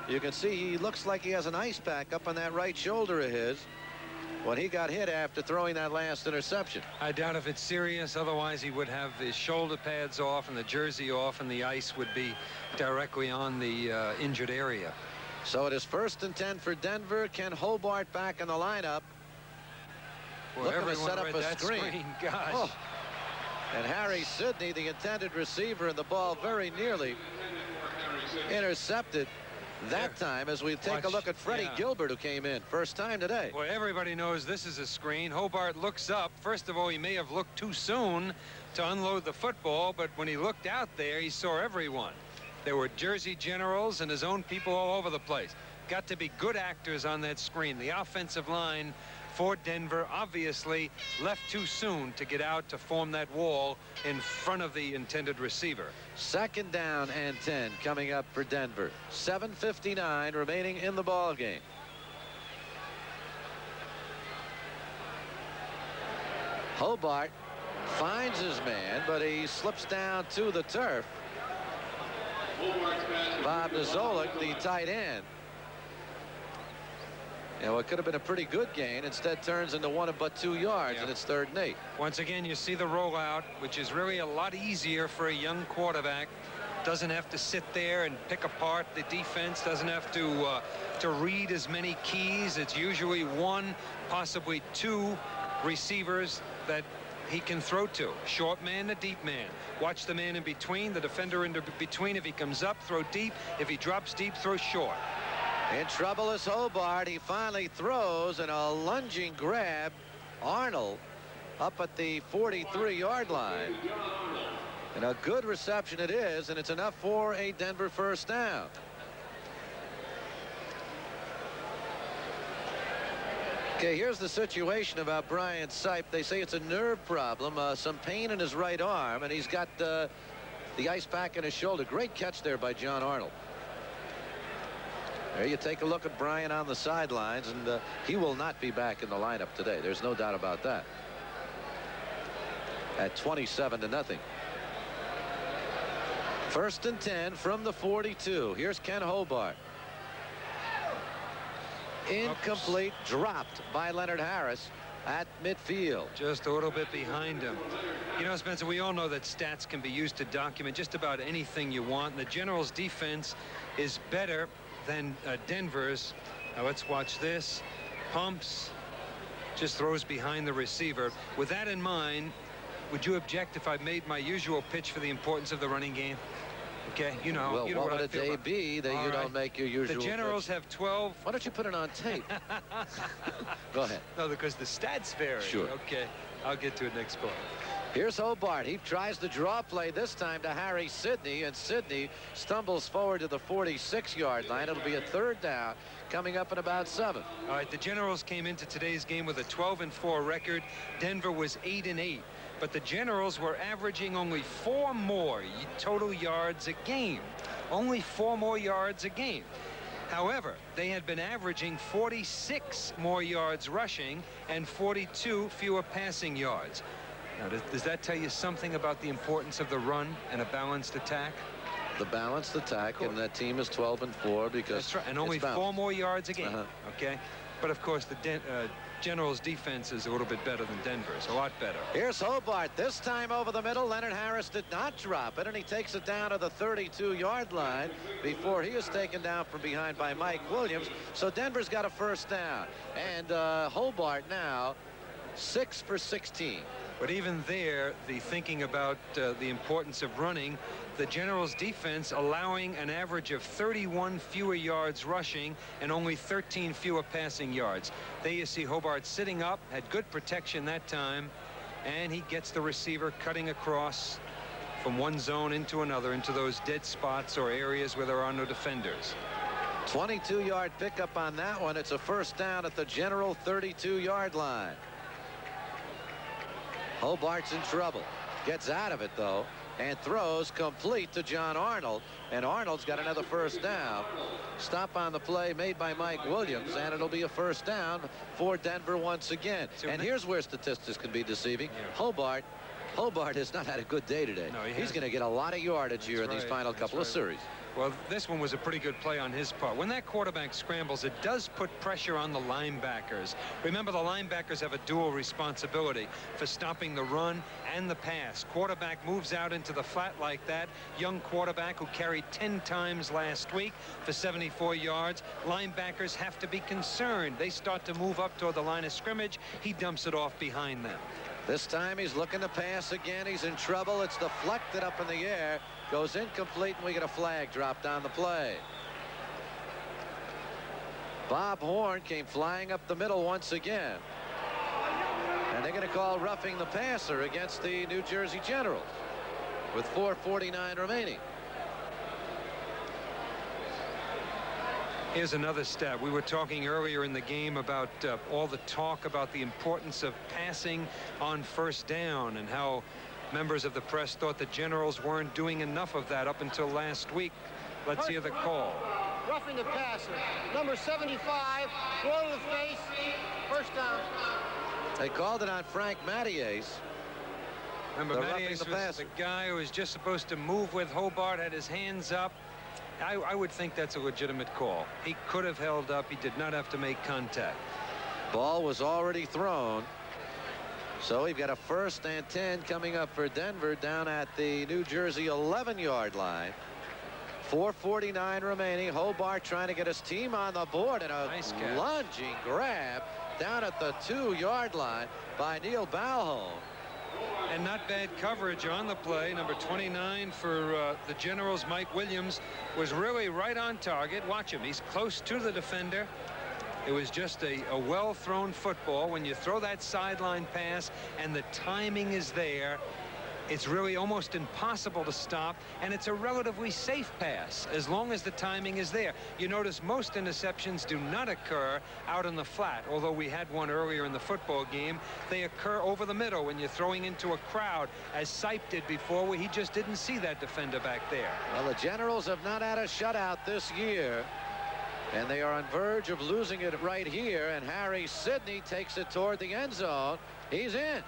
you can see he looks like he has an ice pack up on that right shoulder of his when he got hit after throwing that last interception. I doubt if it's serious. Otherwise, he would have his shoulder pads off and the jersey off, and the ice would be directly on the injured area. So it is 1st and 10 for Denver. Ken Hobart back in the lineup. Well, looking to everyone set up read a that screen. Gosh. Oh. And Harry Sidney, the intended receiver, and the ball very nearly intercepted that time, as we take a look at Freddie Gilbert, who came in first time today. Well, everybody knows this is a screen. Hobart looks up. First of all, he may have looked too soon to unload the football, but when he looked out there, he saw everyone. There were Jersey Generals and his own people all over the place. Got to be good actors on that screen. The offensive line for Denver obviously left too soon to get out to form that wall in front of the intended receiver. 2nd down and 10 coming up for Denver. 7:59 remaining in the ball game. Hobart finds his man, but he slips down to the turf. Bob Nizolik, the tight end. You know, it could have been a pretty good gain. Instead turns into 1 but 2 yards, and it's 3rd and 8. Once again, you see the rollout, which is really a lot easier for a young quarterback. Doesn't have to sit there and pick apart the defense. Doesn't have to read as many keys. It's usually 1, possibly 2 receivers that he can throw to. Short man to deep man. Watch the man in between, the defender in between. If he comes up, throw deep. If he drops deep, throw short. In trouble is Hobart. He finally throws, and a lunging grab. Arnold up at the 43-yard line. And a good reception it is, and it's enough for a Denver 1st down. Okay, here's the situation about Brian Sipe. They say it's a nerve problem, some pain in his right arm, and he's got the ice pack in his shoulder. Great catch there by John Arnold. There you take a look at Brian on the sidelines, and he will not be back in the lineup today. There's no doubt about that. At 27-0. 1st and 10 from the 42. Here's Ken Hobart. Incomplete. Dropped by Leonard Harris at midfield. Just a little bit behind him. You know, Spencer, we all know that stats can be used to document just about anything you want. And the Generals' defense is better than Denver's. Now let's watch this. Pumps, just throws behind the receiver. With that in mind, would you object if I made my usual pitch for the importance of the running game? Okay, you know. Well, you know what what would a day be that you don't make your usual The Generals pitch? have 12. Why don't you put it on tape? Go ahead. No, because the stats vary. Sure. Okay, I'll get to it next quarter. Here's Hobart. He tries the draw play this time to Harry Sidney, and Sidney stumbles forward to the 46-yard line. It'll be a 3rd down coming up in about 7. All right, the Generals came into today's game with a 12-4 record. Denver was 8-8. But the Generals were averaging only 4 more total yards a game. Only 4 more yards a game. However, they had been averaging 46 more yards rushing and 42 fewer passing yards. Now, does that tell you something about the importance of the run and a balanced attack? The balanced attack, and that team is 12-4 because that's right, and only 4 more yards a game. Okay, but of course the Generals' defense is a little bit better than Denver's, a lot better. Here's Hobart, this time over the middle. Leonard Harris did not drop it, and he takes it down to the 32-yard line before he is taken down from behind by Mike Williams. So Denver's got a 1st down, and Hobart now 6 for 16. But even there, the thinking about the importance of running, the Generals' defense allowing an average of 31 fewer yards rushing and only 13 fewer passing yards. There you see Hobart sitting up, had good protection that time, and he gets the receiver cutting across from one zone into another, into those dead spots or areas where there are no defenders. 22-yard pickup on that one. It's a first down at the General 32-yard line. Hobart's in trouble. Gets out of it, though, and throws complete to John Arnold. And Arnold's got another first down. Stop on the play made by Mike Williams, and it'll be a first down for Denver once again. And here's where statistics can be deceiving. Hobart has not had a good day today. No, he's going to get a lot of yardage here in these final couple of series. Well, this one was a pretty good play on his part. When that quarterback scrambles, it does put pressure on the linebackers. Remember, the linebackers have a dual responsibility for stopping the run and the pass. Quarterback moves out into the flat like that. Young quarterback who carried 10 times last week for 74 yards. Linebackers have to be concerned. They start to move up toward the line of scrimmage. He dumps it off behind them. This time he's looking to pass again. He's in trouble. It's deflected up in the air. Goes incomplete, and we get a flag dropped on the play. Bob Horn came flying up the middle once again. And they're going to call roughing the passer against the New Jersey Generals with 4:49 remaining. Here's another stat. We were talking earlier in the game about all the talk about the importance of passing on first down and how members of the press thought the Generals weren't doing enough of that up until last week. Let's hear the call. Roughing the passer. Number 75. Blow to the face. First down. They called it on Frank Mattias. Remember, Mattias was the guy who was just supposed to move with Hobart, had his hands up. I would think that's a legitimate call. He could have held up. He did not have to make contact. Ball was already thrown. So we've got a 1st and 10 coming up for Denver down at the New Jersey 11-yard line. 4:49 remaining. Hobart trying to get his team on the board, and a nice lunging grab down at the 2-yard line by Neil Balholm. And not bad coverage on the play. Number 29 for the Generals, Mike Williams, was really right on target. Watch him. He's close to the defender. It was just a well-thrown football. When you throw that sideline pass and the timing is there, it's really almost impossible to stop, and it's a relatively safe pass as long as the timing is there. You notice most interceptions do not occur out in the flat, although we had one earlier in the football game. They occur over the middle when you're throwing into a crowd, as Sipe did before, where he just didn't see that defender back there. Well, the Generals have not had a shutout this year, and they are on verge of losing it right here, and Harry Sidney takes it toward the end zone. He's in.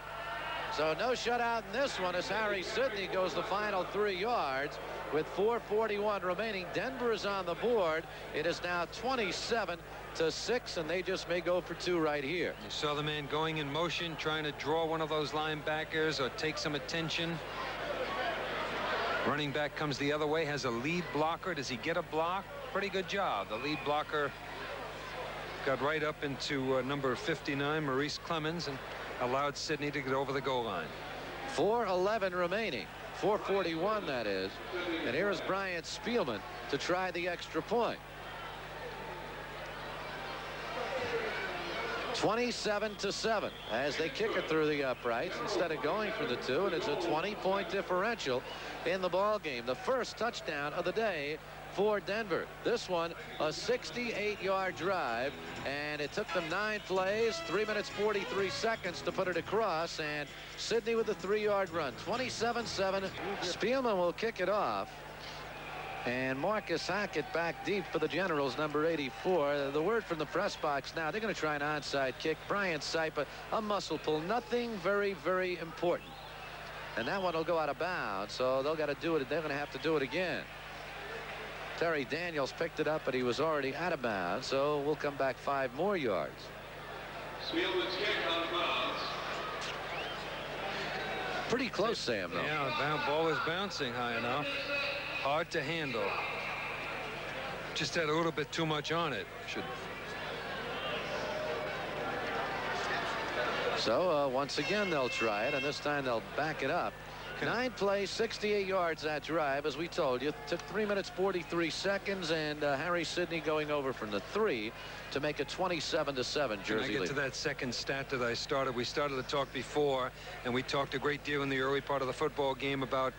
So no shutout in this one as Harry Sidney goes the final 3 yards with 4:41 remaining. Denver is on the board. It is now 27-6, and they just may go for 2 right here. You saw the man going in motion, trying to draw one of those linebackers or take some attention. Running back comes the other way, has a lead blocker. Does he get a block? Pretty good job. The lead blocker got right up into number 59, Maurice Clemens, and allowed Sidney to get over the goal line. 4:11 remaining. 4:41, that is. And here is Bryant Spielman to try the extra point. 27-7 as they kick it through the uprights instead of going for the 2, and it's a 20-point differential in the ball game. The first touchdown of the day for Denver. This one a 68-yard drive, and it took them 9 plays, 3 minutes 43 seconds to put it across, and Sidney with a 3-yard run. 27-7. Spielman will kick it off, and Marcus Hackett back deep for the Generals, number 84. The word from the press box now, they're going to try an onside kick. Brian Sipe, a muscle pull, nothing very, very important, and that one will go out of bounds, so they'll got to do it. They're going to have to do it again. Terry Daniels picked it up, but he was already out of bounds, so we'll come back 5 more yards. Spielman's kick out of bounds. Pretty close, Sam, though. Yeah, the ball is bouncing high enough. Hard to handle. Just had a little bit too much on it. So once again they'll try it, and this time they'll back it up 9 plays, 68 yards that drive, as we told you. Took 3 minutes 43 seconds, and Harry Sidney going over from the 3 to make it 27-7 Jersey Can I get lead. to that second stat that I started? We started to talk before, and we talked a great deal in the early part of the football game about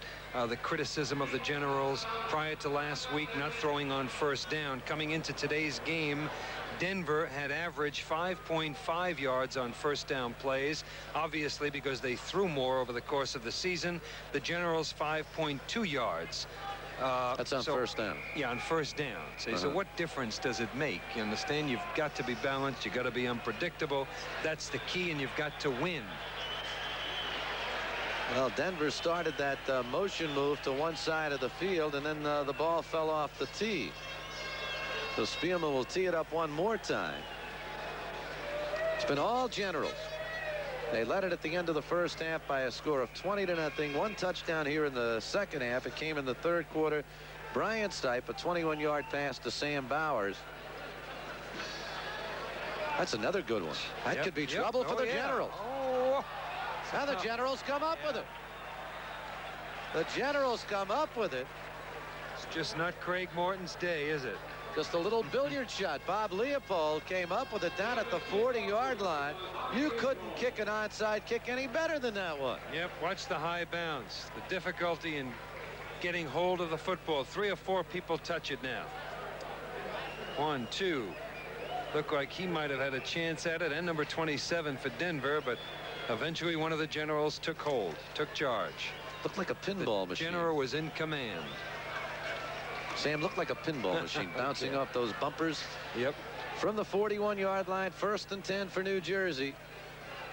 the criticism of the Generals prior to last week not throwing on first down. Coming into today's game, Denver had averaged 5.5 yards on first down plays, obviously because they threw more over the course of the season. The Generals 5.2 yards. That's on first down. Yeah, on first down. So what difference does it make? You understand? You've got to be balanced. You've got to be unpredictable. That's the key, and you've got to win. Well, Denver started that motion move to one side of the field, and then the ball fell off the tee. So Spielman will tee it up one more time. It's been all Generals. They led it at the end of the first half by a score of 20-0. One touchdown here in the second half. It came in the third quarter. Brian Stipe, a 21-yard pass to Sam Bowers. That's another good one. That could be trouble for the Generals. Now the Generals come up with it. The Generals come up with it. It's just not Craig Morton's day, is it? Just a little billiard shot. Bob Leopold came up with it down at the 40-yard line. You couldn't kick an onside kick any better than that one. Yep, watch the high bounce. The difficulty in getting hold of the football. 3 or 4 people touch it now. 1, 2. Looked like he might have had a chance at it. And number 27 for Denver, but eventually one of the Generals took hold, took charge. Looked like a pinball machine. General was in command. Sam, looked like a pinball machine bouncing off those bumpers. Yep. From the 41-yard line, 1st and 10 for New Jersey.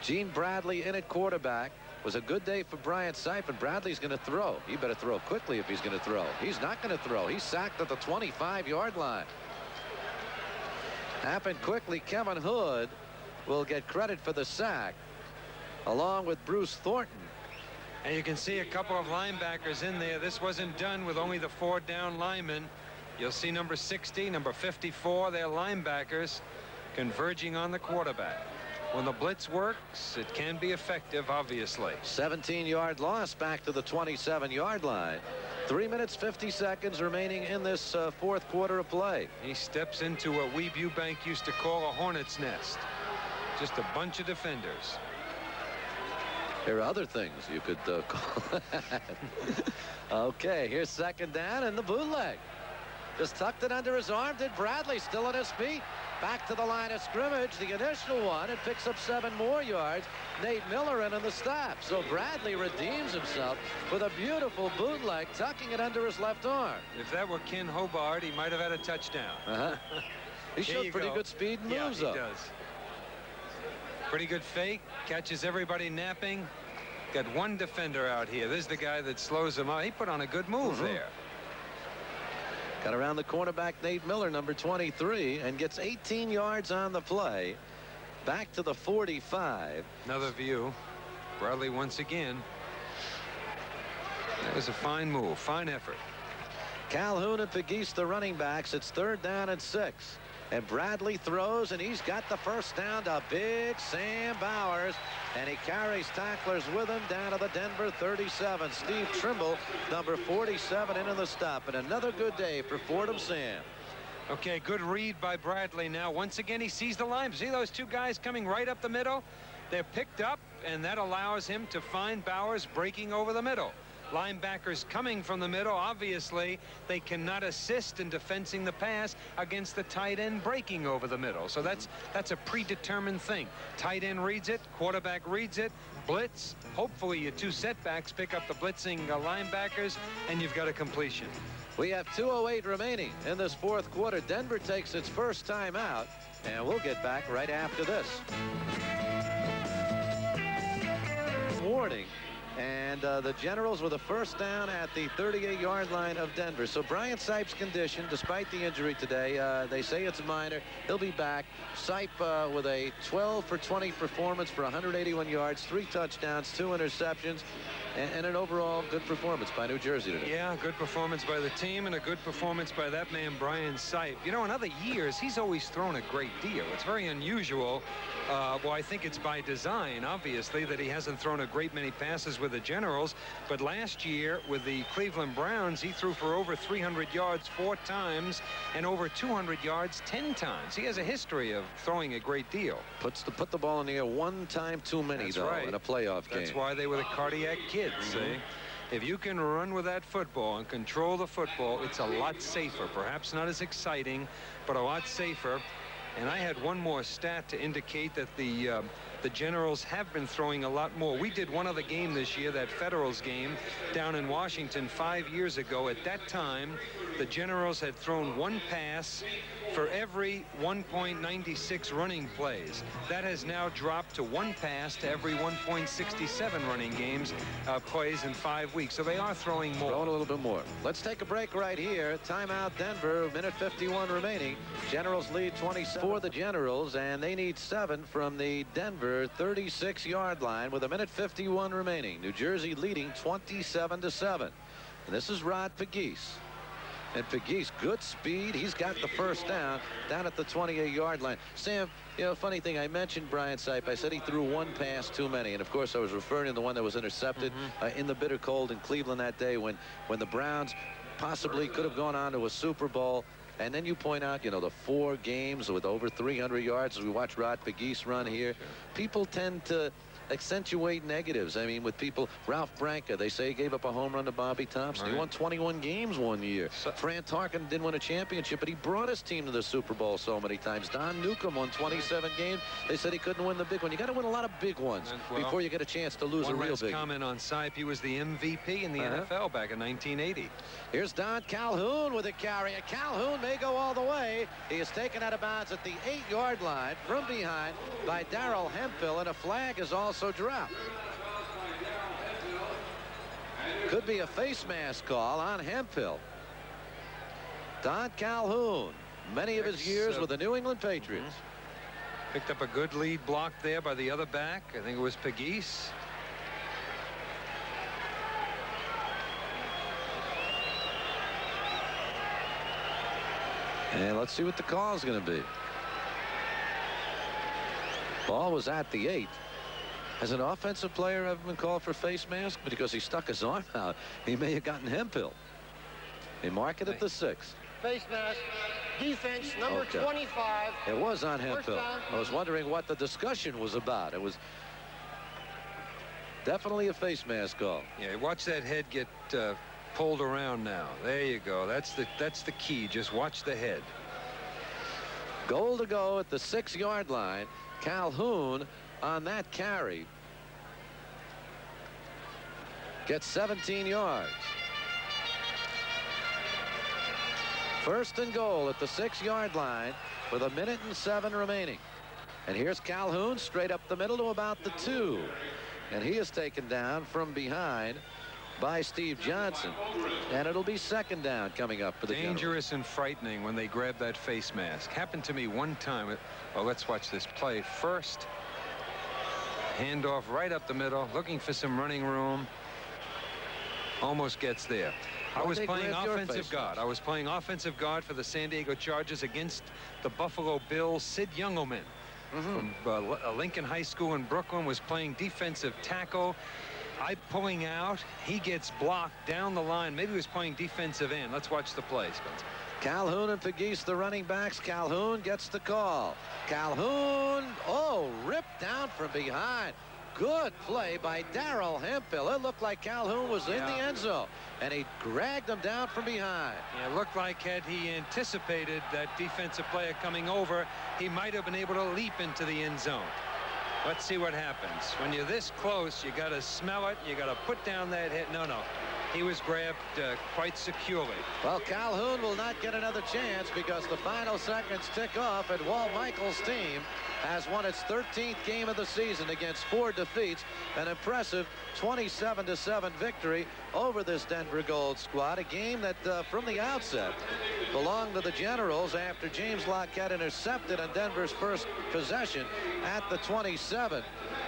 Gene Bradley in at quarterback. Was a good day for Brian Stipe, and Bradley's going to throw. He better throw quickly if he's going to throw. He's not going to throw. He's sacked at the 25-yard line. Happened quickly. Kevin Hood will get credit for the sack, along with Bruce Thornton. And you can see a couple of linebackers in there. This wasn't done with only the 4 down linemen. You'll see number 60, number 54, they're linebackers converging on the quarterback. When the blitz works, it can be effective, obviously. 17-yard loss back to the 27-yard line. 3 minutes 50 seconds remaining in this fourth quarter of play. He steps into what Weeb Eubank used to call a hornet's nest. Just a bunch of defenders. There are other things you could call that. Okay, here's second down and the bootleg. Just tucked it under his arm. Did Bradley, still on his feet. Back to the line of scrimmage. The initial one. It picks up 7 more yards. Nate Miller in on the stop. So Bradley redeems himself with a beautiful bootleg, tucking it under his left arm. If that were Ken Hobart, he might have had a touchdown. He showed pretty good speed and moves, though. Yeah, he does. Pretty good fake. Catches everybody napping. Got one defender out here. This is the guy that slows him out. He put on a good move there. Got around the cornerback Nate Miller, number 23, and gets 18 yards on the play. Back to the 45. Another view. Bradley once again. That was a fine move. Fine effort. Calhoun and Pegues, the running backs. It's 3rd down and 6. And Bradley throws, and he's got the first down to big Sam Bowers. And he carries tacklers with him down to the Denver 37. Steve Trimble, number 47, into the stop. And another good day for Fordham Sam. Okay, good read by Bradley now. Once again, he sees the line. See those 2 guys coming right up the middle? They're picked up, and that allows him to find Bowers breaking over the middle. Linebackers coming from the middle. Obviously, they cannot assist in defending the pass against the tight end breaking over the middle. So that's a predetermined thing. Tight end reads it. Quarterback reads it. Blitz. Hopefully, your 2 setbacks pick up the blitzing linebackers, and you've got a completion. We have 2:08 remaining in this fourth quarter. Denver takes its first time out, and we'll get back right after this. Warning. And the Generals with a first down at the 38-yard line of Denver. So Brian Stipe's condition, despite the injury today, they say it's minor. He'll be back. Stipe with a 12 for 20 performance for 181 yards, 3 touchdowns, 2 interceptions. and an overall good performance by New Jersey today. Yeah, good performance by the team and a good performance by that man, Brian Sipe. You know, in other years, he's always thrown a great deal. It's very unusual. Well, I think it's by design, obviously, that he hasn't thrown a great many passes with the Generals. But last year with the Cleveland Browns, he threw for over 300 yards 4 times and over 200 yards 10 times. He has a history of throwing a great deal. Put the ball in the air one time too many, That's though, right. in a playoff game. That's why they were the cardiac kids, see? If you can run with that football and control the football, it's a lot safer. Perhaps not as exciting, but a lot safer. And I had one more stat to indicate that the Generals have been throwing a lot more. We did one other game this year, that Federals game down in Washington 5 years ago. At that time, the Generals had thrown 1 pass for every 1.96 running plays. That has now dropped to 1 pass to every 1.67 running plays in 5 weeks. So they are throwing more. Throwing a little bit more. Let's take a break right here. Timeout Denver, minute 51 remaining. Generals lead 27 for the Generals, and they need 7 from the Denver 36-yard line with a minute 51 remaining. New Jersey leading 27-7. And this is Rod Pegues. And Pegues, good speed. He's got the first down at the 28-yard line. Sam, you know, funny thing, I mentioned Brian Sipe. I said he threw 1 pass too many. And, of course, I was referring to the one that was intercepted in the bitter cold in Cleveland that day when the Browns possibly could have gone on to a Super Bowl. And then you point out, you know, the 4 games with over 300 yards as we watch Rod Pegues run here. People tend to accentuate negatives. I mean, with people, Ralph Branca, they say he gave up a home run to Bobby Thompson. He won 21 games one year. Fran Tarkin didn't win a championship, but he brought his team to the Super Bowl so many times. Don Newcomb won 27 games. They said he couldn't win the big one. You got to win a lot of big ones before you get a chance to lose a real big one. Comment on Sipe. He was the MVP in the NFL back in 1980. Here's Don Calhoun with a carry. And Calhoun may go all the way. He is taken out of bounds at the 8-yard line from behind by Darrell Hemphill, and a flag is also dropped. Could be a face mask call on Hemphill. Don Calhoun, many of his years with the New England Patriots. Picked up a good lead block there by the other back. I think it was Pegues. And let's see what the call is going to be. Ball was at the 8. Has an offensive player ever been called for face mask? Because he stuck his arm out, he may have gotten Hemphill. They mark it at the 6. Face mask. Defense, number 25. It was on Hemphill. I was wondering what the discussion was about. It was definitely a face mask call. Yeah, watch that head get pulled around now. There you go. That's the key. Just watch the head. Goal to go at the 6-yard line. Calhoun on that carry gets 17 yards. First and goal at the 6-yard line with a minute and 7 remaining. And here's Calhoun straight up the middle to about the 2. And he is taken down from behind by Steve Johnson. And it'll be 2nd down coming up for the Dangerous and frightening when they grab that face mask. Happened to me one time. Well, let's watch this play. First handoff right up the middle, looking for some running room. Almost gets there. I was playing offensive guard. I was playing offensive guard for the San Diego Chargers against the Buffalo Bills. Sid Youngelman from Lincoln High School in Brooklyn was playing defensive tackle. I pulling out. He gets blocked down the line. Maybe he was playing defensive end. Let's watch the play, Spencer. Calhoun and Pegues, the running backs. Calhoun gets the call. Calhoun, ripped down from behind. Good play by Darrell Hemphill. It looked like Calhoun was in the end zone, and he dragged him down from behind. Yeah, it looked like had he anticipated that defensive player coming over, he might have been able to leap into the end zone. Let's see what happens. When you're this close, you got to smell it. You got to put down that hit. No. He was grabbed quite securely. Well, Calhoun will not get another chance because the final seconds tick off, and Walt Michaels' team has won its 13th game of the season against 4 defeats. An impressive 27-7 victory over this Denver Gold squad. A game that from the outset belonged to the Generals after James Lockett intercepted on Denver's first possession at the 27.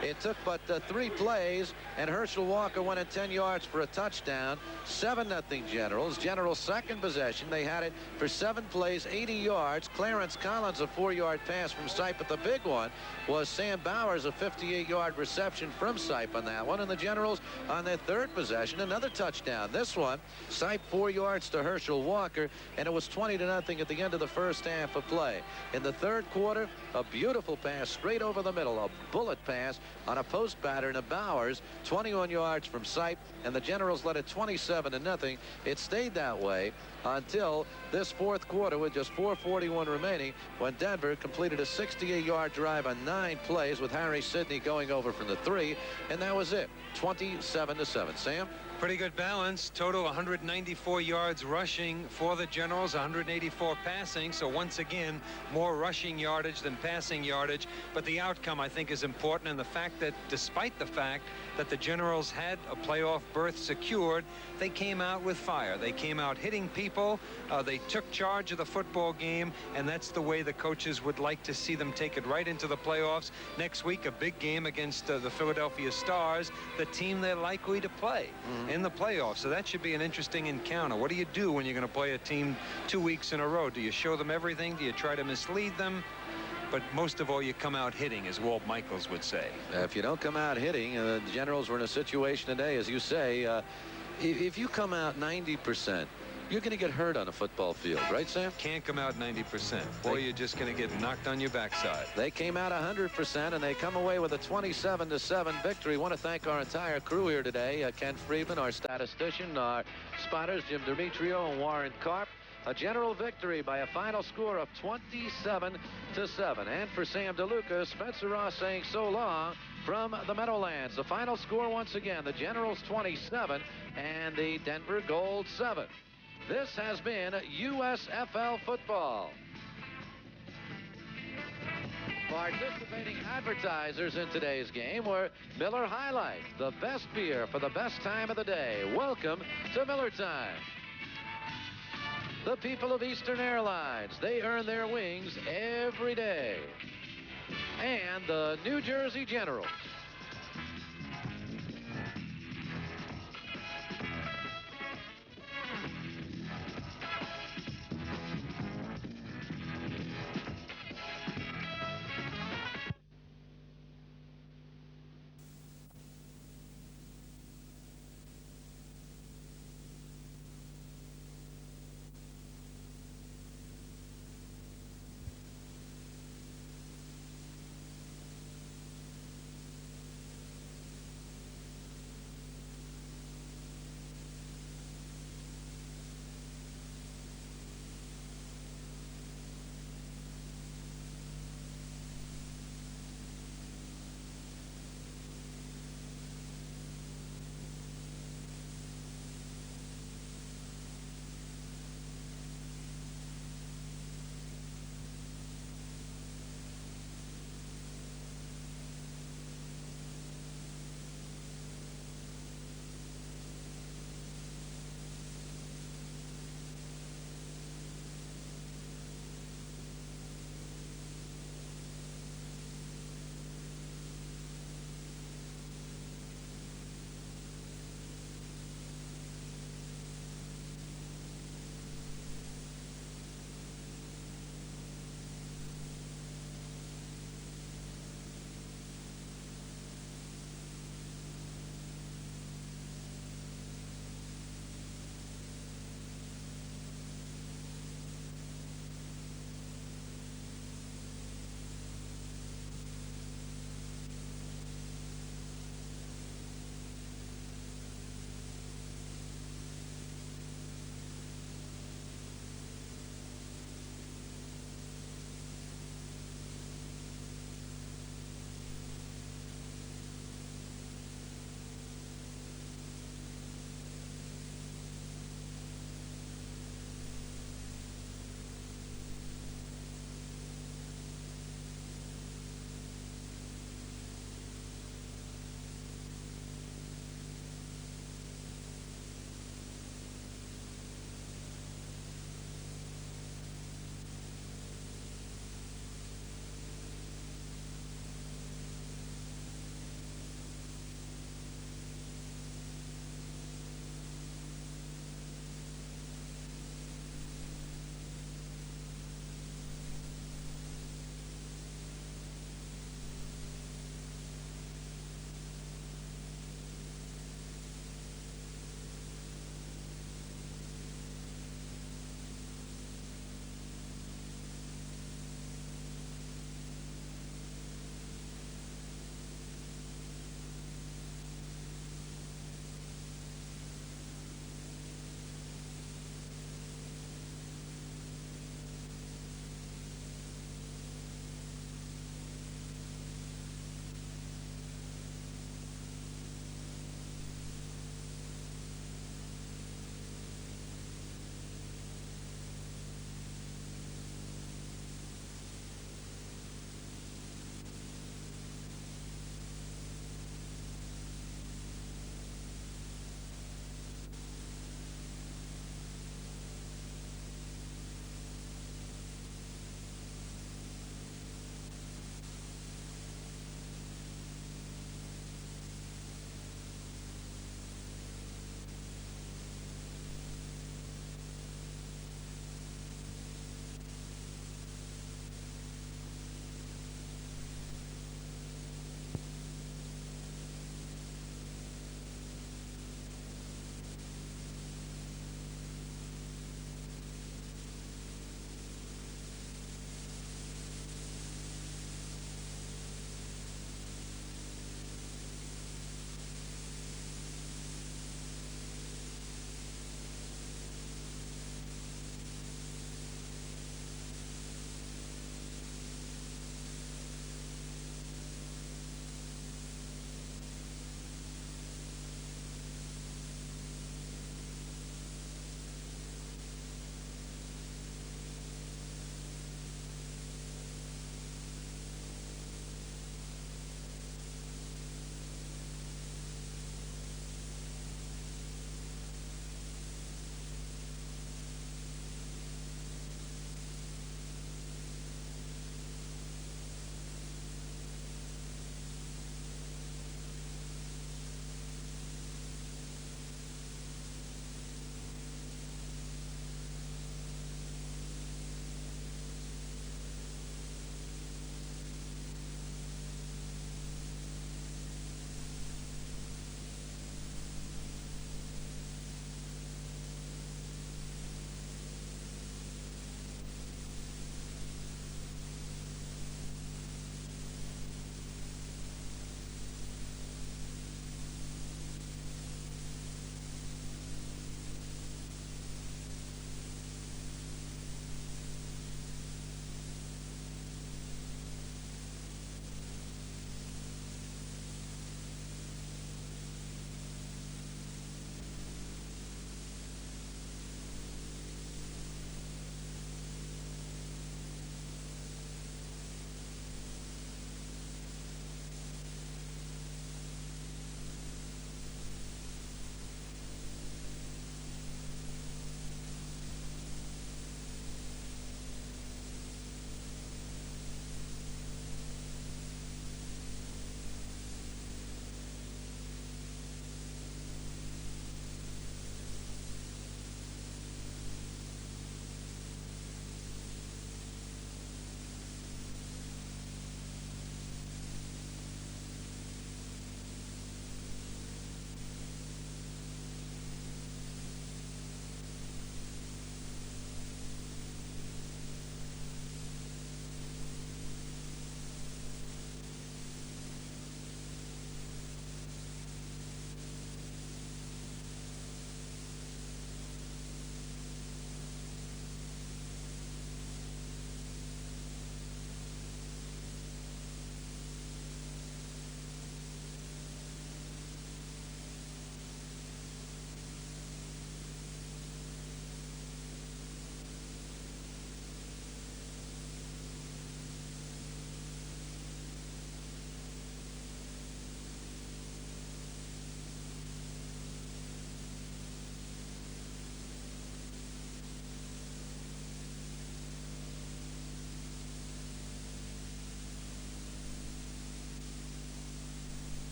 It took but 3 plays, and Herschel Walker went in 10 yards for a touchdown. 7-0 Generals. Generals' second possession. They had it for 7 plays, 80 yards. Clarence Collins, a 4-yard pass from Sipe, but the big one was Sam Bowers, a 58-yard reception from Sipe on that one. And the Generals on their third possession, another touchdown. This one, Sipe 4 yards to Herschel Walker, and it was 20-0 at the end of the first half of play. In the third quarter, a beautiful pass straight over the middle, a bullet pass on a post pattern of Bowers, 21 yards from Sipe, and the Generals led it 27-0. It stayed that way until this fourth quarter with just 4:41 remaining, when Denver completed a 68-yard drive on 9 plays with Harry Sidney going over from the 3, and that was it. 27-7. Sam? Pretty good balance. Total 194 yards rushing for the Generals, 184 passing. So once again, more rushing yardage than passing yardage. But the outcome, I think, is important. And the fact that despite the fact that the Generals had a playoff berth secured, they came out with fire. They came out hitting people. They took charge of the football game. And that's the way the coaches would like to see them take it right into the playoffs. Next week, a big game against the Philadelphia Stars, the team they're likely to play in the playoffs. So that should be an interesting encounter. What do you do when you're going to play a team 2 weeks in a row? Do you show them everything? Do you try to mislead them? But most of all, you come out hitting, as Walt Michaels would say. If you don't come out hitting, the Generals were in a situation today, as you say, if you come out 90%, you're going to get hurt on a football field, right, Sam? Can't come out 90%. Boy, you're just going to get knocked on your backside. They came out 100%, and they come away with a 27-7 victory. Want to thank our entire crew here today. Ken Friedman, our statistician, our spotters, Jim Demetrio and Warren Karp. A General victory by a final score of 27-7. And for Sam DeLuca, Spencer Ross saying so long from the Meadowlands. The final score once again, the Generals 27 and the Denver Gold 7. This has been USFL football. Participating advertisers in today's game were Miller High Life, the best beer for the best time of the day. Welcome to Miller Time. The people of Eastern Airlines, they earn their wings every day. And the New Jersey Generals.